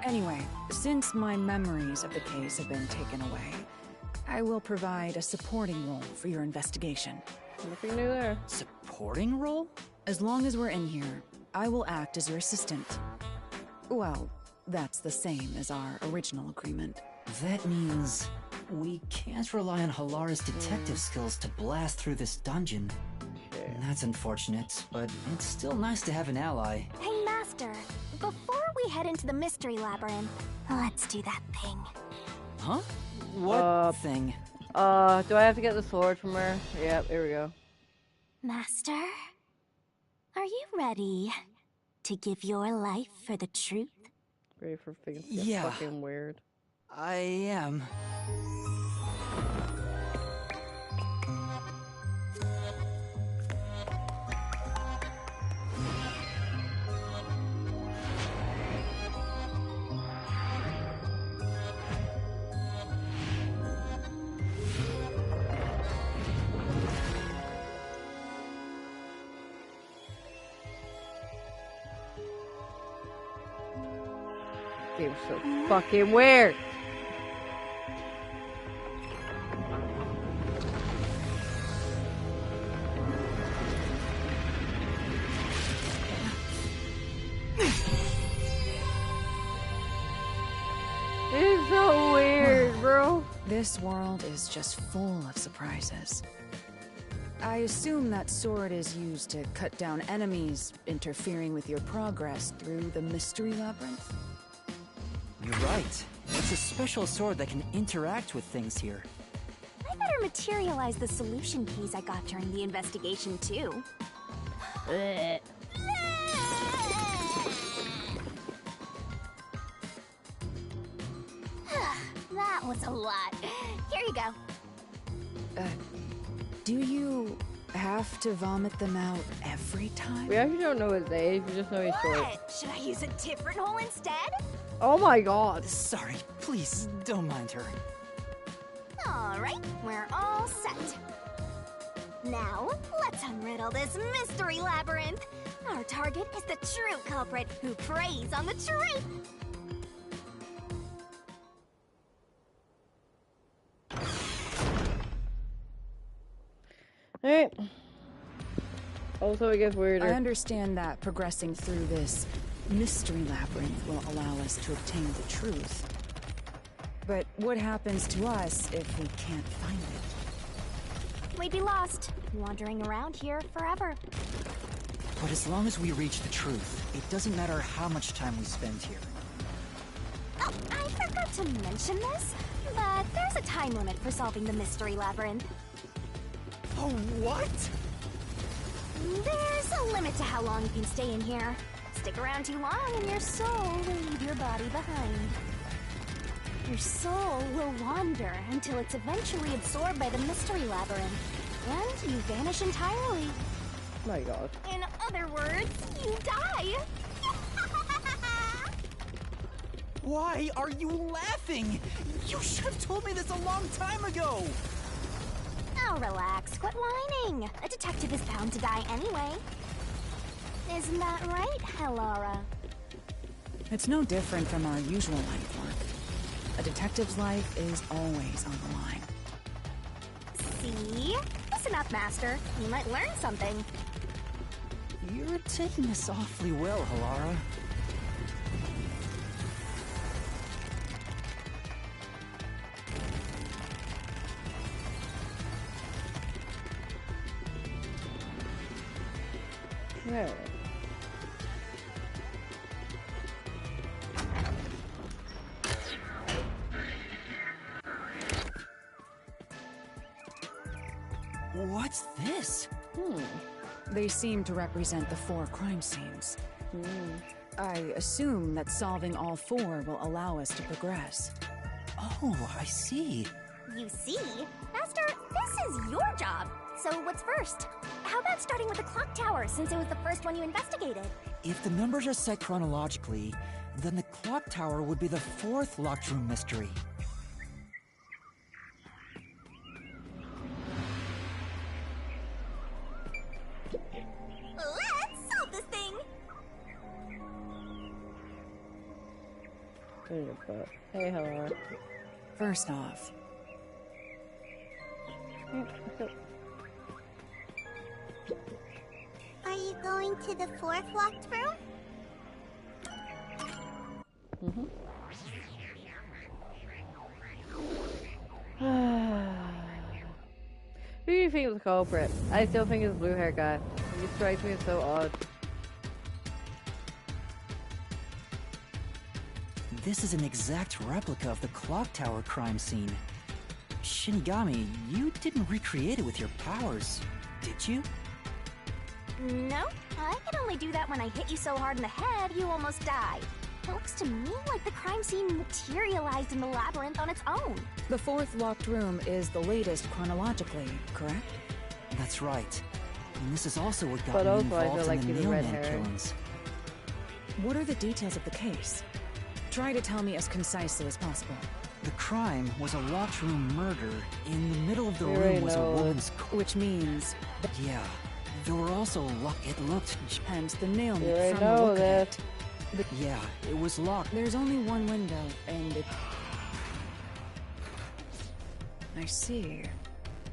Anyway, since my memories of the case have been taken away, I will provide a supporting role for your investigation. Nothing new there. Supporting role? As long as we're in here, I will act as your assistant. Well, that's the same as our original agreement. That means we can't rely on Halara's detective skills to blast through this dungeon. That's unfortunate, but it's still nice to have an ally. Hey, Master, before we head into the Mystery Labyrinth, let's do that thing. Huh? What thing? Do I have to get the sword from her? Yep, here we go. Master, are you ready to give your life for the truth? Ready for things to get fucking weird. I am. Game's so fucking weird. It's so weird, bro. know? This world is just full of surprises. I assume that sword is used to cut down enemies interfering with your progress through the mystery labyrinth. You're right. It's a special sword that can interact with things here. I better materialize the solution keys I got during the investigation, too. That was a lot. Here you go. Do you have to vomit them out every time? We actually don't know his age, we just know he's short. What? Should I use a different hole instead? Oh my god. Sorry, please, don't mind her. Alright, we're all set. Now, let's unriddle this mystery labyrinth. Our target is the true culprit who preys on the truth. Alright. Also, it gets weirder. I understand that progressing through this mystery labyrinth will allow us to obtain the truth. But what happens to us if we can't find it? We'd be lost, wandering around here forever. But as long as we reach the truth, it doesn't matter how much time we spend here. Oh, I forgot to mention this, but there's a time limit for solving the mystery labyrinth. Oh, what? There's a limit to how long you can stay in here. Stick around too long and your soul will leave your body behind. Your soul will wander until it's eventually absorbed by the mystery labyrinth, and you vanish entirely. Oh my god. In other words, you die. Why are you laughing? You should have told me this a long time ago! Now relax, quit whining. A detective is bound to die anyway. Isn't that right, Hellara? It's no different from our usual life work. A detective's life is always on the line. See? Listen up, Master. You might learn something. You're taking this awfully well, Hellara. Yeah. What's this? They seem to represent the 4 crime scenes. I assume that solving all 4 will allow us to progress. Oh, I see. You see? Master, this is your job. So what's first? How about starting with the clock tower, since it was the first one you investigated? If the numbers are set chronologically, then the clock tower would be the 4th locked room mystery. Let's solve this thing! Hey, hello. First off, Are you going to the 4th locked room? Who do you think is the culprit? I still think it's the blue hair guy. He strikes me as so odd. This is an exact replica of the clock tower crime scene. Shinigami, you didn't recreate it with your powers, did you? No, I can only do that when I hit you so hard in the head you almost die. It looks to me like the crime scene materialized in the labyrinth on its own. the 4th locked room is the latest chronologically, correct? That's right. And this is also what got But me also I involved feel like in the he's a red mailman herring. killings. What are the details of the case? Try to tell me as concisely as possible. The crime was a locked room murder. In the middle of the We already room was a know. woman's Which means, Yeah. There were also it looked... hence the nail You meat already from the know look of that. it. Yeah, it was locked. There's only one window, and it... I see.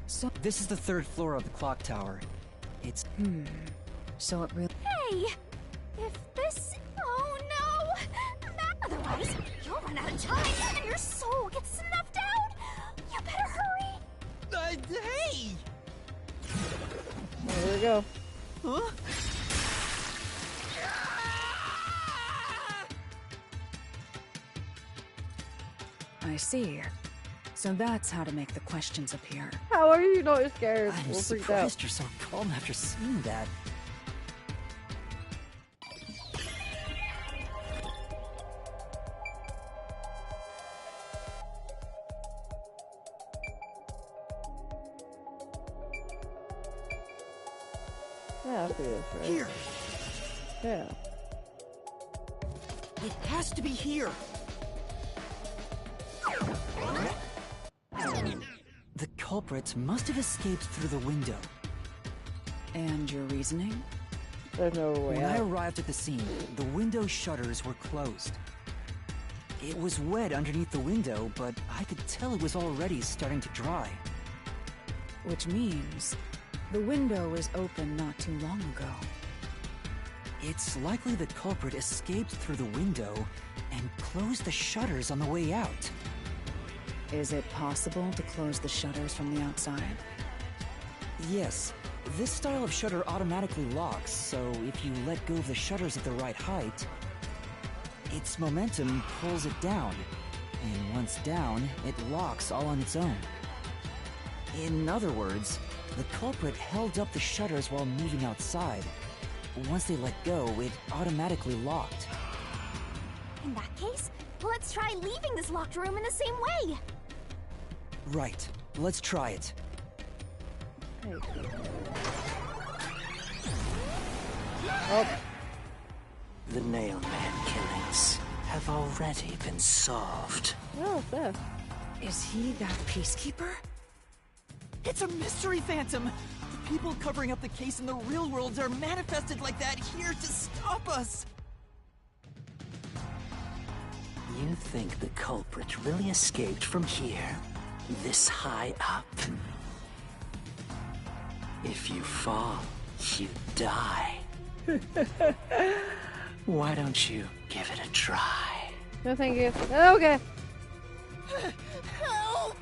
So, This is the 3rd floor of the clock tower. It's... so it really... Hey! If this... Oh no! Otherwise, you'll run out of time and your soul gets snuffed out! we go. Huh? I see. So that's how to make the questions appear. How are you not scared? I'm We'll freak out. surprised you're so calm after seeing that. Yeah, I see this, right? Here! Yeah. It has to be here! The culprit must have escaped through the window. And your reasoning? There's no way When I out. arrived at the scene, the window shutters were closed. It was wet underneath the window, but I could tell it was already starting to dry. Which means the window was open not too long ago. It's likely the culprit escaped through the window and closed the shutters on the way out. Is it possible to close the shutters from the outside? Yes. This style of shutter automatically locks, so if you let go of the shutters at the right height, its momentum pulls it down. And once down, it locks all on its own. In other words, the culprit held up the shutters while moving outside. Once they let go, it automatically locked. In that case, let's try leaving this locked room in the same way. Right. Let's try it. Oh. The Nailman killings have already been solved. Oh, Seth. Is he that peacekeeper? It's a mystery phantom! The people covering up the case in the real world are manifested like that here to stop us! You think the culprit really escaped from here? This high up? If you fall, you die. Why don't you give it a try? No, thank you. Okay. Help!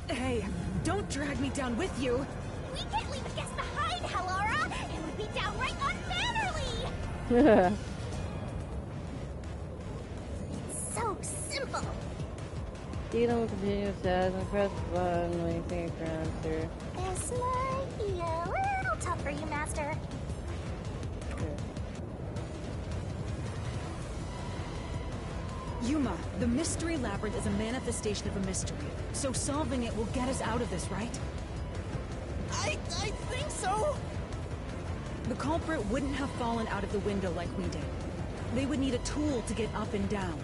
Hey, don't drag me down with you! We can't leave a guest behind, Hallara! It would be downright unmannerly! It's so simple. Dealing continuous as and press the button when you think your answer. This might be a little tough for you, Master. Yuma, the Mystery Labyrinth is a manifestation of a mystery. So solving it will get us out of this, right? I think so! The culprit wouldn't have fallen out of the window like we did. They would need a tool to get up and down.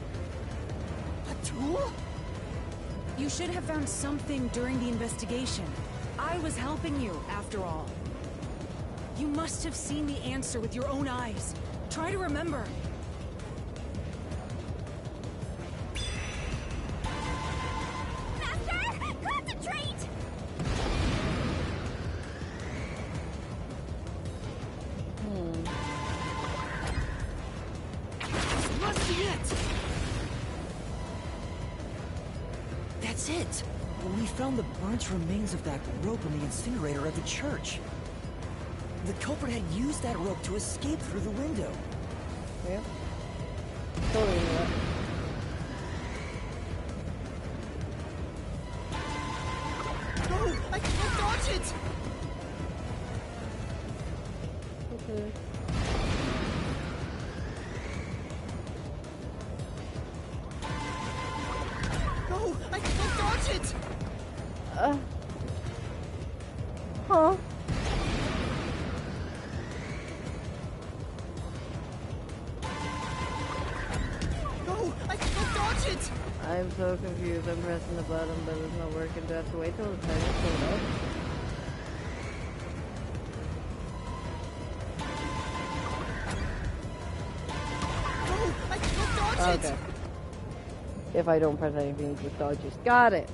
A tool? You should have found something during the investigation. I was helping you, after all. You must have seen the answer with your own eyes. Try to remember. Master, concentrate! This must be it! That's it! We found the burnt remains of that rope in the incinerator at the church. The culprit had used that rope to escape through the window. Yeah. Totally knew that. No! I can't dodge it! Okay. No! I can't dodge it! Huh? No! I can't dodge it! I'm so confused. I'm pressing the button, but it's not working. Do I have to wait till the timer's filled up? No! I can't dodge Okay. it! If I don't press anything, just dodges. Got it.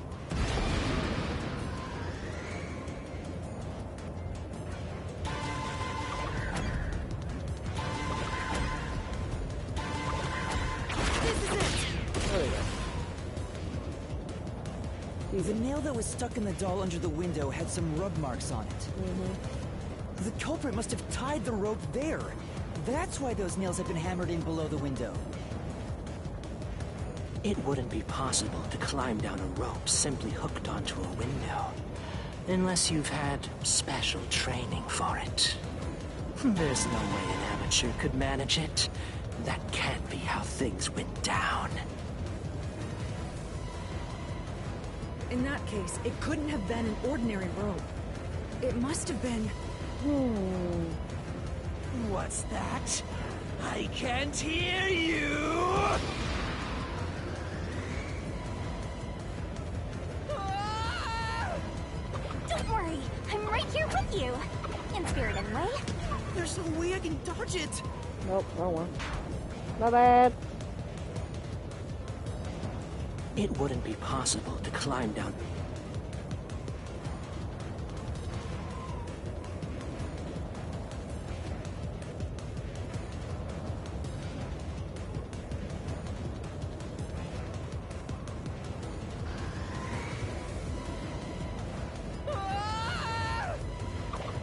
The nail that was stuck in the doll under the window had some rub marks on it. The culprit must have tied the rope there. That's why those nails have been hammered in below the window. It wouldn't be possible to climb down a rope simply hooked onto a window, unless you've had special training for it. There's no way an amateur could manage it. That can't be how things went down. In that case, it couldn't have been an ordinary rope. It must have been... What's that? I can't hear you! Don't worry, I'm right here with you. In spirit, anyway. There's no way I can dodge it! Nope, wrong one. My bad. It wouldn't be possible to climb down.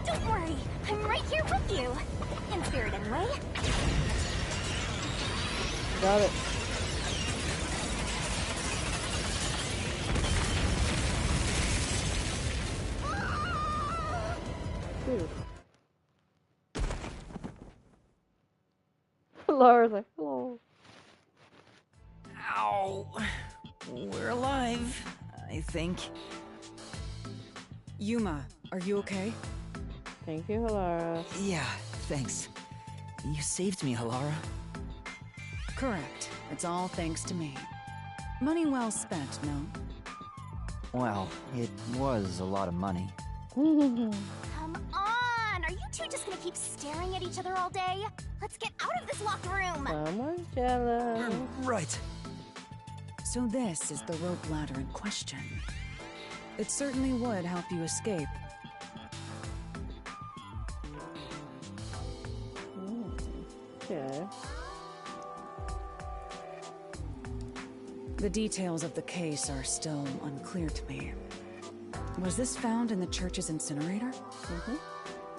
Don't worry, I'm right here with you. In spirit, anyway. Got it. Dude. Laura's like, hello. Ow. We're alive, I think. Yuma, are you okay? Thank you, Laura. Yeah, thanks. You saved me, Halara. Correct. It's all thanks to me. Money well spent, no? Well, it was a lot of money. Come on! Are you two just gonna keep staring at each other all day? Let's get out of this locked room! Someone's jealous. Right. So this is the rope ladder in question. It certainly would help you escape. Okay. The details of the case are still unclear to me. Was this found in the church's incinerator?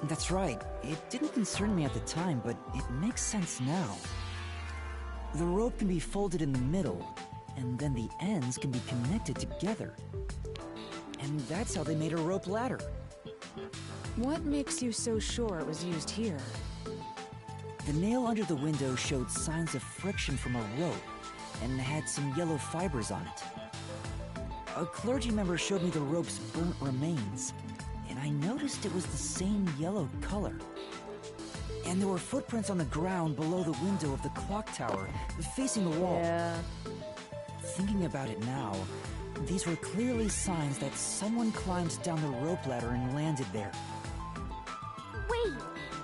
That's right. It didn't concern me at the time, but it makes sense now. The rope can be folded in the middle, and then the ends can be connected together. And that's how they made a rope ladder. What makes you so sure it was used here? The nail under the window showed signs of friction from a rope, and had some yellow fibers on it. A clergy member showed me the rope's burnt remains, and I noticed it was the same yellow color. And there were footprints on the ground below the window of the clock tower, facing the wall. Yeah. Thinking about it now, these were clearly signs that someone climbed down the rope ladder and landed there. Wait,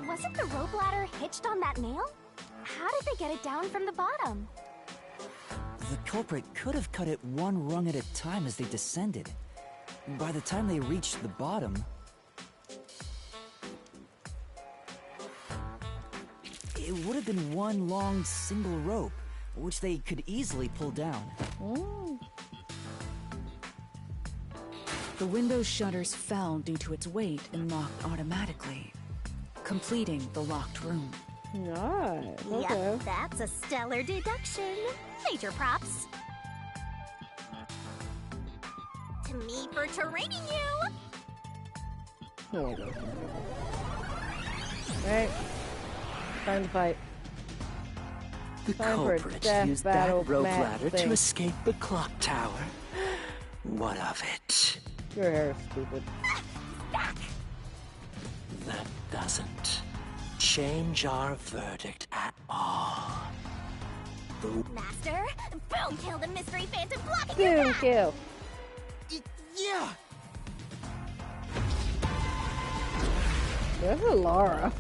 wasn't the rope ladder hitched on that nail? How did they get it down from the bottom? The culprit could have cut it one rung at a time as they descended. By the time they reached the bottom, it would have been one long single rope, which they could easily pull down. The window shutters fell due to its weight and locked automatically, completing the locked room. Nice. Okay. Yep, that's a stellar deduction. Major props. To me for training you! Here we go. Right. Time to fight. The Time for a culprit death used battle that rope match ladder thing. to escape the clock tower. What of it? Your hair is stupid. That doesn't change our verdict at all. Master, boom kill the mystery phantom blocking your Boom path! kill. Yeah! There's a Laura.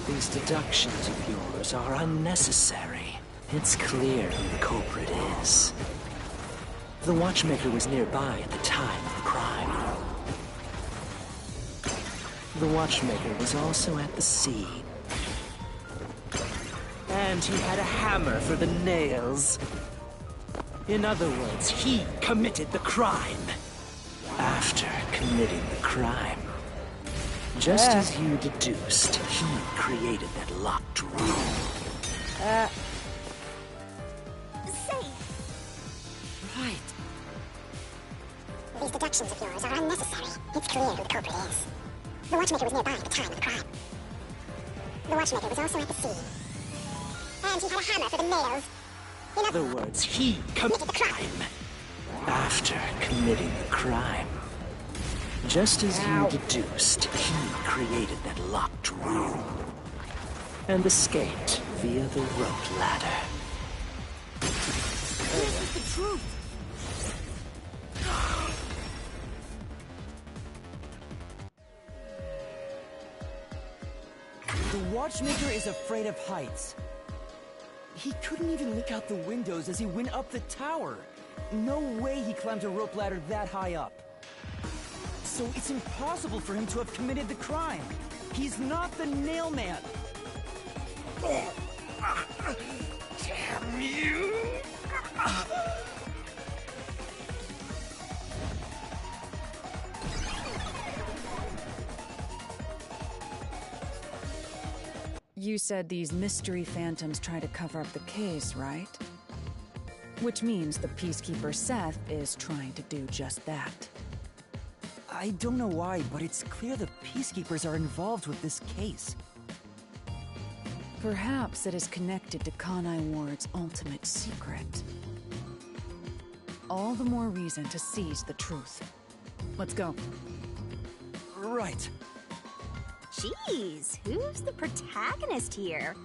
These deductions of yours are unnecessary. It's clear who the culprit is. The watchmaker was nearby at the time of The watchmaker was also at the scene. And he had a hammer for the nails. In other words, he committed the crime. After committing the crime, just as you deduced, he created that locked room. Right. These deductions of yours are unnecessary. It's clear who the culprit is. The watchmaker was nearby at the time of the crime. The watchmaker was also at the scene. And he had a hammer for the nails. In other words, he committed the crime. After committing the crime, just as you deduced, he created that locked room and escaped via the rope ladder. This is the truth. The watchmaker is afraid of heights. He couldn't even look out the windows as he went up the tower. No way he climbed a rope ladder that high up. So it's impossible for him to have committed the crime. He's not the nail man. Damn you! You said these mystery phantoms try to cover up the case, right? Which means the Peacekeeper Seth is trying to do just that. I don't know why, but it's clear the Peacekeepers are involved with this case. Perhaps it is connected to Kanai Ward's ultimate secret. All the more reason to seize the truth. Let's go. Right. Jeez, who's the protagonist here?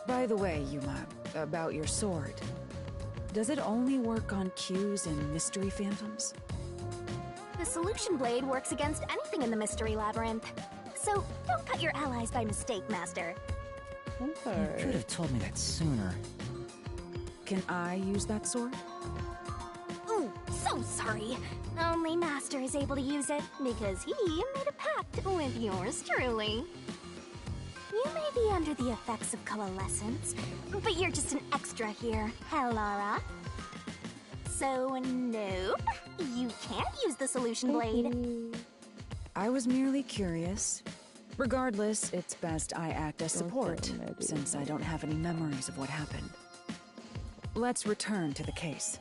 By the way, Yuma, about your sword. Does it only work on cues and mystery phantoms? The solution blade works against anything in the mystery labyrinth. So don't cut your allies by mistake, Master. You could have told me that sooner. Can I use that sword? Ooh, so sorry. Only Master is able to use it because he made a pact with yours truly. You may be under the effects of coalescence, but you're just an extra here, Hellara. So, nope, you can't use the solution blade. I was merely curious. Regardless, it's best I act as support, since I don't have any memories of what happened. Let's return to the case.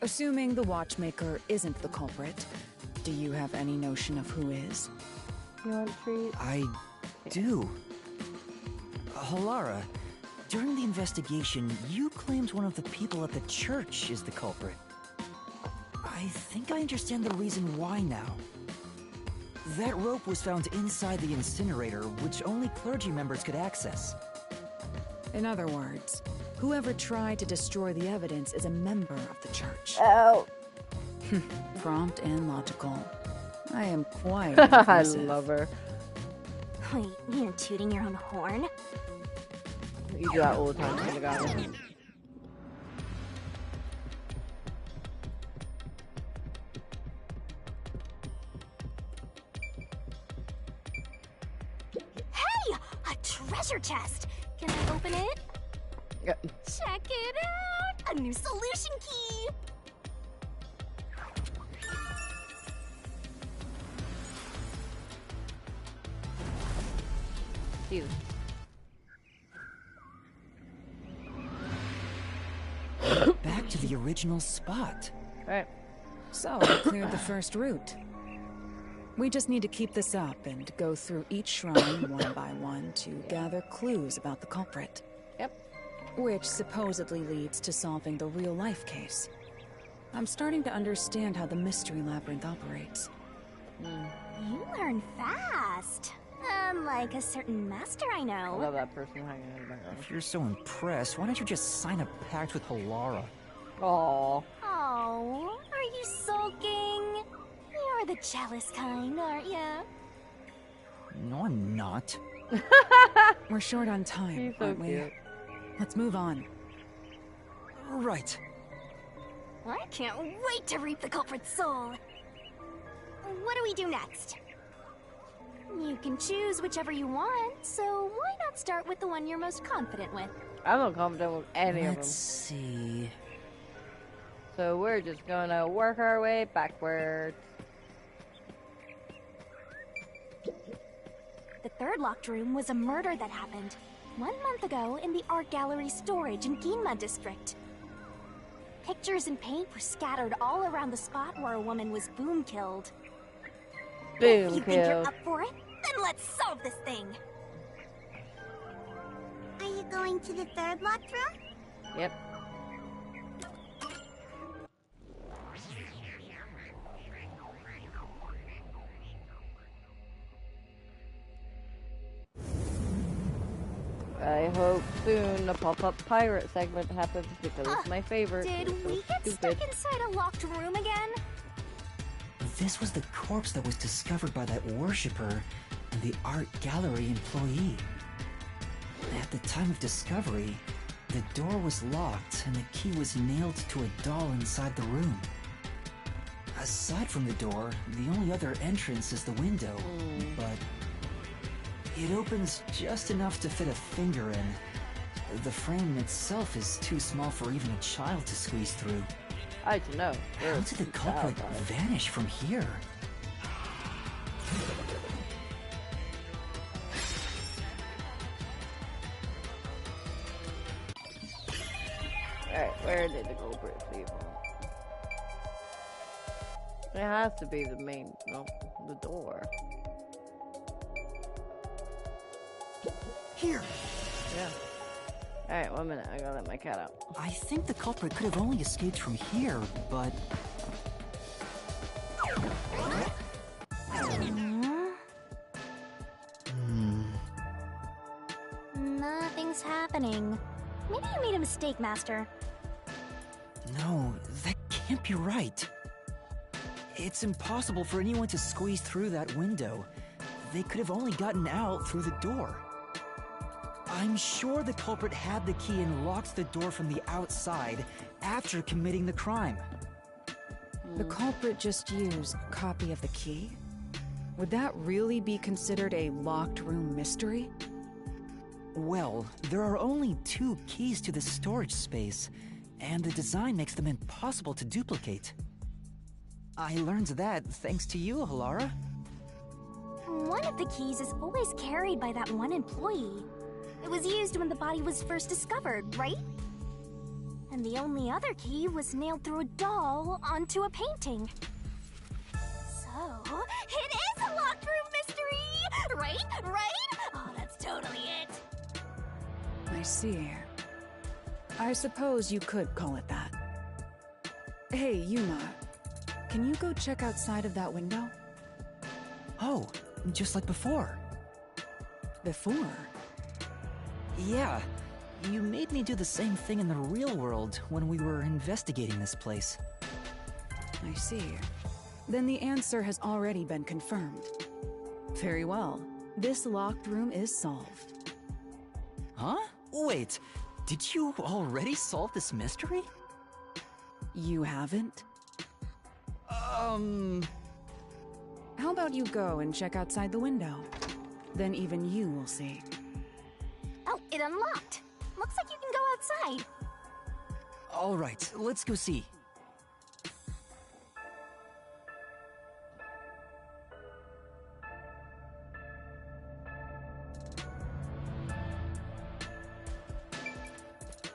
Assuming the watchmaker isn't the culprit, do you have any notion of who is? You want treats? I do. Halara, during the investigation, you claimed one of the people at the church is the culprit. I think I understand the reason why now. That rope was found inside the incinerator, which only clergy members could access. In other words, whoever tried to destroy the evidence is a member of the church. Oh. Prompt and logical. I am quite I impressive. love her. Wait, you're tooting your own horn? You do that all the time, to the guy. Hey! A treasure chest! Can I open it? Yeah. Check it out! A new solution key! Jesus. Back to the original spot. Right. So, we cleared the first route. We just need to keep this up and go through each shrine one by one to gather clues about the culprit. Yep. Which supposedly leads to solving the real-life case. I'm starting to understand how the mystery labyrinth operates. You learn fast. Unlike a certain master I I know. love that person hanging in the background. If you're so impressed, why don't you just sign a pact with Halara? Aww. Oh, are you sulking? You're the jealous kind, aren't ya? No, I'm not. We're short on time, He's so aren't we? cute. Let's move on. Right. I can't wait to reap the culprit's soul. What do we do next? You can choose whichever you want, so why not start with the one you're most confident with? I'm not confident with any of them. Let's see. So we're just gonna work our way backwards. The third locked room was a murder that happened 1 month ago in the art gallery storage in Ginma district. Pictures and paint were scattered all around the spot where a woman was boom killed. Boom You think you're killed. up for it? Then let's solve this thing! Are you going to the third locked room? Yep. I hope soon the pop-up pirate segment happens because it's my favorite. Did It's so we get stupid. stuck inside a locked room again? This was the corpse that was discovered by that worshipper and the art gallery employee. At the time of discovery, the door was locked and the key was nailed to a doll inside the room. Aside from the door, the only other entrance is the window, but it opens just enough to fit a finger in. The frame itself is too small for even a child to squeeze through. I don't know. How did the culprit vanish from here? Alright, where did the culprit leave? It has to be the main, no, the door. Here! Yeah. Alright, 1 minute, I gotta let my cat out. I think the culprit could have only escaped from here, but... Nothing's happening. Maybe you made a mistake, Master. No, that can't be right. It's impossible for anyone to squeeze through that window. They could have only gotten out through the door. I'm sure the culprit had the key and locked the door from the outside after committing the crime. The culprit just used a copy of the key? Would that really be considered a locked room mystery? Well, there are only 2 keys to the storage space, and the design makes them impossible to duplicate. I learned that thanks to you, Halara. One of the keys is always carried by that one employee. It was used when the body was first discovered, right? And the only other key was nailed through a doll onto a painting. So, it is a locked room mystery! Right? Right? Oh, that's totally it! I see. I suppose you could call it that. Hey, Yuma. Can you go check outside of that window? Oh, just like before. Before? Yeah, you made me do the same thing in the real world when we were investigating this place. I see. Then the answer has already been confirmed. Very well. This locked room is solved. Huh? Wait, did you already solve this mystery? You haven't? How about you go and check outside the window? Then even you will see. Oh, it unlocked. Looks like you can go outside. All right, let's go see.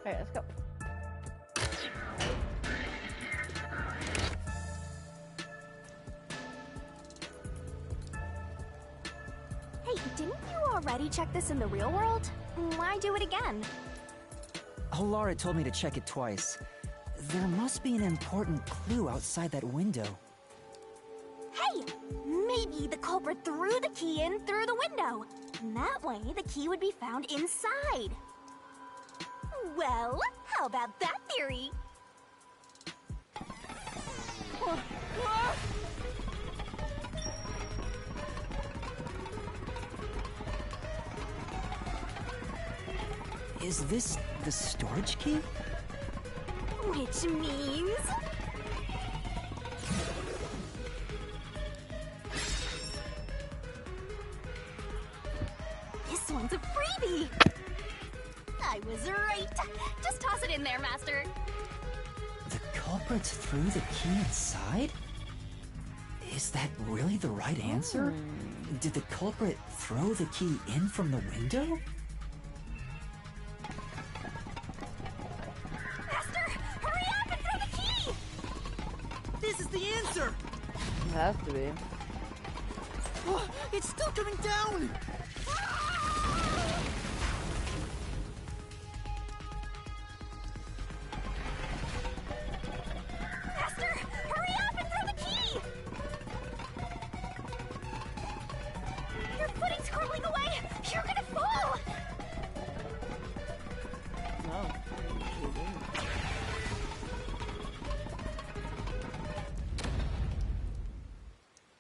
Alright, let's go. Hey, didn't you already check this in the real world? Why do it again? Halara told me to check it twice. There must be an important clue outside that window. Hey! Maybe the culprit threw the key in through the window. And that way, the key would be found inside. Well, how about that theory? Is this The storage key? Which means... this one's a freebie! I was right! Just toss it in there, Master! The culprit threw the key inside? Is that really the right answer? Did the culprit throw the key in from the window? Master! Hurry up and throw the key! This is the answer! It has to be. Oh, it's still coming down! Master! Hurry up and throw the key! Your footing's crumbling away! You're gonna fall! No.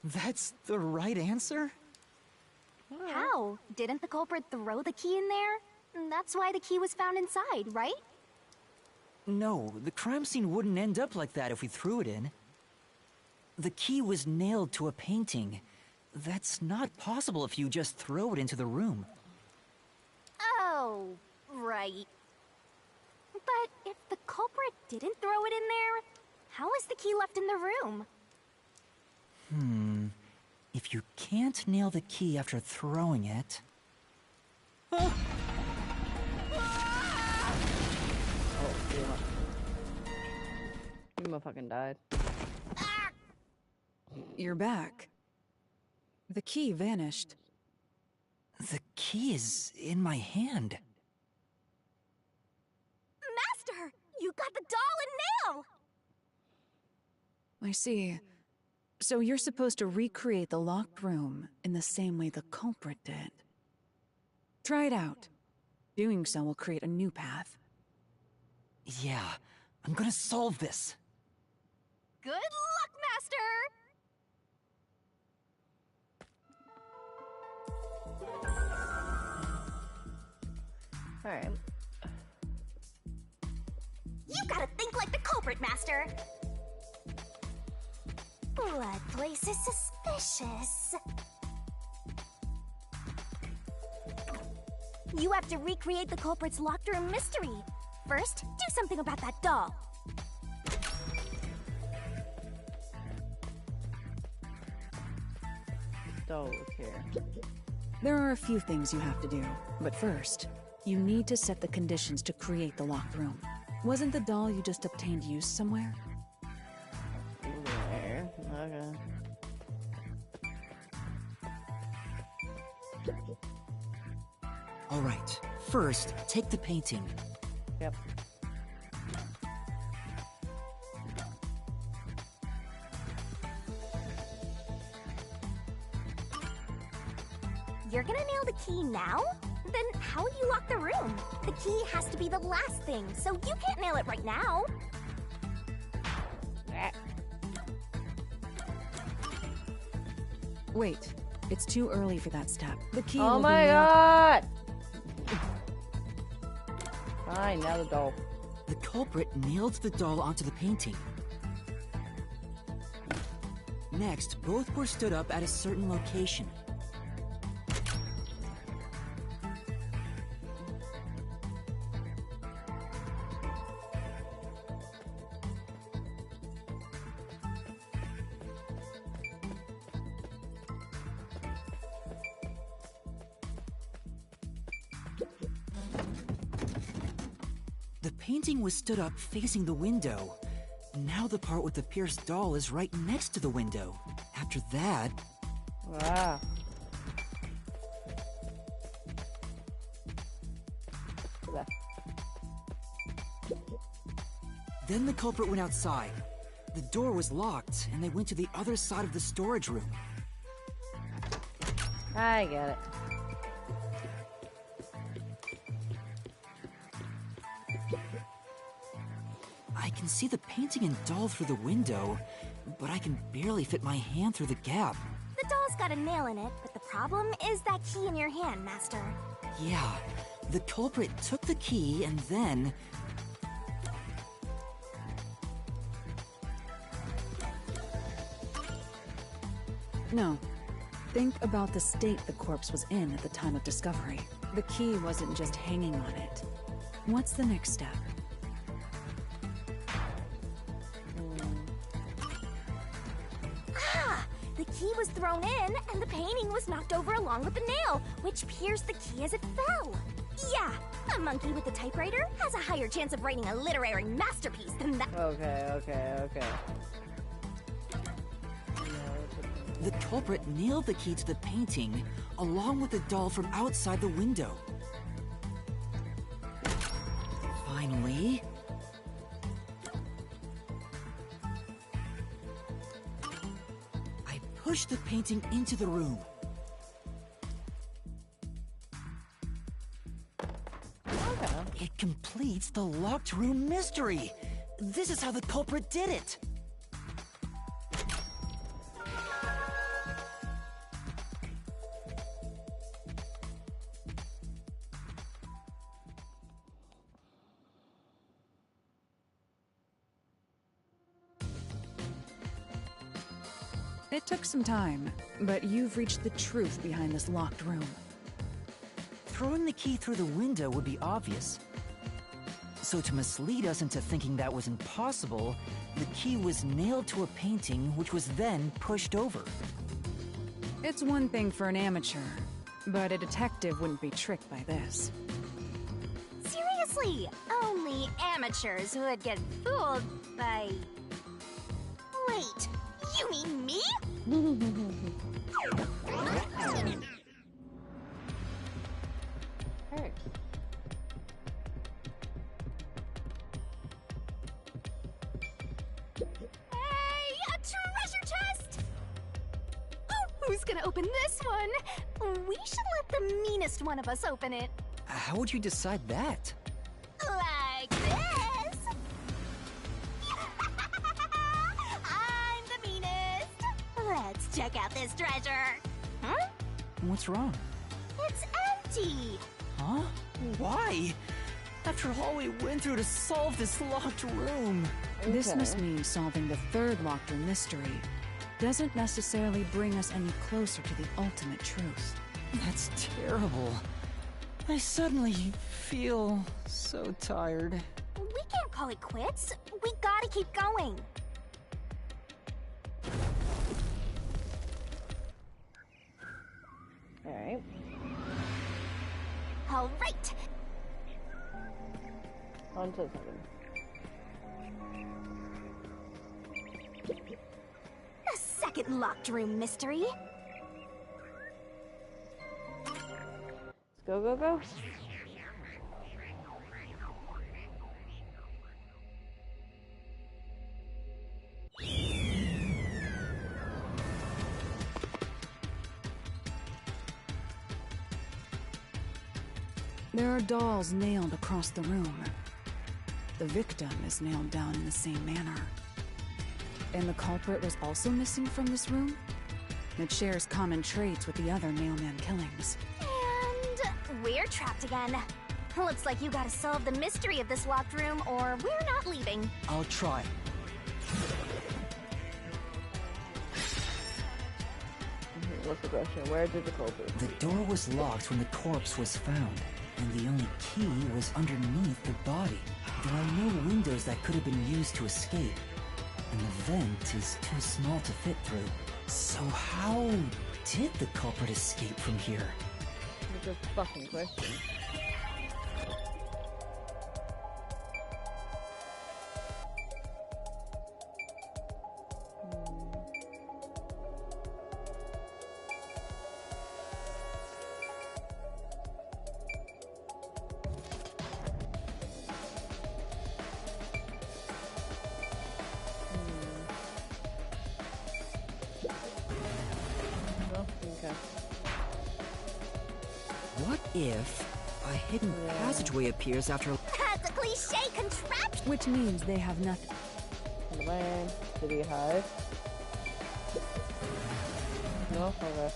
That's the right answer? How? Didn't the culprit throw the key in there? That's why the key was found inside, right? No, the crime scene wouldn't end up like that if we threw it in. The key was nailed to a painting. That's not possible if you just throw it into the room. Oh, right. But if the culprit didn't throw it in there, how is the key left in the room? If you can't nail the key after throwing it... Oh, yeah. You motherfucking died. You're back. The key vanished. The key is in my hand. Master! You got the doll and nail! I see. So you're supposed to recreate the locked room in the same way the culprit did. Try it out. Doing so will create a new path. Yeah, I'm gonna solve this. Good luck, Master! Alright. You gotta think like the culprit, Master! Blood place is suspicious. You have to recreate the culprit's locked room mystery. First, do something about that doll. Doll was here. There are a few things you have to do, but first, you need to set the conditions to create the locked room. Wasn't the doll you just obtained used somewhere? There. Okay. Alright, first, take the painting. Yep. You're gonna nail the key now? Then how will you lock the room? The key has to be the last thing, so you can't nail it right now. Wait, it's too early for that step. The key Oh will my be god! Fine, now the doll. The culprit nailed the doll onto the painting. Next, both were stood up at a certain location. The painting was stood up facing the window. Now the part with the pierced doll is right next to the window. After that... Wow. Then the culprit went outside. The door was locked, and they went to the other side of the storage room. I get it. I can see the painting and doll through the window, but I can barely fit my hand through the gap. The doll's got a nail in it, but the problem is that key in your hand, Master. Yeah, The culprit took the key and then... No. Think about the state the corpse was in at the time of discovery. The key wasn't just hanging on it. What's the next step? Ah! The key was thrown in, and the painting was knocked over along with the nail, which pierced the key as it fell. Yeah, a monkey with a typewriter has a higher chance of writing a literary masterpiece than that. Okay. The culprit nailed the key to the painting, along with the doll from outside the window. Finally... I pushed the painting into the room. Okay. It completes the locked room mystery. This is how the culprit did it. It took some time, but you've reached the truth behind this locked room. Throwing the key through the window would be obvious. So to mislead us into thinking that was impossible, the key was nailed to a painting which was then pushed over. It's one thing for an amateur, but a detective wouldn't be tricked by this. Seriously, only amateurs would get fooled by... Wait, you mean me? Hey. Hey, a treasure chest! Oh, who's gonna open this one? We should let the meanest one of us open it. How would you decide that? Like this! I'm the meanest! Let's check out this treasure! Huh? What's wrong? It's empty! Huh? Why? After all we went through to solve this locked room. This must mean solving the third locked room mystery doesn't necessarily bring us any closer to the ultimate truth. That's terrible. I suddenly feel so tired. We can't call it quits. We gotta keep going. Alright. All right. On to the second. The second locked room mystery. Let's go. There are dolls nailed across the room. The victim is nailed down in the same manner. And the culprit was also missing from this room? It shares common traits with the other nailman killings. And we're trapped again. Looks like you gotta solve the mystery of this locked room or we're not leaving. I'll try. What's the question? Where did the culprit? The door was locked when the corpse was found, and the only key was underneath the body. There are no windows that could have been used to escape, and the vent is too small to fit through. So how did the culprit escape from here? It's a fucking question. What if a hidden passageway appears after... That's a cliche contraption! Which means they have nothing. The land, city hive. No? Okay.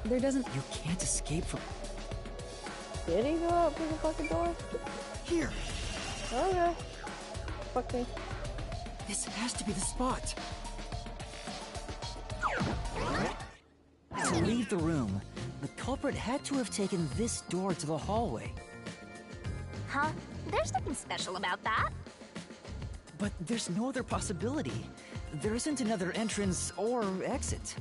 There doesn't... You can't escape from... Did he go out through the fucking door? Here. Okay. Fuck me. This has to be the spot. To leave the room, the culprit had to have taken this door to the hallway. Huh? There's nothing special about that. But there's no other possibility. There isn't another entrance or exit.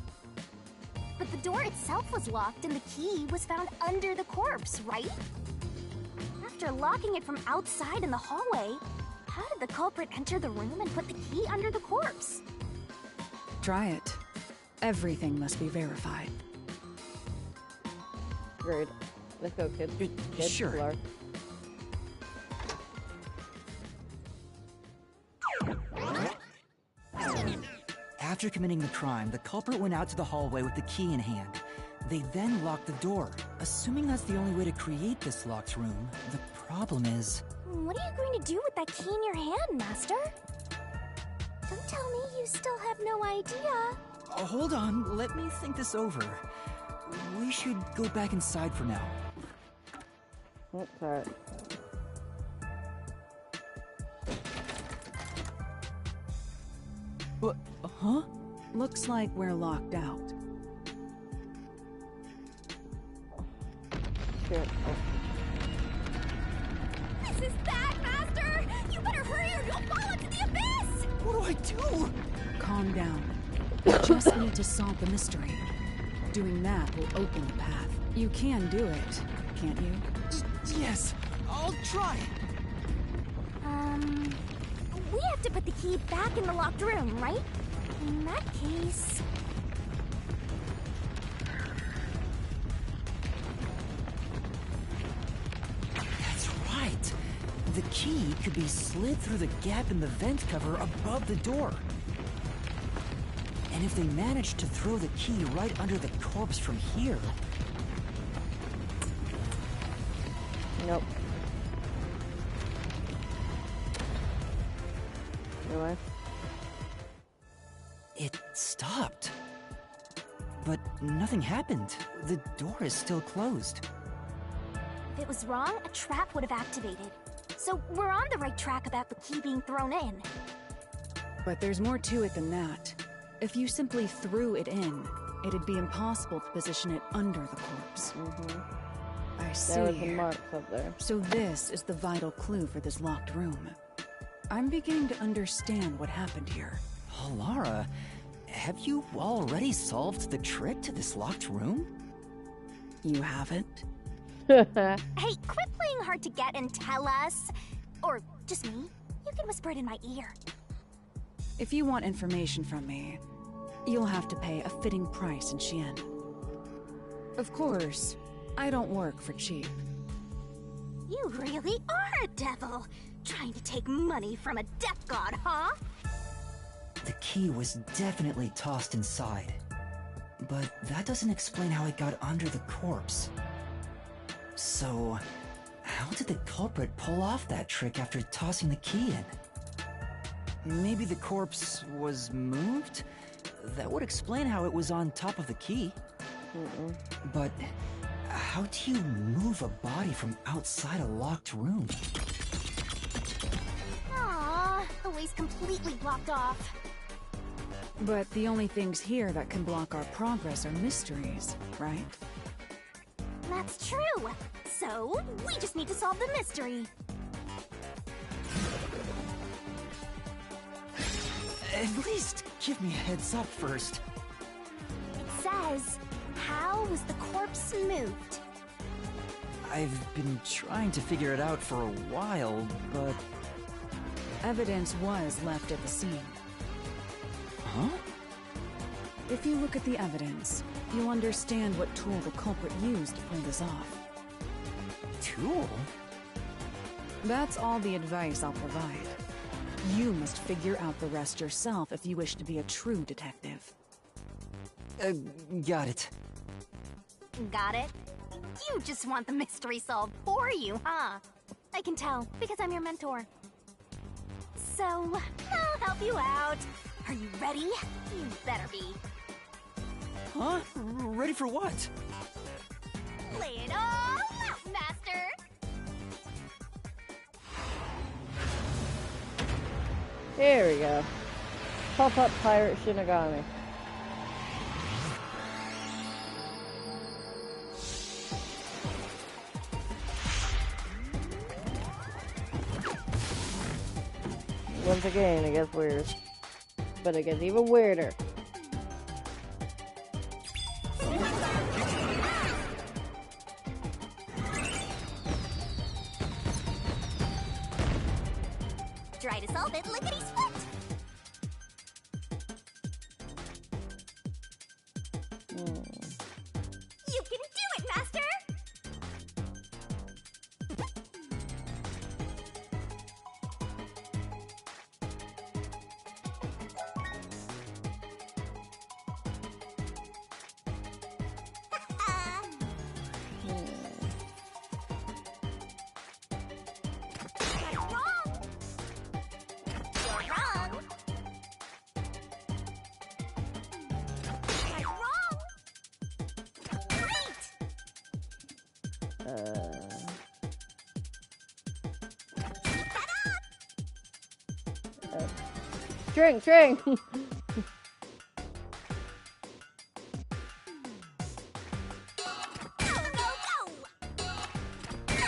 But the door itself was locked and the key was found under the corpse, right? After locking it from outside in the hallway, how did the culprit enter the room and put the key under the corpse? Try it. Everything must be verified. Great. Let's go, kid. Kid, Sure. Clark. After committing the crime, the culprit went out to the hallway with the key in hand. They then locked the door. Assuming that's the only way to create this locked room, the problem is... What are you going to do with that key in your hand, Master? Don't tell me you still have no idea. Hold on, let me think this over. We should go back inside for now. What's that? What? Huh? Looks like we're locked out. Shit. This is bad, Master! You better hurry or you'll fall into the abyss! What do I do? Calm down. We just need to solve the mystery. Doing that will open the path. You can do it, can't you? Yes, I'll try. We have to put the key back in the locked room, right? In that case... That's right. The key could be slid through the gap in the vent cover above the door. And if they managed to throw the key right under the corpse from here... Nope. Really? It stopped. But nothing happened. The door is still closed. If it was wrong, a trap would have activated. So we're on the right track about the key being thrown in. But there's more to it than that. If you simply threw it in, it'd be impossible to position it under the corpse. I see. There was a mark up there. So this is the vital clue for this locked room. I'm beginning to understand what happened here. Oh, Lara, have you already solved the trick to this locked room? You haven't? Hey, quit playing hard to get and tell us. Or just me. You can whisper it in my ear. If you want information from me, you'll have to pay a fitting price in Xian. Of course, I don't work for cheap. You really are a devil, trying to take money from a death god, huh? The key was definitely tossed inside. But that doesn't explain how it got under the corpse. So, how did the culprit pull off that trick after tossing the key in? Maybe the corpse was moved? That would explain how it was on top of the key. But how do you move a body from outside a locked room? Aww, the way's completely blocked off. But the only things here that can block our progress are mysteries, right? That's true. So, we just need to solve the mystery. At least give me a heads up first. It says, how was the corpse moved? I've been trying to figure it out for a while, but... Evidence was left at the scene. Huh? If you look at the evidence, you'll understand what tool the culprit used to pull this off. Tool? That's all the advice I'll provide. You must figure out the rest yourself if you wish to be a true detective. Got it. Got it? You just want the mystery solved for you, huh? I can tell, because I'm your mentor. So, I'll help you out. Are you ready? You better be. Huh? Ready for what? Lay it all out, Master! Here we go. Pop-up pirate Shinigami. Once again, it gets weird. But it gets even weirder. Try to solve it, lickety-split! You can do it, Master! String!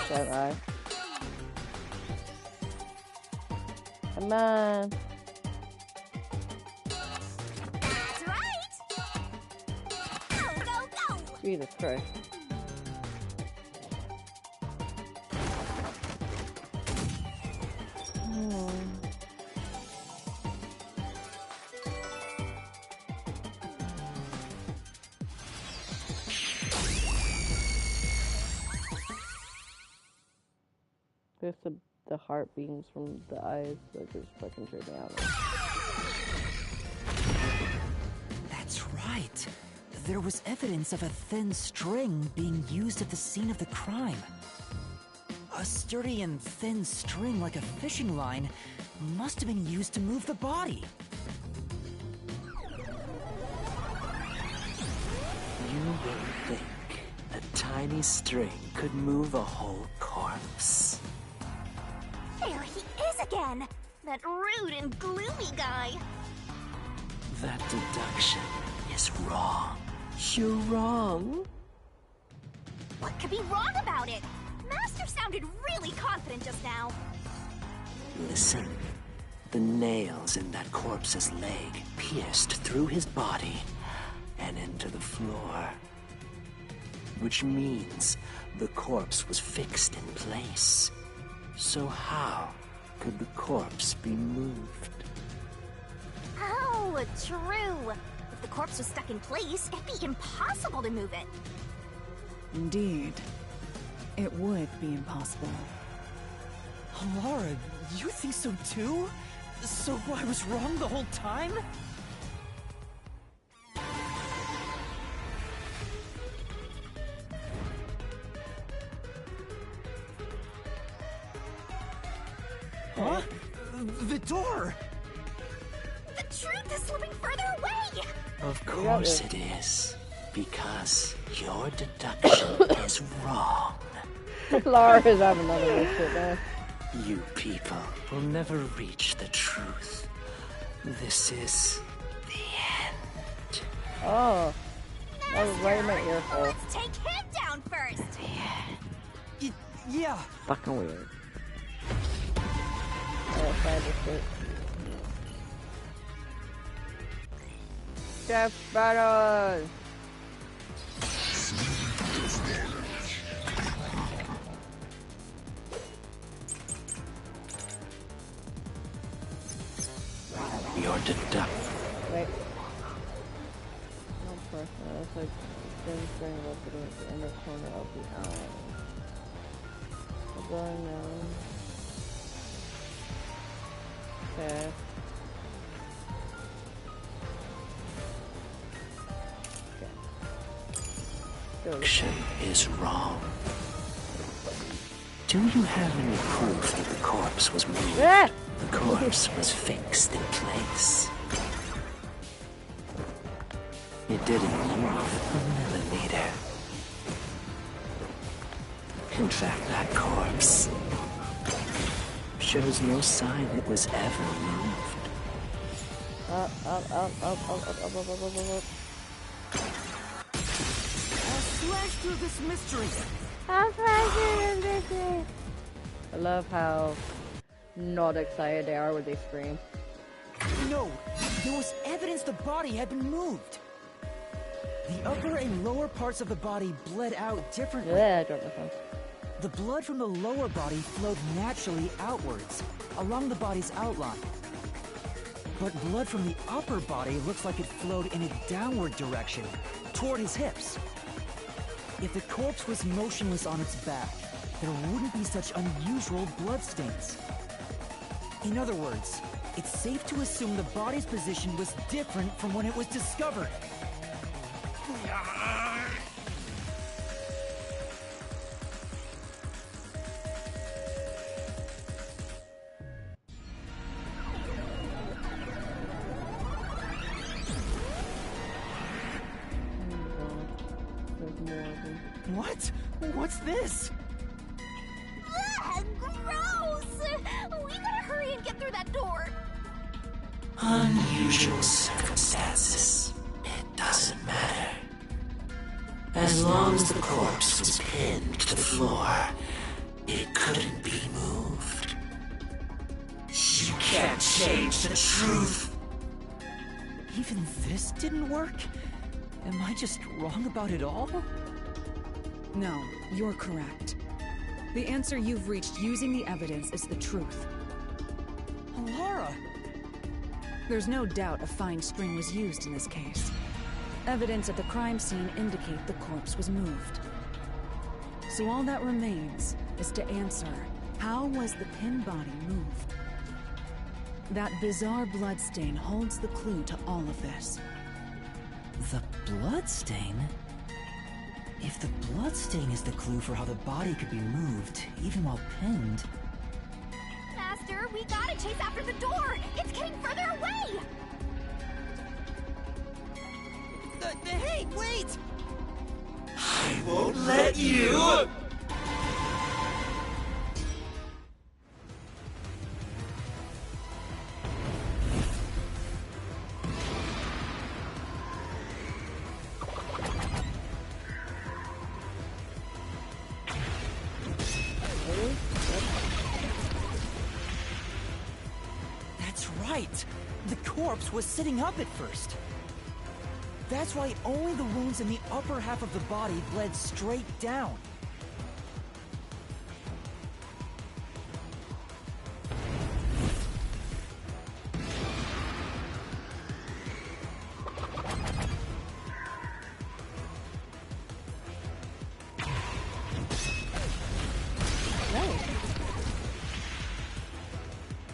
Don't I? Come on. That's right! Go! Jesus Christ. There's the heart beams from the eyes that just fucking trip me out. That's right. There was evidence of a thin string being used at the scene of the crime. A sturdy and thin string like a fishing line must have been used to move the body. You would think a tiny string could move a whole corpse. There he is again! That rude and gloomy guy! That deduction is wrong. You're wrong. What could be wrong about it? Master sounded really confident just now. Listen. The nails in that corpse's leg pierced through his body and into the floor. Which means the corpse was fixed in place. So how could the corpse be moved? Oh, true. If the corpse was stuck in place, it'd be impossible to move it. Indeed. It would be impossible. Laura, you think so too? So I was wrong the whole time? Huh? The door! The truth is slipping further away! Of course it is. Because your deduction is wrong. Laura is having another shit now. You people will never reach the truth. This is the end. Oh. That was right in my ear hole. Let's take him down first! Yeah. Fucking weird. Find this shit. Jeff Battle! Your deduction. Wait. No person. It's like thin string located at the inner corner of the eye. Going now. Okay. Deduction is wrong. Do you have any proof that the corpse was moved? Yeah. The corpse was fixed in place. It didn't move a millimeter. In fact, that corpse shows no sign it was ever moved. Up, up, up, up, up, up, up, up, up, up, up. I'll slash through this mystery. I'll slash through this mystery. I love how not excited they are when they scream. No, there was evidence the body had been moved. The upper and lower parts of the body bled out differently. Yeah, I dropped my phone. The blood from the lower body flowed naturally outwards, along the body's outline. But blood from the upper body looks like it flowed in a downward direction, toward his hips. If the corpse was motionless on its back, there wouldn't be such unusual bloodstains. In other words, it's safe to assume the body's position was different from when it was discovered. What? What's this? Ugh, gross! We gotta hurry and get through that door. Unusual circumstances. It doesn't matter. As long as the corpse was pinned to the floor, it couldn't be moved. You can't change the truth. Even this didn't work? Am I just wrong about it all? No, you're correct. The answer you've reached using the evidence is the truth. Laura! There's no doubt a fine string was used in this case. Evidence at the crime scene indicate the corpse was moved. So all that remains is to answer, how was the pinned body moved? That bizarre bloodstain holds the clue to all of this. The bloodstain? If the bloodstain is the clue for how the body could be moved, even while pinned... Master, we gotta chase after the door! It's getting further away! Hey, wait! I won't let you! That's right! The corpse was sitting up at first. That's why only the wounds in the upper half of the body bled straight down.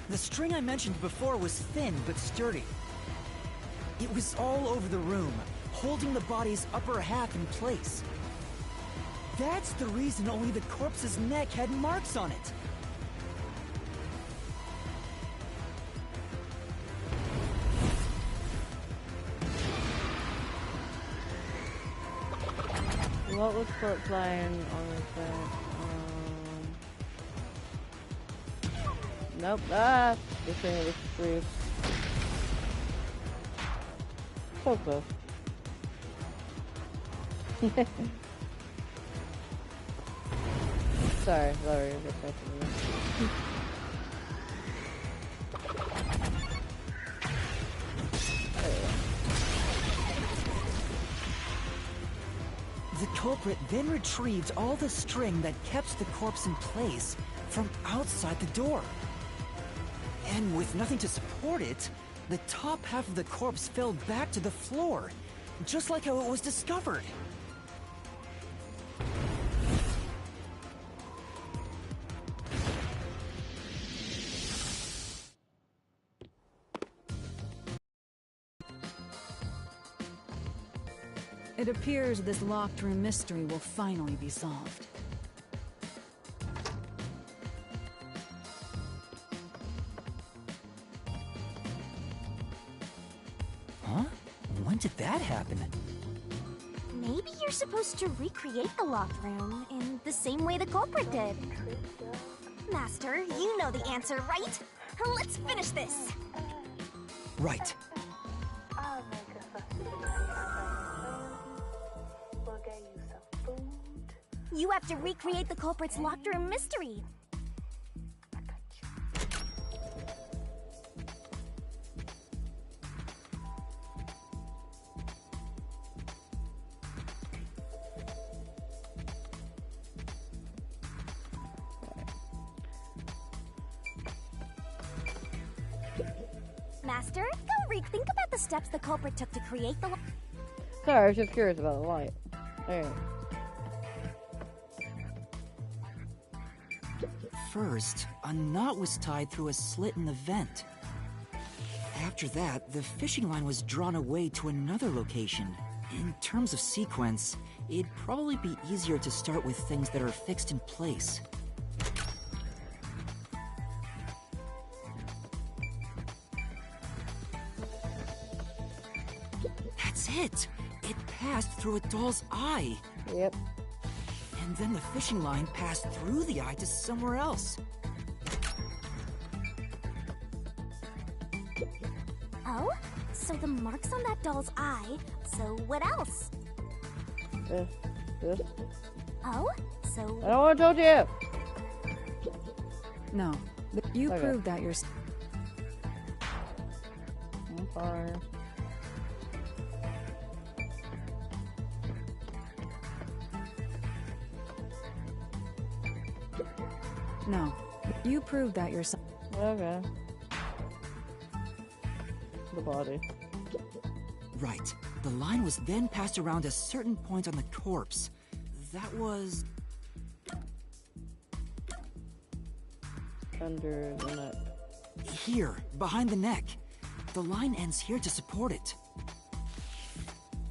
The string I mentioned before was thin but sturdy. It was all over the room, holding the body's upper half in place. That's the reason only the corpse's neck had marks on it. What was corpse lying on his back? Nope. Ah! This thing was asleep. So close. Sorry, Laurie, you're affecting me. The culprit then retrieved all the string that kept the corpse in place from outside the door. And with nothing to support it, the top half of the corpse fell back to the floor, just like how it was discovered. It appears this locked room mystery will finally be solved. Huh? When did that happen? Maybe you're supposed to recreate the locked room in the same way the culprit did. Master, you know the answer, right? Let's finish this. Right. We'll get you some food. You have to recreate the culprit's locked room mystery. Master, go think about the steps the culprit took to create the... Sorry, I was just curious about the light. Alright. First, a knot was tied through a slit in the vent. After that, the fishing line was drawn away to another location. In terms of sequence, it'd probably be easier to start with things that are fixed in place. That's it! It passed through a doll's eye! Yep. And then the fishing line passed through the eye to somewhere else. Oh? So the mark's on that doll's eye. So what else? This. Oh? So... I don't want to told you! No. You Okay. proved that you're... I'm sorry. No. You proved that you're... Okay. The body. Right. The line was then passed around a certain point on the corpse. That was... Under the neck. here, behind the neck. The line ends here to support it.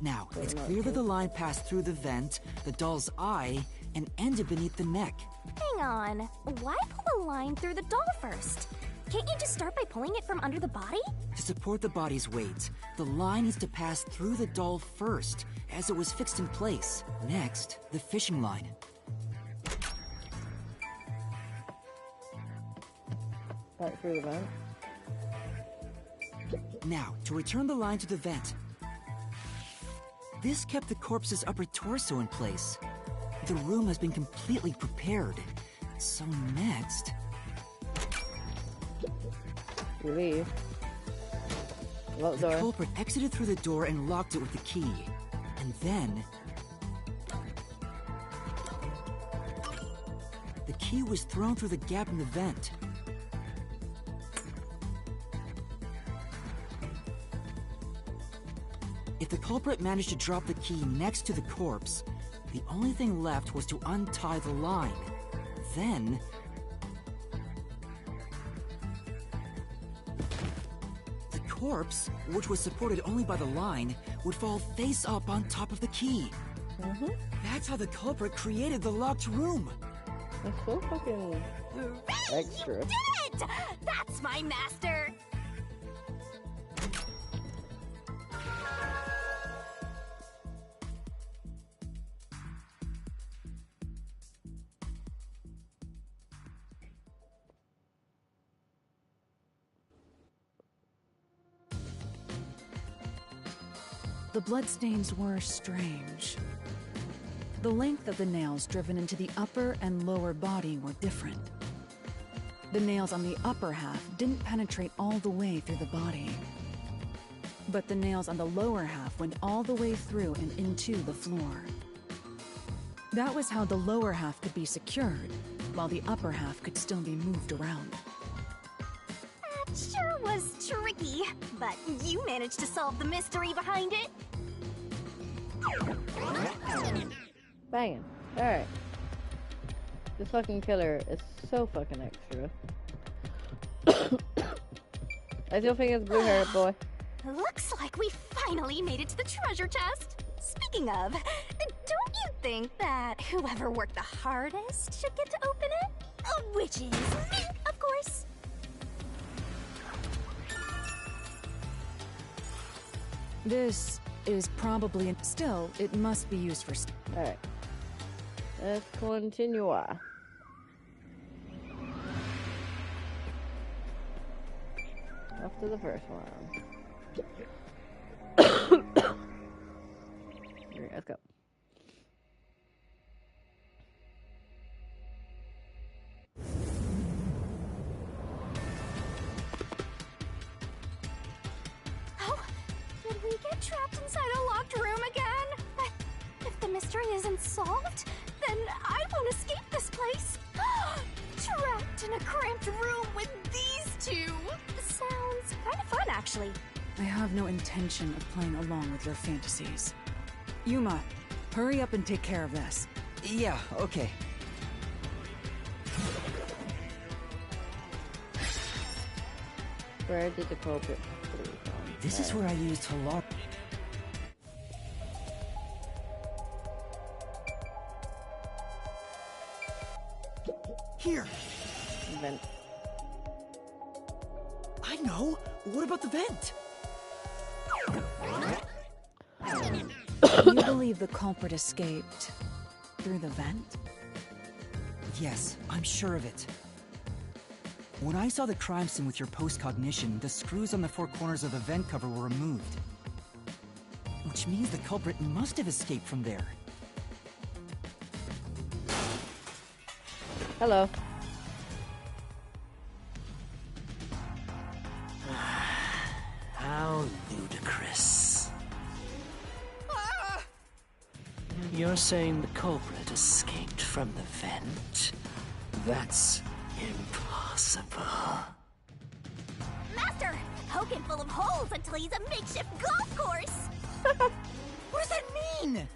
Now, it's clear that the line passed through the vent, the doll's eye, and ended beneath the neck. Hang on. Why pull a line through the doll first? Can't you just start by pulling it from under the body? To support the body's weight, the line needs to pass through the doll first, as it was fixed in place. Next, the fishing line. Back through the vent. Now, to return the line to the vent. This kept the corpse's upper torso in place. The room has been completely prepared. So next... We leave. Lock The door. culprit exited through the door and locked it with the key. And then... the key was thrown through the gap in the vent. If the culprit managed to drop the key next to the corpse, the only thing left was to untie the line. Then... the corpse, which was supported only by the line, would fall face up on top of the key. That's how the culprit created the locked room. That's so fucking extra. You did it! That's my master! The bloodstains were strange. The length of the nails driven into the upper and lower body were different. The nails on the upper half didn't penetrate all the way through the body. But the nails on the lower half went all the way through and into the floor. That was how the lower half could be secured, while the upper half could still be moved around. That sure was tricky, but you managed to solve the mystery behind it. Banging. Alright. This fucking killer is so fucking extra. I still think it's blue-haired boy. Looks like we finally made it to the treasure chest. Speaking of, don't you think that whoever worked the hardest should get to open it? Which is me, of course. This is probably... Still, it must be used for... Alright. Let's continue. Off to the first one. Let's go. Oh, did we get trapped inside a locked room again? If the mystery isn't solved, then I won't escape this place. Trapped in a cramped room with these two. Sounds kind of fun, actually. I have no intention of playing along with your fantasies. Yuma, hurry up and take care of this. Yeah, okay. Where did the culprit flee from? This is where I used Halar. Here. Vent. I know. What about the vent? You believe the culprit escaped through the vent? Yes, I'm sure of it. When I saw the crime scene with your post-cognition, the screws on the four corners of the vent cover were removed. Which means the culprit must have escaped from there. Hello. How ludicrous. You're saying the culprit escaped from the vent? That's impossible. Master, poke him full of holes until he's a makeshift golf course. What does that mean?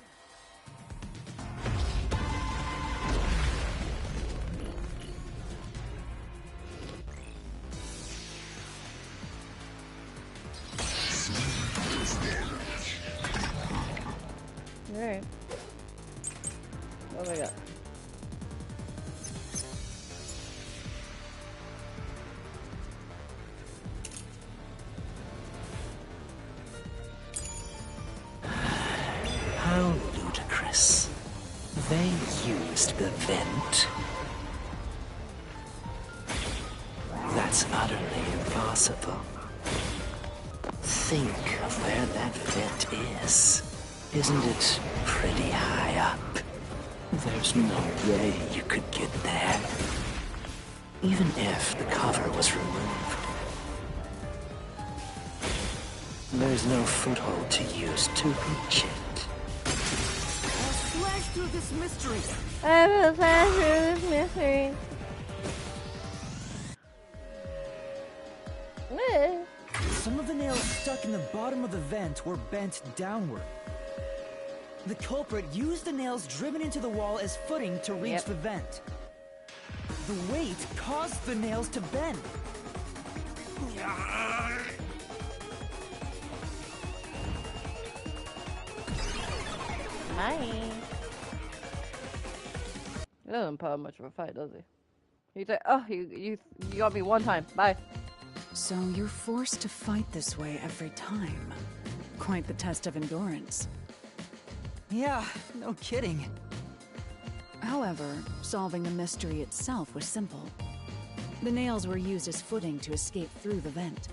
Alright. What do I got? How ludicrous. They used the vent. That's utterly impossible. Think of where that vent is. Isn't it pretty high up? There's no way you could get there. Even if the cover was removed. There's no foothold to use to reach it. I'll slash through this mystery. I will slash through this mystery. Some of the nails stuck in the bottom of the vent were bent downward. The culprit used the nails driven into the wall as footing to reach the vent. The weight caused the nails to bend. Hi. He doesn't put up much of a fight, does he? He's like, oh, you got me one time. Bye. So you're forced to fight this way every time. Quite the test of endurance. Yeah, no kidding. However, solving the mystery itself was simple. The nails were used as footing to escape through the vent.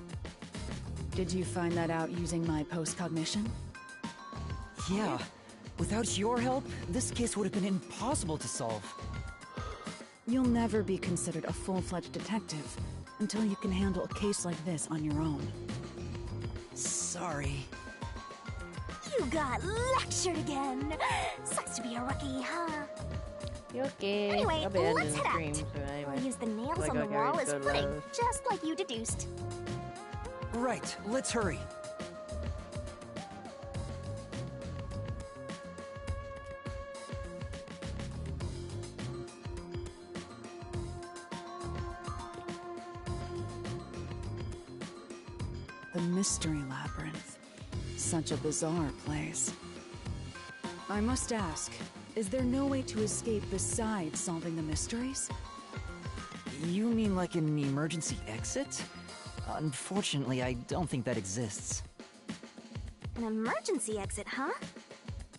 Did you find that out using my post-cognition? Yeah. Without your help, this case would have been impossible to solve. You'll never be considered a full-fledged detective until you can handle a case like this on your own. Sorry. You got lectured again. Sucks to be a rookie, huh? You okay? Anyway, I'll be ending let's the head stream, out. so anyway. I'll use the nails Like on the I wall already as said footing, last. just like you deduced. Right, let's hurry. The Mystery Labyrinth. Such a bizarre place. I must ask, is there no way to escape besides solving the mysteries? You mean like an emergency exit? Unfortunately, I don't think that exists. An emergency exit, huh?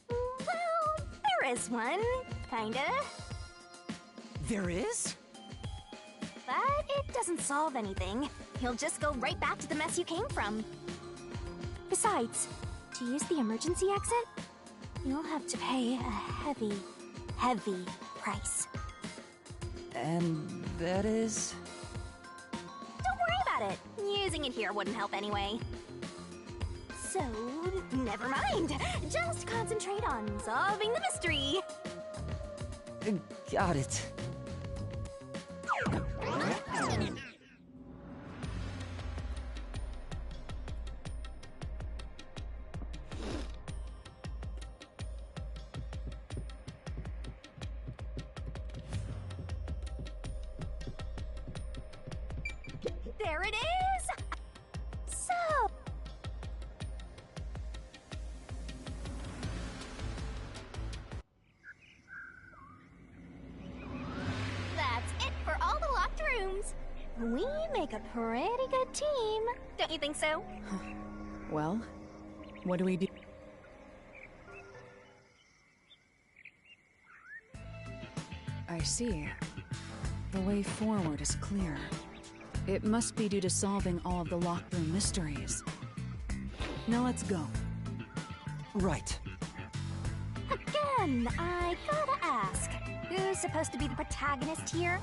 Well, there is one, kinda. There is? But it doesn't solve anything. You'll just go right back to the mess you came from. Besides, to use the emergency exit, you'll have to pay a heavy, heavy price. And that is? Don't worry about it. Using it here wouldn't help anyway. So, never mind. Just concentrate on solving the mystery. Got it. There it is! So... That's it for all the locked rooms. We make a pretty good team. Don't you think so? Well, what do we do? I see. The way forward is clear. It must be due to solving all of the locked room mysteries. Now let's go. Right. Again, I gotta ask. Who's supposed to be the protagonist here?